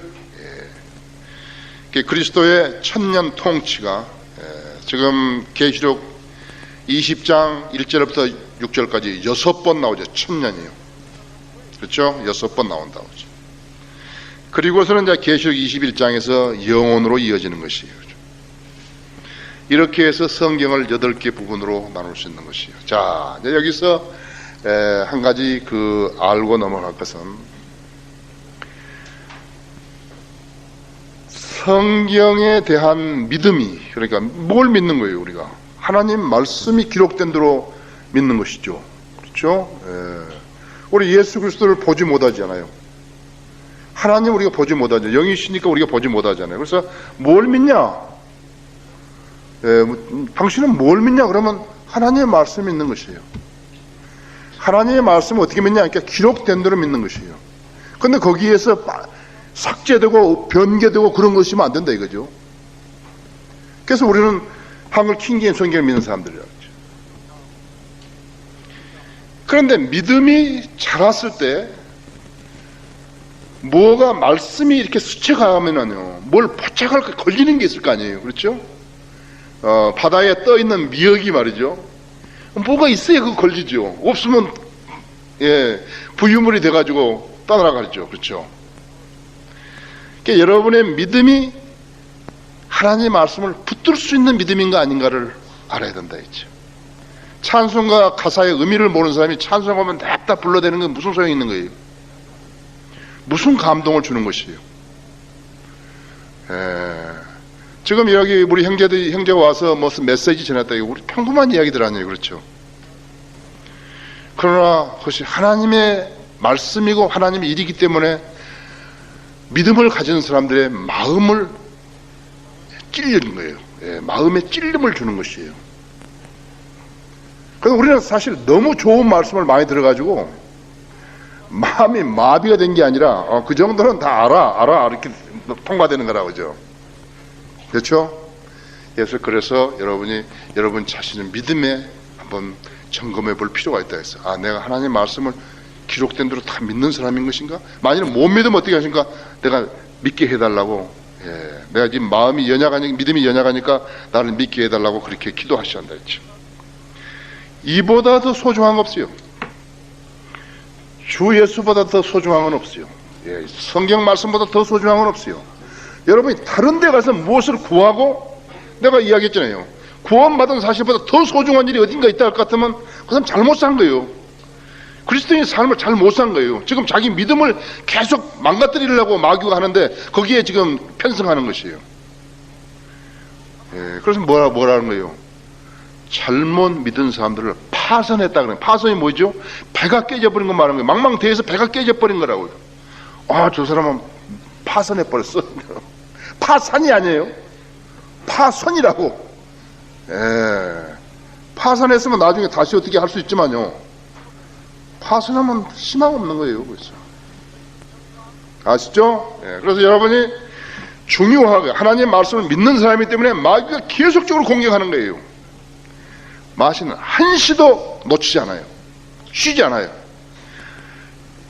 A: 그리스도의 천년 통치가 지금 계시록 20장 1절부터 6절까지 6번 나오죠. 천년이에요. 그렇죠? 6번 나온다고 하죠. 그리고서는 이제 계시록 21장에서 영원으로 이어지는 것이에요. 이렇게 해서 성경을 8개 부분으로 나눌 수 있는 것이에요. 자, 이제 여기서 한 가지 알고 넘어갈 것은 성경에 대한 믿음이, 그러니까 뭘 믿는 거예요, 우리가? 하나님 말씀이 기록된 대로 믿는 것이죠. 그렇죠? 우리 예수 그리스도를 보지 못하잖아요. 하나님 우리가 보지 못하죠. 영이시니까 우리가 보지 못하잖아요. 그래서 뭘 믿냐? 당신은 뭘 믿냐? 그러면 하나님의 말씀이 믿는 것이에요. 하나님의 말씀을 어떻게 믿냐? 그러니까 기록된 대로 믿는 것이에요. 근데 거기에서 삭제되고 변개되고 그런 것이면 안 된다 이거죠. 그래서 우리는 한글 킹제임스 성경을 믿는 사람들이라고 하죠. 그런데 믿음이 자랐을 때 뭐가 말씀이 이렇게 스쳐가면은요, 뭘 포착할 거 걸리는 게 있을 거 아니에요. 그렇죠? 바다에 떠 있는 미역이 말이죠. 뭐가 있어야 그거 걸리죠. 없으면 부유물이 돼가지고 떠나가죠. 그렇죠? 그러니까 여러분의 믿음이 하나님의 말씀을 붙들 수 있는 믿음인가 아닌가를 알아야 된다 했죠. 찬송가 가사의 의미를 모르는 사람이 찬송하면 냅다 불러대는 건 무슨 소용이 있는 거예요? 무슨 감동을 주는 것이에요? 지금 여기 우리 형제가 와서 무슨 메시지 전했다, 우리 평범한 이야기들 아니에요. 그렇죠? 그러나 그것이 하나님의 말씀이고 하나님의 일이기 때문에 믿음을 가지는 사람들의 마음을 찔리는 거예요. 마음에 찔림을 주는 것이에요. 그래서 우리는 사실 너무 좋은 말씀을 많이 들어가지고 마음이 마비가 된 게 아니라 그 정도는 다 알아 이렇게 통과되는 거라고죠. 그렇죠? 그래서 여러분 자신의 믿음에 한번 점검해 볼 필요가 있다 했어요. 내가 하나님의 말씀을 기록된 대로 다 믿는 사람인 것인가? 만일 못 믿으면 어떻게 하십니까? 내가 믿게 해달라고. 내가 지금 마음이 연약하니까, 믿음이 연약하니까 나를 믿게 해달라고 그렇게 기도하셔야 한다 했죠. 이보다 더 소중한 거 없어요. 주 예수보다 더 소중한 건 없어요. 성경 말씀보다 더 소중한 건 없어요. 여러분이 다른 데 가서 무엇을 구하고, 내가 이야기했잖아요. 구원받은 사실보다 더 소중한 일이 어딘가 있다 할 것 같으면 그 사람 잘못 산 거예요. 그리스도인의 삶을 잘 못 산 거예요. 지금 자기 믿음을 계속 망가뜨리려고 마귀가 하는데 거기에 지금 편승하는 것이에요. 그래서 뭐라는 거예요? 잘못 믿은 사람들을 파선했다 그래요. 파선이 뭐죠? 배가 깨져버린 거 말하는 거예요. 망망대해서 배가 깨져버린 거라고요. 저 사람은 파선해버렸어. 파산이 아니에요. 파선이라고. 파선했으면 나중에 다시 어떻게 할 수 있지만요. 파선하면 희망 없는 거예요. 그래서. 아시죠? 그래서 여러분이 중요하게 하나님의 말씀을 믿는 사람이기 때문에 마귀가 계속적으로 공격하는 거예요. 마귀는 한시도 놓치지 않아요. 쉬지 않아요.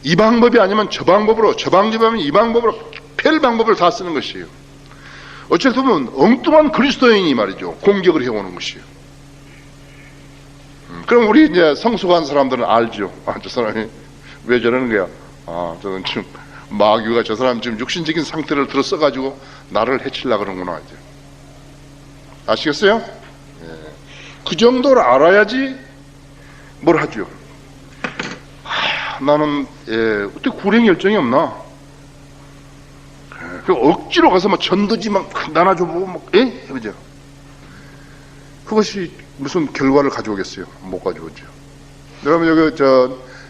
A: 이 방법이 아니면 저 방법으로, 저 방법이 아니면 이 방법으로 펼 방법을 다 쓰는 것이에요. 어쨌든 보면 엉뚱한 그리스도인이 말이죠. 공격을 해오는 것이에요. 그럼 우리 이제 성숙한 사람들은 알죠. 저 사람이 왜 저러는 거야? 저는 지금 마귀가 저 사람 지금 육신적인 상태를 들어 써가지고 나를 해치려고 그러는구나. 이제. 아시겠어요? 그 정도를 알아야지 뭘 하죠. 나는 어떻게 구령 열정이 없나? 그 억지로 가서 막 전도지 막 나눠줘 보고 막 그죠? 그것이 무슨 결과를 가져오겠어요? 못 가져오죠. 여러분 여기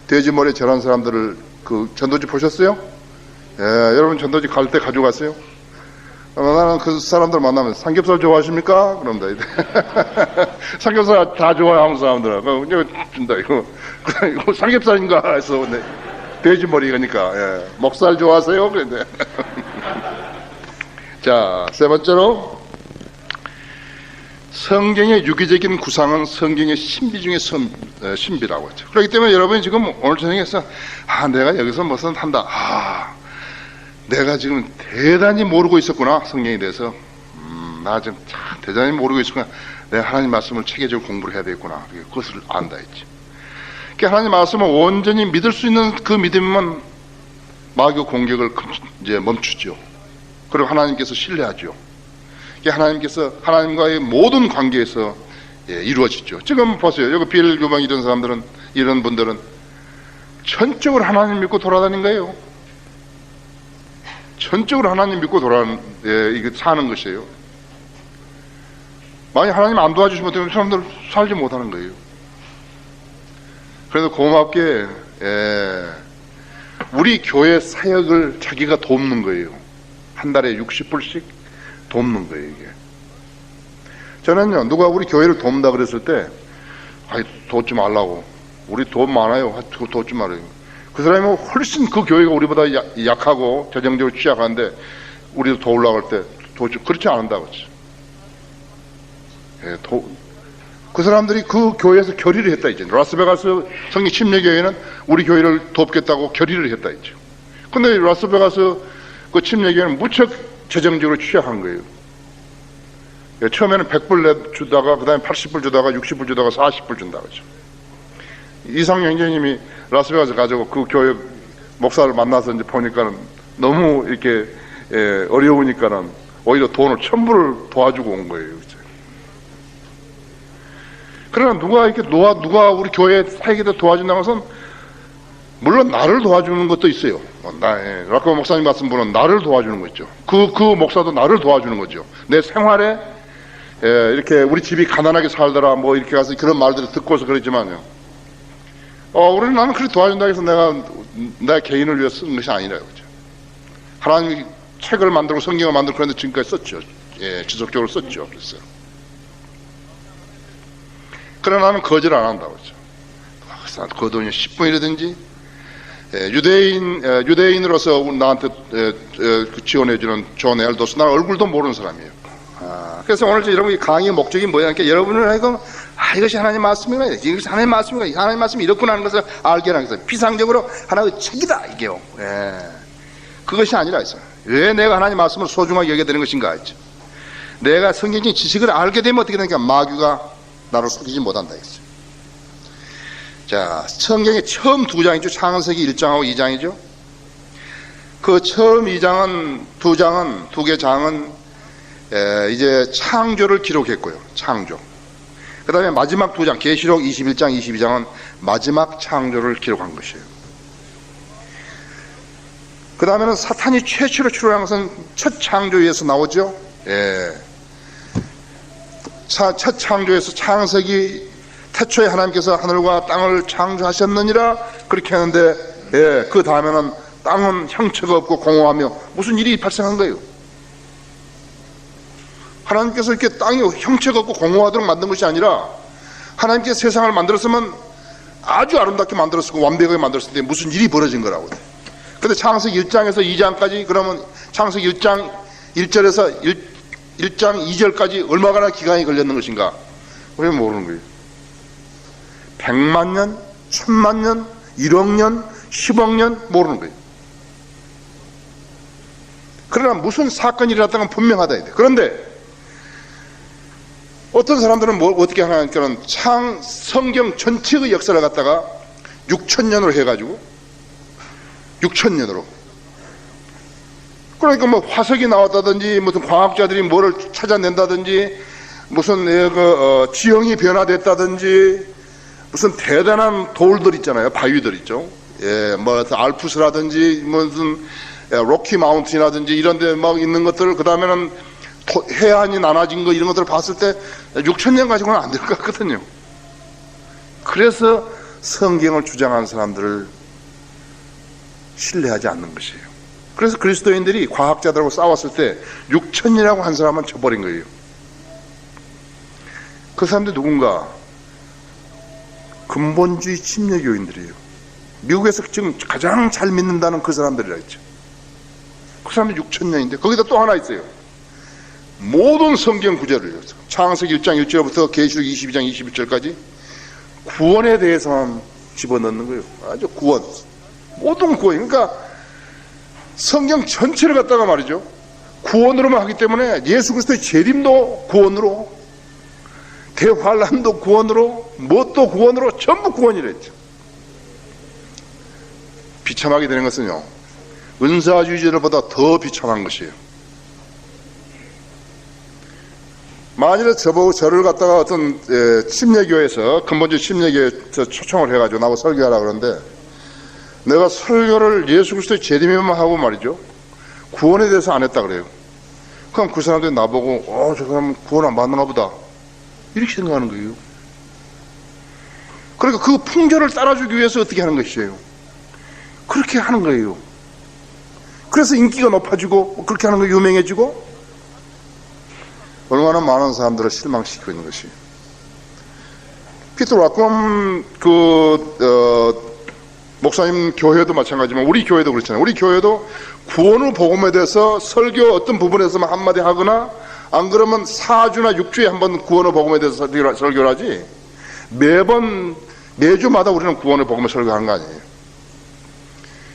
A: 돼지머리 절한 사람들을 그 전도지 보셨어요? 여러분 전도지 갈 때 가져갔어요? 나는 그 사람들 만나면 삼겹살 좋아하십니까? 그런다. 삼겹살 다 좋아해, 한국 사람들은. 이거 준다, 이거. 이거 삼겹살인가? 해서, 돼지 머리니까, 예. 목살 좋아하세요? 그런데. 자, 세 번째로, 성경의 유기적인 구상은 성경의 신비 중에 신비라고 했죠. 그렇기 때문에 여러분이 지금 오늘 저녁에서, 내가 여기서 무슨 한다. 내가 지금 대단히 모르고 있었구나, 성경에 대해서. 나 지금 참 대단히 모르고 있었구나. 내가 하나님 말씀을 체계적으로 공부를 해야 되겠구나. 그것을 안다 했지. 그러니까 하나님 말씀을 온전히 믿을 수 있는 그 믿음만 마귀의 공격을 이제 멈추죠. 그리고 하나님께서 신뢰하죠. 그러니까 하나님께서 하나님과의 모든 관계에서 이루어지죠. 지금 보세요. 여기 빌 교방 이런 사람들은, 이런 분들은 전적으로 하나님 믿고 돌아다닌 거예요. 전적으로 하나님 믿고 이게 사는 것이에요. 만약 하나님 안 도와주시면 사람들 살지 못하는 거예요. 그래서 고맙게, 우리 교회 사역을 자기가 돕는 거예요. 한 달에 60불씩 돕는 거예요, 이게. 저는요, 누가 우리 교회를 돕는다 그랬을 때, 돕지 말라고. 우리 돈 많아요. 돕지 말아요. 그 사람이 훨씬 그 교회가 우리보다 약하고 재정적으로 취약한데 우리도 도우려고 할 때 그렇지 않는다고 했죠. 그 사람들이 그 교회에서 결의를 했다 이제. 라스베가스 성경 침례교회는 우리 교회를 돕겠다고 결의를 했다 했죠. 근데 라스베가스 그 침례교회는 무척 재정적으로 취약한 거예요. 처음에는 100불 주다가 그 다음에 80불 주다가 60불 주다가 40불 준다고 했죠. 이상영 형제님이 라스베가스 가지고 그 교회 목사를 만나서 이제 보니까는 너무 이렇게 어려우니까는 오히려 돈을 1000불을 도와주고 온 거예요. 그렇죠? 그러나 누가 우리 교회 사역에다 도와준다고 해서 물론 나를 도와주는 것도 있어요. 라코 목사님 같은 분은 나를 도와주는 거 있죠. 그 목사도 나를 도와주는 거죠. 내 생활에 이렇게 우리 집이 가난하게 살더라 뭐 이렇게 가서 그런 말들을 듣고서 그러지만요. 나는 그렇게 도와준다고 해서 내가 개인을 위해 쓰는 것이 아니라요. 그죠? 하나님이 책을 만들고 성경을 만들고 그런데 지금까지 썼죠. 지속적으로 썼죠. 그랬어요. 그러나 나는 거절 안 한다고 했죠. 그 돈이 10분이라든지, 유대인으로서 나한테 지원해주는 존 엘도스, 나는 얼굴도 모르는 사람이에요. 그래서 오늘 이런 강의의 목적이 뭐냐, 그러니까 여러분을 이것이 하나님 말씀이구나, 이것이 하나님 말씀이구나, 하나님 말씀이 이렇구나 하는 것을 알게 하는 것은 피상적으로 하나의 책이다, 이게요. 그것이 아니라 했어요. 왜 내가 하나님 말씀을 소중하게 여겨야 되는 것인가 했죠. 내가 성경적인 지식을 알게 되면 어떻게 되니까 마귀가 나를 속이지 못한다 했어요. 자, 성경의 처음 2장이죠. 창세기 1장하고 2장이죠. 그 처음 2장은, 2장은, 2개 장은 이제 창조를 기록했고요. 창조. 그 다음에 마지막 2장, 계시록 21장, 22장은 마지막 창조를 기록한 것이에요. 그 다음에는 사탄이 최초로 출현한 것은 첫 창조에서 나오죠. 첫 창조에서 창세기 태초에 하나님께서 하늘과 땅을 창조하셨느니라 그렇게 하는데, 그 다음에는 땅은 형체가 없고 공허하며 무슨 일이 발생한 거예요. 하나님께서 이렇게 땅이 형체가 없고 공허하도록 만든 것이 아니라 하나님께서 세상을 만들었으면 아주 아름답게 만들었고 완벽하게 만들었을 때 무슨 일이 벌어진 거라고. 근데 창세기 1장에서 2장까지 그러면 창세기 1장 1절에서 1장 2절까지 얼마나 기간이 걸렸는 것인가? 왜 모르는 거예요? 100만 년, 1000만 년, 1억 년, 10억 년 모르는 거예요. 그러나 무슨 사건이 일어났다는 건 분명하다 해야 돼. 그런데 어떤 사람들은 어떻게 하냐면 성경 전체의 역사를 갖다가 6000년으로 해가지고 6000년으로 그러니까 뭐 화석이 나왔다든지 무슨 과학자들이 뭐를 찾아낸다든지 무슨 지형이 변화됐다든지 무슨 대단한 돌들 있잖아요. 바위들 있죠. 뭐 알프스라든지 무슨 로키 마운틴이라든지 이런 데 막 있는 것들, 그 다음에는 해안이 나눠진 거 이런 것들을 봤을 때 6000년 가지고는 안 될 것 같거든요. 그래서 성경을 주장하는 사람들을 신뢰하지 않는 것이에요. 그래서 그리스도인들이 과학자들하고 싸웠을 때 6천이라고 한 사람만 쳐버린 거예요. 그 사람들이 누군가? 근본주의 침례교인들이에요. 미국에서 지금 가장 잘 믿는다는 그 사람들이라 했죠. 그 사람들이 6천 명인데 거기다 또 하나 있어요. 모든 성경 구절을 창세기 1장 1절부터 계시록 22장 21절까지 구원에 대해서만 집어넣는 거예요. 아주 구원. 모든 구원. 그러니까 성경 전체를 갖다가 말이죠. 구원으로만 하기 때문에 예수 그리스도의 재림도 구원으로, 대환란도 구원으로, 무엇도 구원으로, 전부 구원이랬죠. 비참하게 되는 것은요, 은사주의자들보다 더 비참한 것이에요. 만일에 저보고 저를 갖다가 어떤 침례교회에서, 근본주의 침례교회에서 초청을 해가지고 나하고 설교하라 그러는데, 내가 설교를 예수 그리스도의 재림에만 하고 말이죠, 구원에 대해서 안 했다 그래요. 그럼 그 사람들이 나보고 저 사람 구원 안 받나 보다 이렇게 생각하는 거예요. 그러니까 그 풍조를 따라주기 위해서 어떻게 하는 것이에요? 그렇게 하는 거예요. 그래서 인기가 높아지고 그렇게 하는 거 유명해지고 얼마나 많은 사람들을 실망시키고 있는 것이에요. 피터 락컴 목사님 교회도 마찬가지지만 우리 교회도 그렇잖아요. 우리 교회도 구원의 복음에 대해서 설교 어떤 부분에서만 한마디 하거나 안 그러면 4주나 6주에 한 번 구원의 복음에 대해서 설교를 하지 매주마다 우리는 구원의 복음을 설교하는 거 아니에요.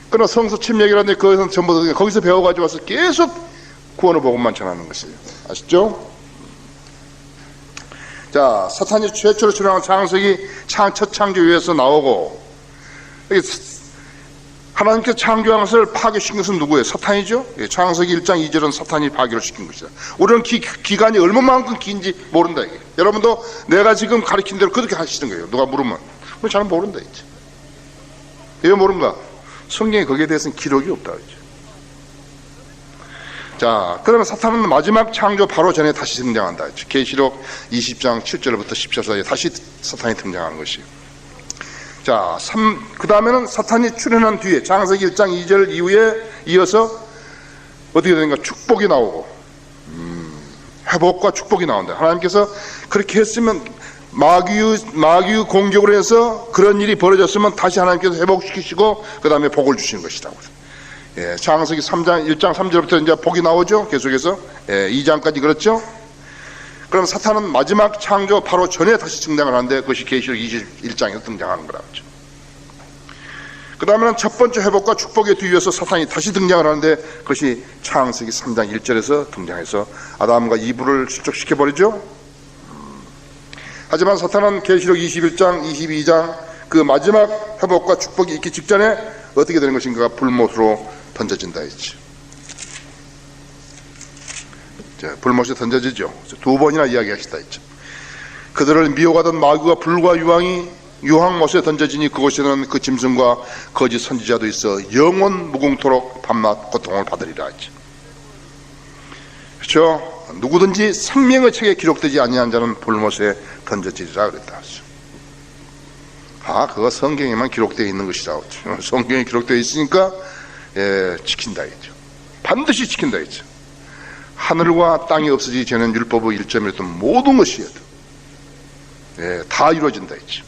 A: 그러나 성서 침례기라는데 거기서 전부 거기서 배워가지고 와서 계속 구원의 복음만 전하는 것이에요. 아시죠? 자, 사탄이 최초로 출현한 창세기 첫 창조유에서 나오고 하나님께서 창조한 것을 파괴시킨 것은 누구예요? 사탄이죠? 창세기 1장 2절은 사탄이 파괴를 시킨 것이다. 우리는 기간이 얼마만큼 긴지 모른다 이게. 여러분도 내가 지금 가르친 대로 그렇게 하시는 거예요. 누가 물으면 잘 모른다 이제. 왜 모른가? 성경에 거기에 대해서는 기록이 없다 이제. 자, 그러면 사탄은 마지막 창조 바로 전에 다시 등장한다. 계시록 20장 7절부터 10절 사이에 다시 사탄이 등장하는 것이에요. 자, 그 다음에는 사탄이 출현한 뒤에 창세기 1장 2절 이후에 이어서 어떻게 되는가? 축복이 나오고 회복과 축복이 나온다. 하나님께서 그렇게 했으면 마귀의 공격으로 해서 그런 일이 벌어졌으면 다시 하나님께서 회복시키시고 그 다음에 복을 주시는 것이라고. 예, 창세기 1장 3절부터 이제 복이 나오죠. 계속해서 2장까지 그렇죠. 그럼 사탄은 마지막 창조 바로 전에 다시 등장을 하는데 그것이 계시록 21장에서 등장하는 거라죠. 그 다음에는 첫 번째 회복과 축복에 뒤이어서 사탄이 다시 등장을 하는데 그것이 창세기 3장 1절에서 등장해서 아담과 이브를 실족시켜버리죠. 하지만 사탄은 계시록 21장, 22장 그 마지막 회복과 축복이 있기 직전에 어떻게 되는 것인가? 불못으로 던져진다 했죠. 불못에 던져지죠. 두 번이나 이야기하시다 했죠. 그들을 미혹하던 마귀와 불과 유황못에 던져지니 그곳에는 그 짐승과 거짓 선지자도 있어 영원 무궁토록 밤낮 고통을 받으리라 했죠. 그렇죠? 누구든지 생명의 책에 기록되지 아니한 자는 불못에 던져지리라 그랬다 하죠. 그거 성경에만 기록되어 있는 것이라고 했죠. 성경에 기록되어 있으니까 지킨다 했죠. 반드시 지킨다 했죠. 하늘과 땅이 없어지기 전엔 율법의 1점이었던 모든 것이 다 이루어진다 했죠.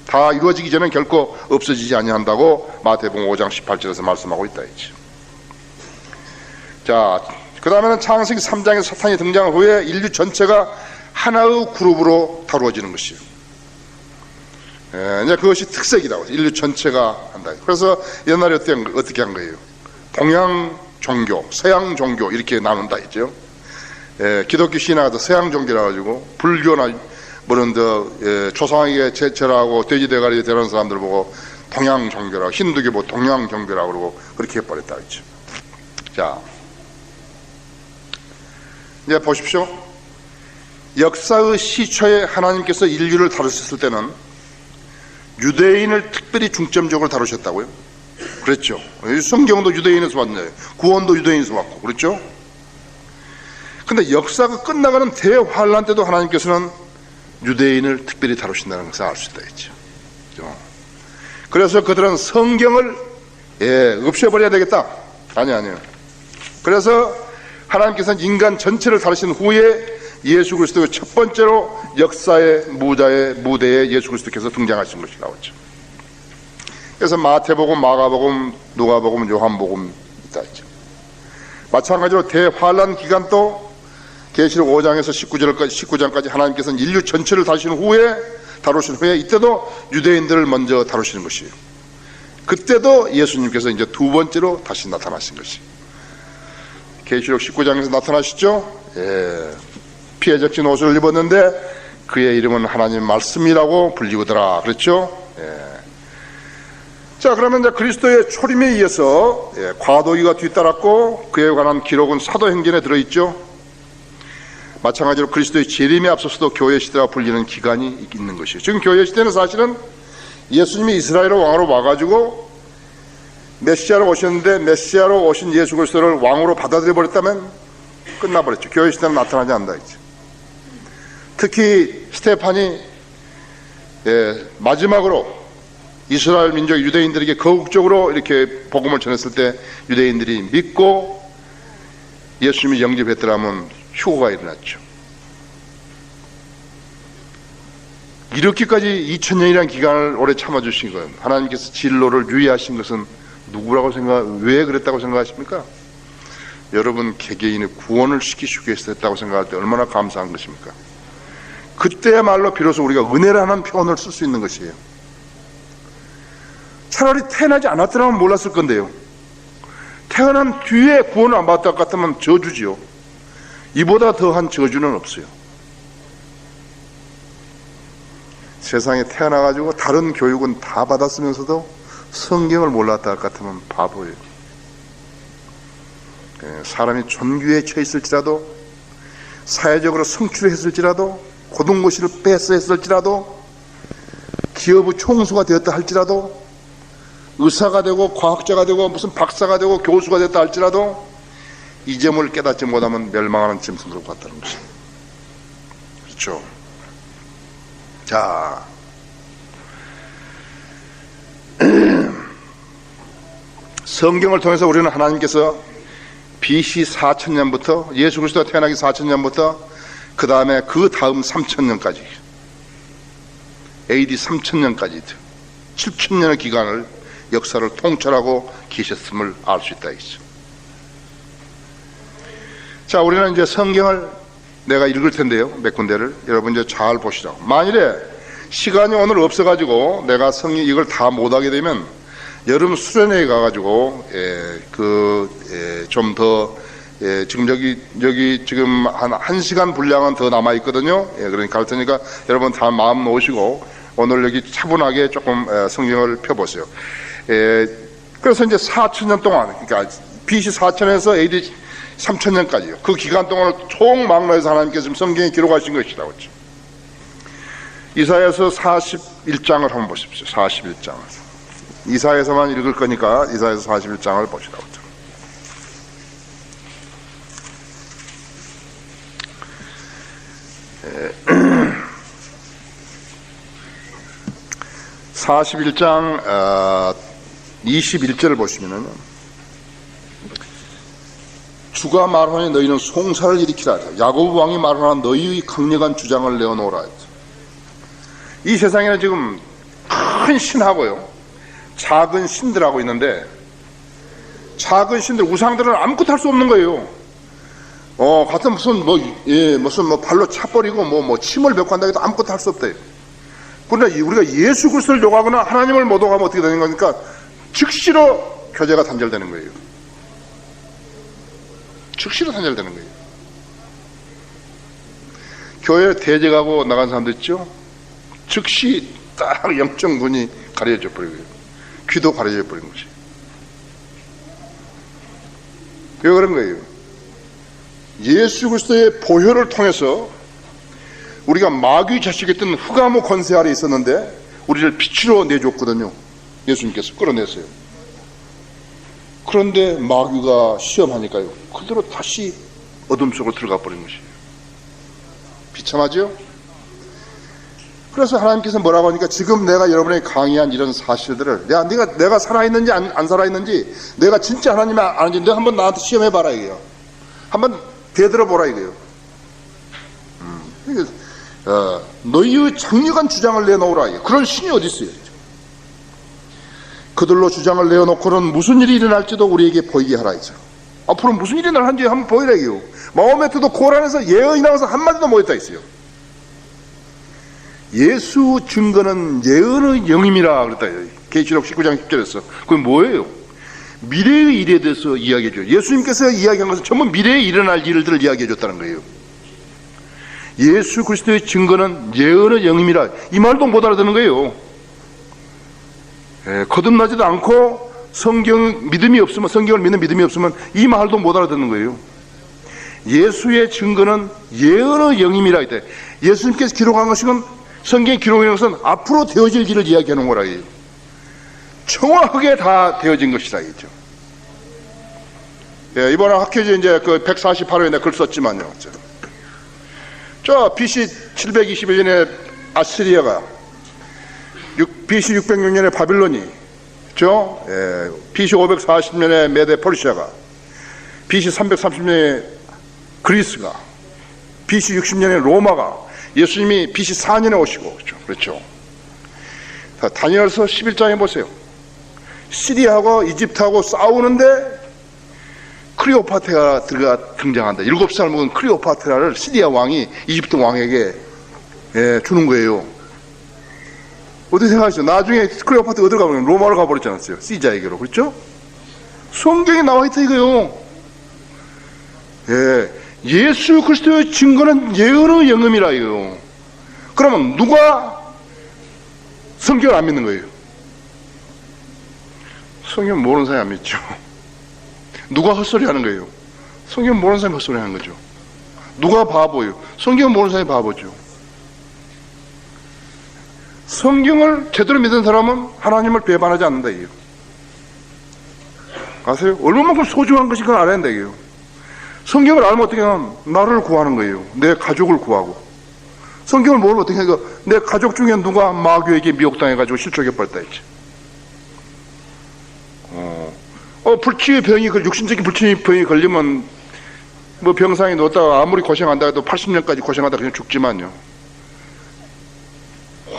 A: 다 이루어지기 전엔 결코 없어지지 아니한다고 마태복음 5장 18절에서 말씀하고 있다 했죠. 자, 그 다음에는 창세기 3장에서 사탄이 등장 후에 인류 전체가 하나의 그룹으로 다루어지는 것이에요. 이제 그것이 특색이라고. 인류 전체가 한다. 그래서 옛날에 어떻게 한 거예요? 동양 종교, 서양 종교 이렇게 나눈다 했죠. 기독교 신화도 서양 종교라 가지고 불교나 조상에게 제철하고 돼지 대가리 되는 사람들 보고 동양 종교라고, 힌두교 뭐 동양 종교라고 그러고 그렇게 해버렸다 했죠. 자, 이제 보십시오. 역사의 시초에 하나님께서 인류를 다루셨을 때는 유대인을 특별히 중점적으로 다루셨다고요? 그랬죠. 성경도 유대인에서 왔네요. 구원도 유대인에서 왔고, 그렇죠? 근데 역사가 끝나가는 대환란 때도 하나님께서는 유대인을 특별히 다루신다는 것을 알 수 있다 했죠. 그래서 그들은 성경을 없애버려야 되겠다. 아니요. 그래서 하나님께서는 인간 전체를 살으신 후에 예수 그리스도의 첫 번째로 역사의 무대에 예수 그리스도께서 등장하신 것이 나오죠. 그래서 마태복음, 마가복음, 누가복음, 요한복음 있다 했죠. 마찬가지로 대환란 기간도 계시록 5장에서 19장까지 하나님께서는 인류 전체를 다루신 후에 이때도 유대인들을 먼저 다루시는 것이에요. 그때도 예수님께서 이제 두 번째로 다시 나타나신 것이. 계시록 19장에서 나타나시죠. 피해 적신 옷을 입었는데 그의 이름은 하나님 말씀이라고 불리우더라. 그렇죠? 자, 그러면 이제 그리스도의 초림에 의해서 과도기가 뒤따랐고 그에 관한 기록은 사도행전에 들어있죠. 마찬가지로 그리스도의 재림에 앞서서도 교회 시대라 불리는 기간이 있는 것이에요. 지금 교회 시대는 사실은 예수님이 이스라엘 왕으로 와가지고 메시아로 오셨는데 메시아로 오신 예수 그리스도를 왕으로 받아들여 버렸다면 끝나버렸죠. 교회 시대는 나타나지 않는다 했죠. 특히 스테판이 마지막으로 이스라엘 민족 유대인들에게 거국적으로 이렇게 복음을 전했을 때 유대인들이 믿고 예수님이 영접했더라면 휴거가 일어났죠. 이렇게까지 2000년이라는 기간을 오래 참아주신 건 하나님께서 진로를 유예하신 것은 왜 그랬다고 생각하십니까? 여러분 개개인의 구원을 시키시기 위해서 했다고 생각할 때 얼마나 감사한 것입니까? 그때야말로 비로소 우리가 은혜라는 표현을 쓸 수 있는 것이에요. 차라리 태어나지 않았더라면 몰랐을 건데요. 태어난 뒤에 구원을 안 받았다 같으면 저주지요. 이보다 더한 저주는 없어요. 세상에 태어나가지고 다른 교육은 다 받았으면서도 성경을 몰랐다 같으면 바보예요. 사람이 존귀에 처했을지라도, 사회적으로 성출했을지라도, 고등고시를 패스했을지라도, 기업의 총수가 되었다 할지라도, 의사가 되고 과학자가 되고 무슨 박사가 되고 교수가 됐다 할지라도 이 점을 깨닫지 못하면 멸망하는 짐승으로 같다는 것입니다. 그렇죠? 자, 성경을 통해서 우리는 하나님께서 BC 4000년부터 예수 그리스도가 태어나기 4000년부터 그 다음에 그 다음 3000년까지 AD 3000년까지 7000년의 기간을 역사를 통찰하고 계셨음을 알 수 있다 이거죠. 자, 우리는 이제 성경을 내가 읽을 텐데요. 몇 군데를 여러분 이제 잘 보시라고. 만일에 시간이 오늘 없어가지고 내가 이걸 다 못하게 되면 여름 수련회에 가가지고 좀 더 지금 여기 지금 한 1시간 분량은 더 남아 있거든요. 그러니까 갈 테니까 여러분 다 마음 놓으시고 오늘 여기 차분하게 조금 성경을 펴보세요. 그래서 이제 4000년 동안, 그러니까 BC 4000에서 AD 3000년까지요. 그 기간 동안을 총망라해서 하나님께서 지금 성경에 기록하신 것이라고 했죠. 이사야서 41장을 한번 보십시오. 41장을. 이사야서만 읽을 거니까 이사야서 41장을 보시라고 했죠. 에, 41장 21절을 보시면은 주가 말하니 너희는 송사를 일으키라. 야곱 왕이 말하나 너희의 강력한 주장을 내어놓으라. 이 세상에는 지금 큰 신하고요 작은 신들하고 있는데 작은 신들 우상들은 아무것도 할 수 없는 거예요. 같은 무슨 발로 차버리고 침을 뱉고 한다 해도 아무것도 할 수 없대요. 그러나 우리가 예수 그리스도를 욕하거나 하나님을 모독하면 어떻게 되는 겁니까? 즉시로 교제가 단절되는 거예요. 즉시로 단절되는 거예요. 교회 대적하고 나간 사람들 있죠? 즉시 딱 영적 눈이 가려져 버리고요. 귀도 가려져 버린 것이. 왜 그런 거예요? 예수 그리스도의 보혈을 통해서 우리가 마귀 자식이었던 흑암의 권세 아래 있었는데 우리를 빛으로 내줬거든요. 예수님께서 끌어냈어요. 그런데 마귀가 시험하니까요 그대로 다시 어둠 속으로 들어가 버린 것이에요. 비참하죠? 그래서 하나님께서 뭐라고 하니까 지금 내가 여러분에게 강의한 이런 사실들을 내가 살아있는지 안 살아있는지 내가 진짜 하나님이 아는지 내가 한번 나한테 시험해봐라 이거예요. 한번 되들어보라 이거예요. 너희의 장력한 주장을 내놓으라 이거예요. 그런 신이 어디 있어요? 그들로 주장을 내어놓고는 무슨 일이 일어날지도 우리에게 보이게 하라 이죠. 앞으로 무슨 일이 일어날지 한번 보이라 이거예요. 마호메트도 고란에서 예언이 나와서 한마디도 못했다 했어요. 예수 증거는 예언의 영임이라 그랬다. 계시록 19장 10절에서. 그게 뭐예요? 미래의 일에 대해서 이야기해줘요. 예수님께서 이야기한 것은 전부 미래에 일어날 일들을 이야기해줬다는 거예요. 예수 그리스도의 증거는 예언의 영임이라. 이 말도 못 알아듣는 거예요. 거듭나지도 않고 믿음이 없으면, 성경을 믿는 믿음이 없으면 이 말도 못 알아듣는 거예요. 예수의 증거는 예언의 영임이라 했대. 예수님께서 기록한 것은, 성경에 기록한 것은 앞으로 되어질 일을 이야기하는 거라 해요. 정확하게 다 되어진 것이라 했죠. 이번에 학회지 이제 그 148호에 내가 글 썼지만요. 저 BC 721년에 아시리아가, BC 606년에 바빌론이, BC 540년에 메데 퍼시아가, BC 330년에 그리스가, BC 60년에 로마가, 예수님이 BC 4년에 오시고, 그렇죠. 다니엘서 11장에 보세요. 시리아하고 이집트하고 싸우는데 클레오파트라가 등장한다. 7살 먹은 클레오파트라를 시리아 왕이 이집트 왕에게 주는 거예요. 어떻게 생각하시죠? 나중에 클레오파트라 어디로 가버렸어요? 로마로 가버렸지 않았어요? 시자에게로. 그렇죠? 성경에 나와있다 이거요. 예수 그리스도의 증거는 예언의 영음이라 이거요. 그러면 누가 성경을 안 믿는 거예요? 성경 모르는 사람이 안 믿죠. 누가 헛소리 하는 거예요? 성경 모르는 사람이 헛소리 하는 거죠. 누가 바보예요? 성경 모르는 사람이 바보죠. 성경을 제대로 믿는 사람은 하나님을 배반하지 않는다 이게요. 아세요? 얼마만큼 소중한 것이 그걸 알아야 된다 이게요. 성경을 알면 어떻게 하면 나를 구하는 거예요. 내 가족을 구하고. 성경을 모르면 어떻게 하니까 내 가족 중에 누가 마귀에게 미혹당해가지고 실족해버렸다 했지. 불치의 병이, 육신적인 불치의 병이 걸리면 뭐 병상에 넣었다가 아무리 고생한다 해도 80년까지 고생하다 그냥 죽지만요.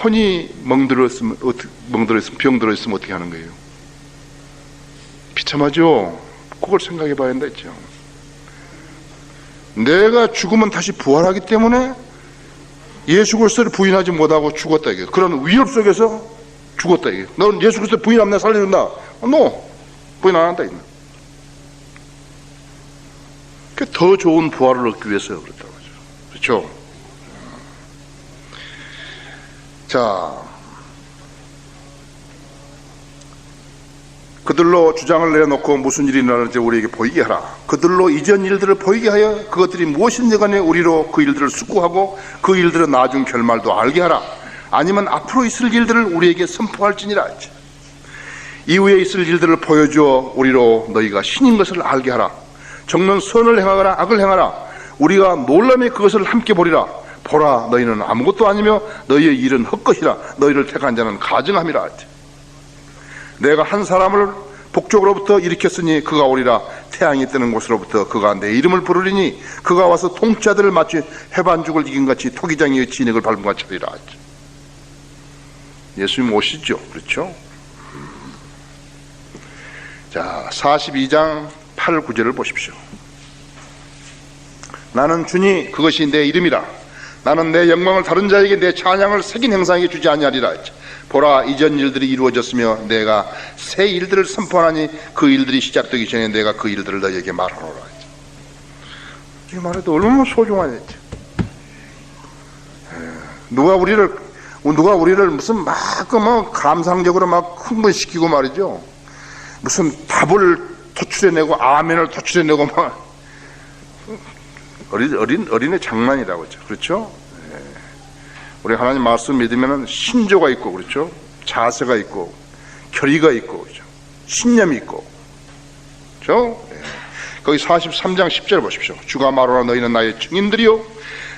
A: 혼이 병들어있으면 어떻게 하는 거예요? 비참하죠? 그걸 생각해 봐야 된다 했죠. 내가 죽으면 다시 부활하기 때문에 예수 그리스도를 부인하지 못하고 죽었다 이게. 그런 위협 속에서 죽었다 이게. 너는 예수 그리스도 부인하면 내가 살려준다. 부인 안 한다 이게. 더 좋은 부활을 얻기 위해서 그렇다고 하죠. 그렇죠? 자, 그들로 주장을 내놓고 무슨 일이 일어나는지 우리에게 보이게 하라. 그들로 이전 일들을 보이게 하여 그것들이 무엇인지 간에 우리로 그 일들을 숙고하고 그 일들의 나중 결말도 알게 하라. 아니면 앞으로 있을 일들을 우리에게 선포할지니라. 이후에 있을 일들을 보여주어 우리로 너희가 신인 것을 알게 하라. 정는 선을 행하거나 악을 행하라. 우리가 놀라매 그것을 함께 보리라. 보라, 너희는 아무것도 아니며 너희의 일은 헛것이라. 너희를 택한 자는 가증함이라. 내가 한 사람을 북쪽으로부터 일으켰으니 그가 오리라. 태양이 뜨는 곳으로부터 그가 내 이름을 부르리니 그가 와서 통치자들을 마치 해반죽을 이긴 같이 토기장의 진액을 밟은 같이 하리라. 예수님 오시죠. 그렇죠? 자, 42장 8, 9절을 보십시오. 나는 주니 그것이 내 이름이라. 나는 내 영광을 다른 자에게 내 찬양을 새긴 형상에게 주지 아니하리라. 보라, 이전 일들이 이루어졌으며 내가 새 일들을 선포하니 그 일들이 시작되기 전에 내가 그 일들을 너희에게 말하노라. 이 말해도 얼마나 소중하냐. 누가 우리를 무슨 막 감상적으로 막 흥분시키고 말이죠. 무슨 답을 도출해내고 아멘을 도출해내고 막 어린애 장난이라고 하죠. 그렇죠? 우리 하나님 말씀 믿으면 신조가 있고, 그렇죠? 자세가 있고, 결의가 있고, 그렇죠? 신념이 있고, 그렇죠? 거기 43장 10절 보십시오. 주가 말하노라 너희는 나의 증인들이요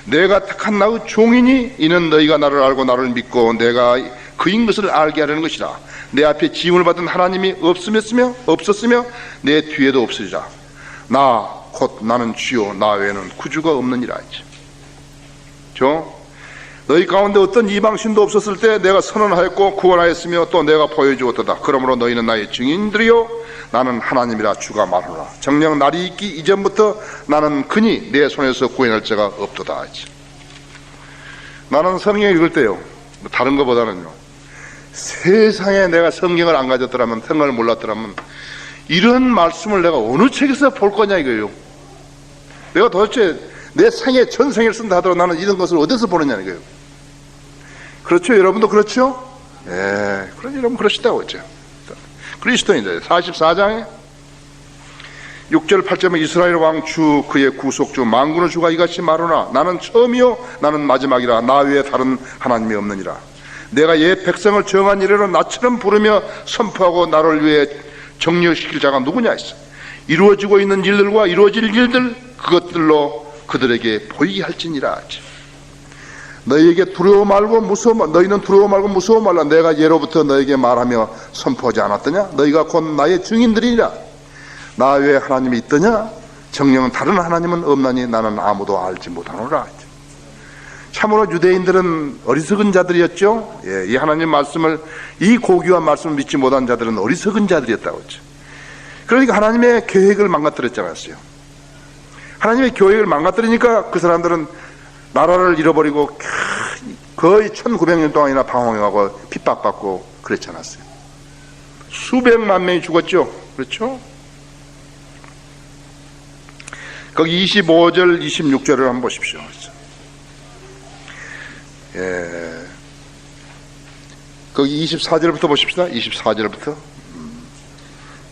A: 내가 택한 나의 종이니 이는 너희가 나를 알고 나를 믿고 내가 그인 것을 알게 하려는 것이라. 내 앞에 지음을 받은 하나님이 없었으며 내 뒤에도 없으리라. 나 곧 나는 주요 나 외에는 구주가 없느니라. 너희 가운데 어떤 이방신도 없었을 때 내가 선언하였고 구원하였으며 또 내가 보여주었도다. 그러므로 너희는 나의 증인들이요 나는 하나님이라 주가 말하노라. 정녕 날이 있기 이전부터 나는 그니 내 손에서 구해낼 자가 없도다. 나는 성경 읽을 때요, 다른 것보다는요, 세상에 내가 성경을 안 가졌더라면, 성경을 몰랐더라면 이런 말씀을 내가 어느 책에서 볼 거냐 이거예요. 내가 도대체 내 생애 전생을 쓴다 하더라도 나는 이런 것을 어디서 보느냐 이거예요. 그렇죠? 여러분도 그렇죠? 예, 그런 여러분 그러시다고 했죠. 그리스도인들 44장에 6절 8절에 이스라엘 왕 주 그의 구속주 만군의 주가 이같이 말하노라. 나는 처음이요 나는 마지막이라. 나 외에 다른 하나님이 없느니라. 내가 옛 백성을 정한 이래로 나처럼 부르며 선포하고 나를 위해 정리시킬 자가 누구냐 했어. 이루어지고 있는 일들과 이루어질 일들 그것들로 그들에게 보이게 할지니라. 너희에게 두려워 말고 무서워 너희는 두려워 말고 무서워 말라. 내가 예로부터 너에게 말하며 선포하지 않았더냐. 너희가 곧 나의 증인들이니라. 나 외에 하나님이 있더냐. 정녕 다른 하나님은 없나니 나는 아무도 알지 못하노라. 참으로 유대인들은 어리석은 자들이었죠. 이 하나님 말씀을, 이 고귀한 말씀을 믿지 못한 자들은 어리석은 자들이었다고 했죠. 그러니까 하나님의 계획을 망가뜨렸지 않았어요. 하나님의 계획을 망가뜨리니까 그 사람들은 나라를 잃어버리고 거의 1900년 동안이나 방황하고 핍박받고 그랬지 않았어요. 수백만 명이 죽었죠. 그렇죠? 거기 25절 26절을 한번 보십시오. 거기 24절부터 보십시다. 24절부터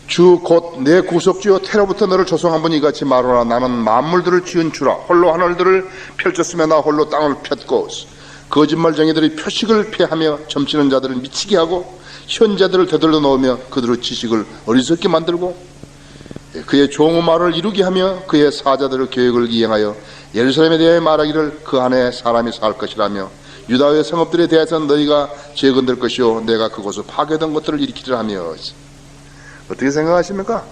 A: 주 곧 내 구속주여 태로부터 너를 조성한 분이 같이 말하노라. 나는 만물들을 지은 주라. 홀로 하늘들을 펼쳤으며 나 홀로 땅을 폈고 거짓말쟁이들이 표식을 폐하며 점치는 자들을 미치게 하고 현자들을 되돌려 놓으며 그들의 지식을 어리석게 만들고 그의 종의 말을 이루게 하며 그의 사자들의 계획을 이행하여 예루살렘에 대하여 말하기를 그 안에 사람이 살 것이라며 유다의 성읍들에 대해서는 너희가 재건될 것이요 내가 그곳을 파괴된 것들을 일으키리라 하며. 어떻게 생각하십니까?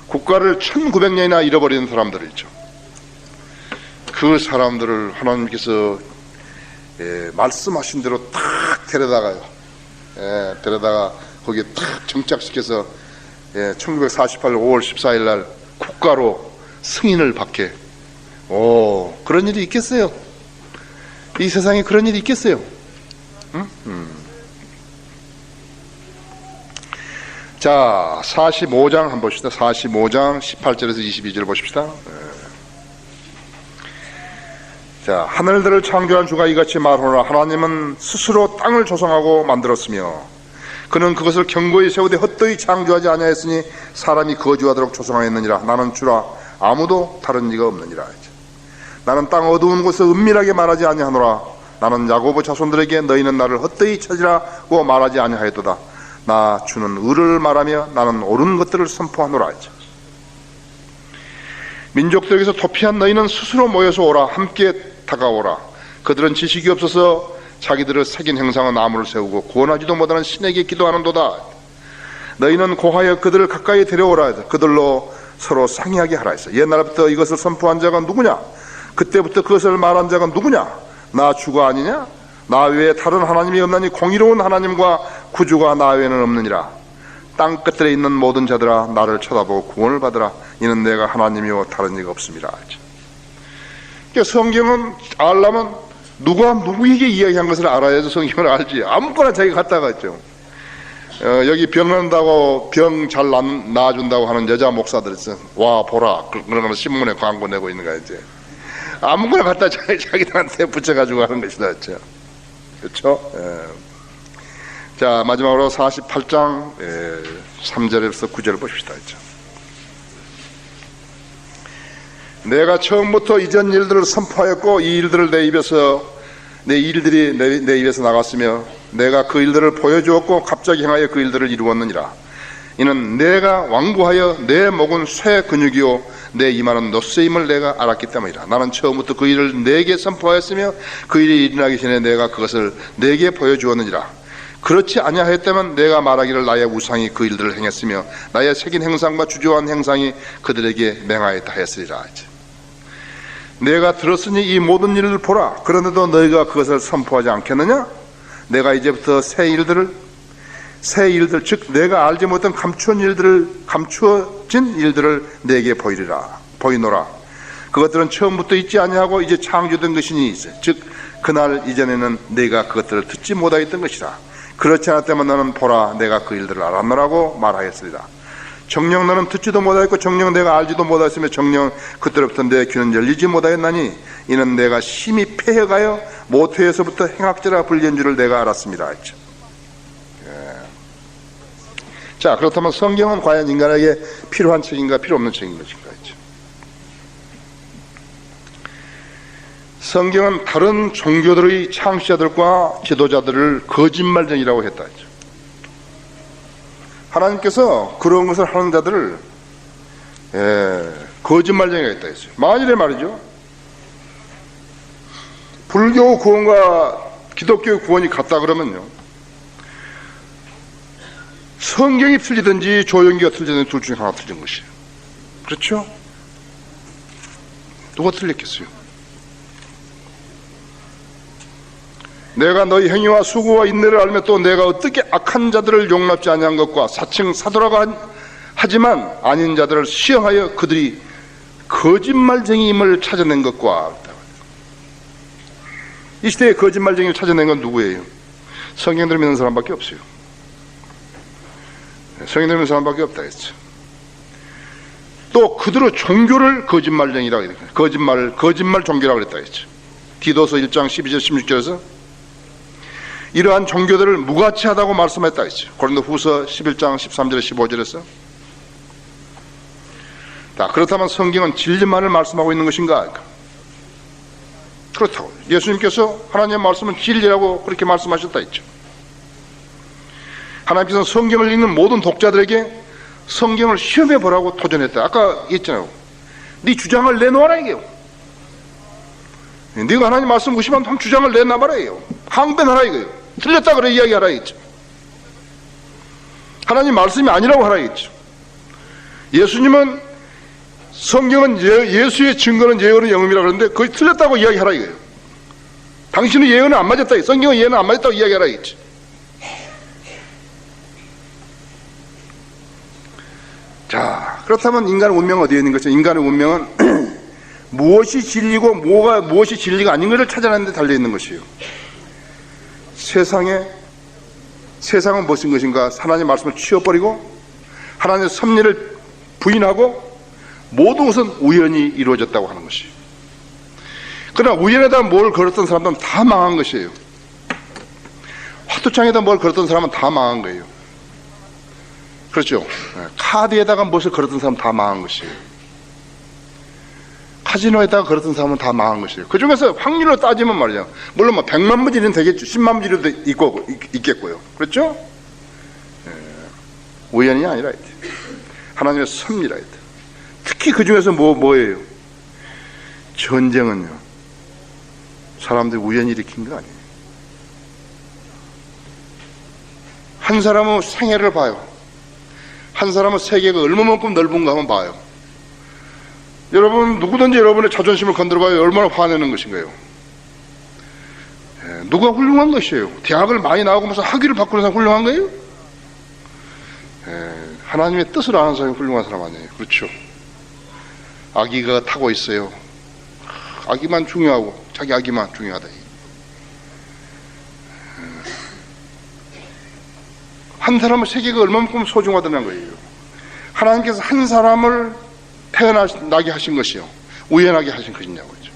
A: 국가를 1900년이나 잃어버리는 사람들 있죠. 그 사람들을 하나님께서 말씀하신 대로 탁 데려다가요. 데려다가 거기에 탁 정착시켜서 1948년 5월 14일 날 국가로 승인을 받게. 그런 일이 있겠어요? 이 세상에 그런 일이 있겠어요? 자, 45장 한번 봅시다. 45장 18절에서 22절 보십시다. 자, 하늘들을 창조한 주가 이같이 말하노라. 하나님은 스스로 땅을 조성하고 만들었으며 그는 그것을 견고히 세우되 헛되이 창조하지 아니하였으니 사람이 거주하도록 조성하였느니라. 나는 주라 아무도 다른 이가 없느니라. 나는 땅 어두운 곳에 은밀하게 말하지 아니하노라. 나는 야고보 자손들에게 너희는 나를 헛되이 찾으라고 말하지 아니하였도다. 나 주는 의를 말하며 나는 옳은 것들을 선포하노라. 민족들에게서 도피한 너희는 스스로 모여서 오라. 함께 다가오라. 그들은 지식이 없어서 자기들의 새긴 형상의 나무를 세우고 구원하지도 못하는 신에게 기도하는도다. 너희는 고하여 그들을 가까이 데려오라. 그들로 서로 상의하게 하라 했어. 옛날부터 이것을 선포한 자가 누구냐? 그때부터 그것을 말한 자가 누구냐? 나 주가 아니냐? 나 외에 다른 하나님이 없나니 공의로운 하나님과 구주가 나 외에는 없느니라. 땅 끝들에 있는 모든 자들아 나를 쳐다보고 구원을 받으라. 이는 내가 하나님이요 다른 이가 없습니다. 그러니까 성경은 알려면 누가 누구에게 이야기한 것을 알아야지 성경을 알지. 아무거나 자기가 갖다가 있죠. 여기 병난다고 병 잘 나아준다고 하는 여자 목사들 있어. 와 보라 그런 거는 신문에 광고 내고 있는 거야. 이제 아무거나 갖다 자기들한테 붙여가지고 하는 것이다. 그렇죠? 자, 마지막으로 48장 3절에서 9절을 보십시다. 내가 처음부터 이전 일들을 선포하였고 이 일들을 내 일들이 내 입에서 나갔으며 내가 그 일들을 보여주었고 갑자기 행하여 그 일들을 이루었느니라. 이는 내가 완고하여 내 목은 쇠 근육이요 내 이마는 노쇠임을 내가 알았기 때문이라. 나는 처음부터 그 일을 내게 선포하였으며 그 일이 일어나기 전에 내가 그것을 내게 보여주었느니라. 그렇지 아니하였다면 내가 말하기를 나의 우상이 그 일들을 행했으며 나의 새긴 행상과 주저한 행상이 그들에게 맹하였다 하였으리라. 내가 들었으니 이 모든 일을 보라. 그런데도 너희가 그것을 선포하지 않겠느냐? 내가 이제부터 새 일들 즉 내가 알지 못한 감추어진 일들을 내게 보이노라. 그것들은 처음부터 있지 아니하고 이제 창조된 것이니 즉 그날 이전에는 내가 그것들을 듣지 못하였던 것이라. 그렇지 않았다면 너는 보라 내가 그 일들을 알았노라고 말하였으리라. 정녕 너는 듣지도 못하였고 정녕 내가 알지도 못하였으며 정녕 그때로부터 내 귀는 열리지 못하였나니 이는 내가 심히 폐해가여 모태에서부터 행악자라 불리는 줄을 내가 알았습니다. 자, 그렇다면 성경은 과연 인간에게 필요한 책인가 필요 없는 책인 것인가 했죠. 성경은 다른 종교들의 창시자들과 지도자들을 거짓말쟁이라고 했다 했죠. 하나님께서 그런 것을 하는 자들을 거짓말쟁이가 했다 했어요. 만일에 말이죠, 불교 구원과 기독교 구원이 같다 그러면요, 성경이 틀리든지 조영기가 틀리든지 둘 중에 하나 틀린 것이에요. 그렇죠? 누가 틀렸겠어요? 내가 너희 행위와 수고와 인내를 알며 또 내가 어떻게 악한 자들을 용납지 아니한 것과 사칭 사도라고 하지만 아닌 자들을 시험하여 그들이 거짓말쟁이임을 찾아낸 것과, 이 시대에 거짓말쟁이를 찾아낸 건 누구예요? 성경들을 믿는 사람밖에 없어요. 성경들을 믿는 사람밖에 없다 했죠. 또 그들의 종교를 거짓말쟁이라고 했죠. 거짓말 종교라고 그랬다 했죠. 디도서 1장 12절 16절에서 이러한 종교들을 무가치하다고 말씀했다 했죠. 고린도후서 11장 13절에 15절에서. 자, 그렇다면 성경은 진리만을 말씀하고 있는 것인가? 그렇다고. 예수님께서 하나님의 말씀은 진리라고 그렇게 말씀하셨다 했죠. 하나님께서는 성경을 읽는 모든 독자들에게 성경을 시험해 보라고 도전했다. 아까 얘기했잖아요. 네 주장을 내놓아라 이게요. 네가 하나님 말씀 무시하면 한번 주장을 내놔봐라 이게요. 항변하라 이거예요. 틀렸다 그래 이야기하라 이거죠. 하나님 말씀이 아니라고 하라 이거죠. 예수님은 성경은 예수의 증거는 예언의 영음이라 그러는데 거의 틀렸다고 이야기하라 이거예요. 당신의 예언은 안 맞았다. 성경의 예언은 안 맞았다고 이야기하라 이거죠. 자, 그렇다면 인간의 운명은 어디에 있는 것이죠? 인간의 운명은 무엇이 진리고 무엇이 진리가 아닌 것을 찾아내는 데 달려있는 것이에요. 세상은 무엇인 것인가? 하나님의 말씀을 치워버리고 하나님의 섭리를 부인하고 모든 것은 우연히 이루어졌다고 하는 것이에요. 그러나 우연에다 뭘 걸었던 사람들은 다 망한 것이에요. 화투창에다 뭘 걸었던 사람은 다 망한 거예요. 그렇죠? 카드에다가 무엇을 걸었던 사람은 다 망한 것이에요. 카지노에다가 걸었던 사람은 다 망한 것이에요. 그 중에서 확률로 따지면 말이죠. 물론 뭐 100만 분지는 되겠죠. 10만 분지도 있겠고요. 그렇죠? 우연이 아니라 하나님의 섭리라 했다. 특히 그 중에서 뭐예요? 전쟁은요, 사람들이 우연히 일으킨 거 아니에요. 한 사람은 생애를 봐요. 한 사람은 세계가 얼마만큼 넓은가 한번 봐요. 여러분, 누구든지 여러분의 자존심을 건드려봐요. 얼마나 화내는 것인가요? 누가 훌륭한 것이에요? 대학을 많이 나오고 무슨 학위를 바꾸는 사람 훌륭한 거예요? 하나님의 뜻을 아는 사람이 훌륭한 사람 아니에요. 그렇죠? 아기가 타고 있어요. 아기만 중요하고 자기 아기만 중요하다. 한 사람의 세계가 얼마만큼 소중하다는 거예요. 하나님께서 한 사람을 태어나게 하신 것이요, 우연하게 하신 것이냐고 했죠.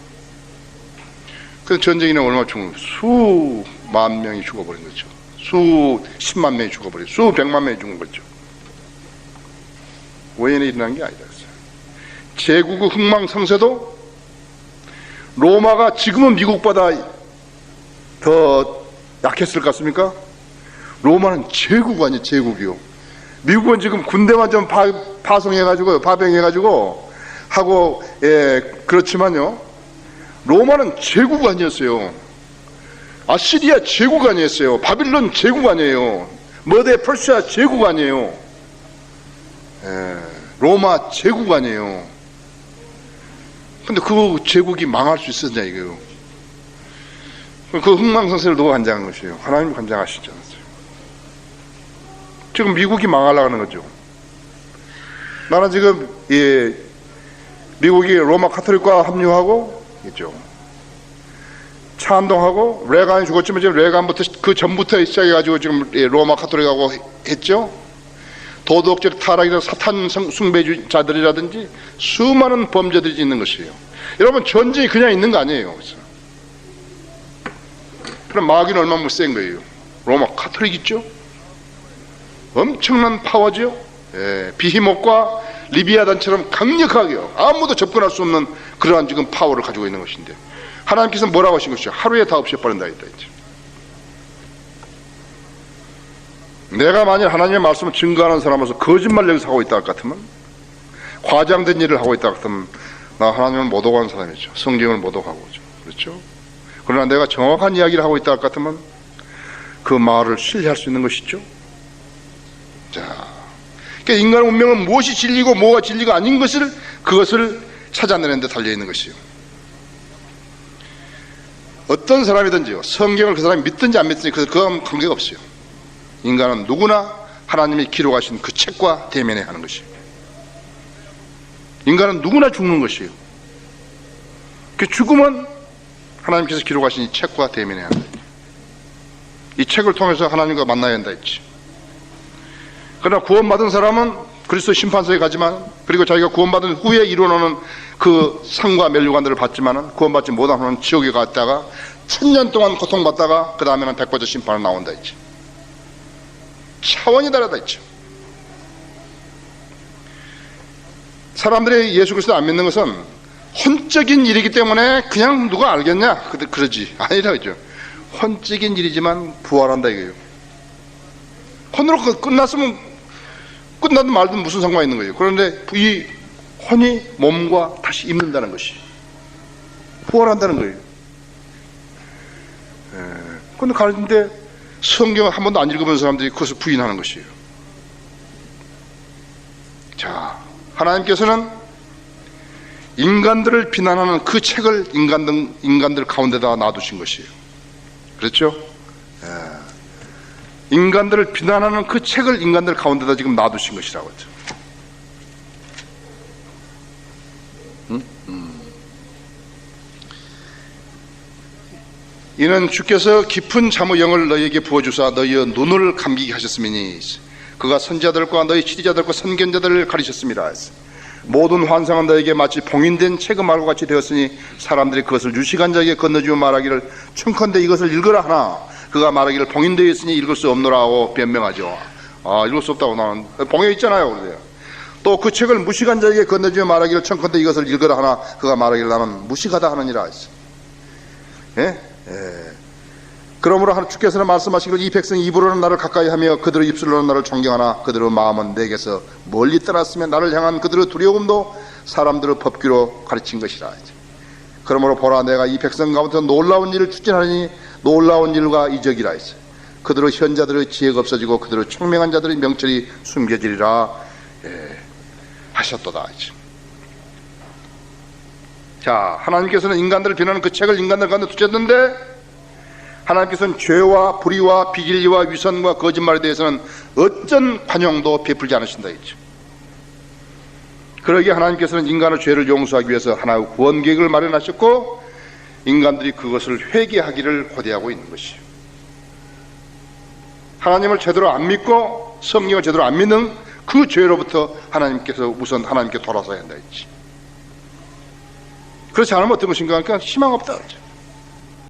A: 그래서 전쟁이나 얼마나 죽은, 수만 명이 죽어버린 거죠. 수십만 명이 죽어버린, 수백만 명이 죽은 거죠. 우연히 일어난 게 아니다. 제국의 흥망성쇠도 로마가 지금은 미국보다 더 약했을 것 같습니까? 로마는 제국 아니에요. 제국이요. 미국은 지금 군대만 좀 파송해가지고 파병해가지고 하고 그렇지만요, 로마는 제국 아니었어요. 아시리아 제국 아니었어요. 바빌론 제국 아니에요. 머대 퍼시아 제국 아니에요. 로마 제국 아니에요. 근데 그 제국이 망할 수 있었냐 이거요. 그 흥망성쇠를 누가 관장한 것이에요? 하나님이 관장하시지 않았어요. 지금 미국이 망하려고 하는 거죠. 나는 지금 미국이 로마 카톨릭과 합류하고 있죠. 찬동하고 레간이 죽었지만 지금 레간부터 그 전부터 시작해가지고 지금 로마 카톨릭하고 했죠. 도덕적 타락이나 사탄 숭배자들이라든지 수많은 범죄들이 있는 것이에요. 여러분, 전쟁이 그냥 있는 거 아니에요. 그럼 마귀는 얼마나 센 거예요. 로마 카톨릭 있죠. 엄청난 파워죠. 비히못과 리비아단처럼 강력하게요. 아무도 접근할 수 없는 그러한 지금 파워를 가지고 있는 것인데, 하나님께서 뭐라고 하신 것이죠? 하루에 다 없애버린다 했다 했죠. 내가 만일 하나님의 말씀을 증거하는 사람으로서 거짓말 여기서 하고 있다 같으면, 과장된 일을 하고 있다 같으면 나 하나님을 못 오가는 사람이죠. 성경을 못 오가고 그렇죠. 그러나 내가 정확한 이야기를 하고 있다 같으면 그 말을 신뢰할 수 있는 것이죠. 자, 그러니까 인간의 운명은 무엇이 진리고 뭐가 진리가 아닌 그것을 찾아내는 데 달려있는 것이에요. 어떤 사람이든지요, 성경을 그 사람이 믿든지 안 믿든지 그건 관계가 없어요. 인간은 누구나 하나님이 기록하신 그 책과 대면해야 하는 것이에요. 인간은 누구나 죽는 것이에요. 그 죽음은 하나님께서 기록하신 이 책과 대면해야 한다. 이 책을 통해서 하나님과 만나야 한다 했지. 그러나 구원받은 사람은 그리스도 심판서에 가지만, 그리고 자기가 구원받은 후에 이루어놓은 그 상과 멸류관들을 받지만은, 구원받지 못한 후는 지옥에 갔다가 1000년 동안 고통받다가 그 다음에는 백보자 심판을 나온다 했지. 차원이 다르다 했죠. 사람들이 예수 그리스도 안 믿는 것은 혼적인 일이기 때문에 그냥 누가 알겠냐 그러지 아니라죠. 혼적인 일이지만 부활한다 이거예요. 혼으로 끝났으면 끝나든 말든 무슨 상관이 있는 거예요. 그런데 이 혼이 몸과 다시 입는다는 것이 부활한다는 거예요. 그런데 가르치는데 성경을 한 번도 안 읽어본 사람들이 그것을 부인하는 것이에요. 자, 하나님께서는 인간들을 비난하는 그 책을 인간들 가운데다 놔두신 것이에요. 그렇죠? 인간들을 비난하는 그 책을 인간들 가운데다 지금 놔두신 것이라고 했죠. 이는 주께서 깊은 잠의 영을 너희에게 부어주사 너희의 눈을 감기게 하셨음이니 그가 선지자들과 너희 치리자들과 선견자들을 가리셨습니다. 모든 환상은 너희에게 마치 봉인된 책의 말과 같이 되었으니 사람들이 그것을 유식한 자에게 건너주어 말하기를 청컨대 이것을 읽으라 하나 그가 말하기를 봉인되어 있으니 읽을 수 없노라 하고 변명하죠. 읽을 수 없다고 나는 봉해 있잖아요. 그래요. 또 그 책을 무식한 자에게 건너주어 말하기를 청컨대 이것을 읽으라 하나 그가 말하기를 나는 무식하다 하느니라 했어. 그러므로 주께서는 말씀하시기를 이 백성이 입으로는 나를 가까이 하며 그들의 입술로는 나를 존경하나 그들의 마음은 내게서 멀리 떠났으며 나를 향한 그들의 두려움도 사람들의 법규로 가르친 것이라. 그러므로 보라 내가 이 백성 가운데 놀라운 일을 추진하니 놀라운 일과 이적이라 했어요. 그들의 현자들의 지혜가 없어지고 그들의 총명한 자들의 명철이 숨겨지리라 하셨도다. 자, 하나님께서는 인간들을 비난하는 그 책을 인간들 가운데 두셨는데 하나님께서는 죄와 불의와 비진리와 위선과 거짓말에 대해서는 어쩐 관용도 베풀지 않으신다 했죠. 그러기에 하나님께서는 인간의 죄를 용서하기 위해서 하나의 구원 계획을 마련하셨고 인간들이 그것을 회개하기를 고대하고 있는 것이에요. 하나님을 제대로 안 믿고 성령을 제대로 안 믿는 그 죄로부터 하나님께서 우선 하나님께 돌아서야 한다 했지. 그렇지 않으면 어떤 것인가 하니까 희망 없다.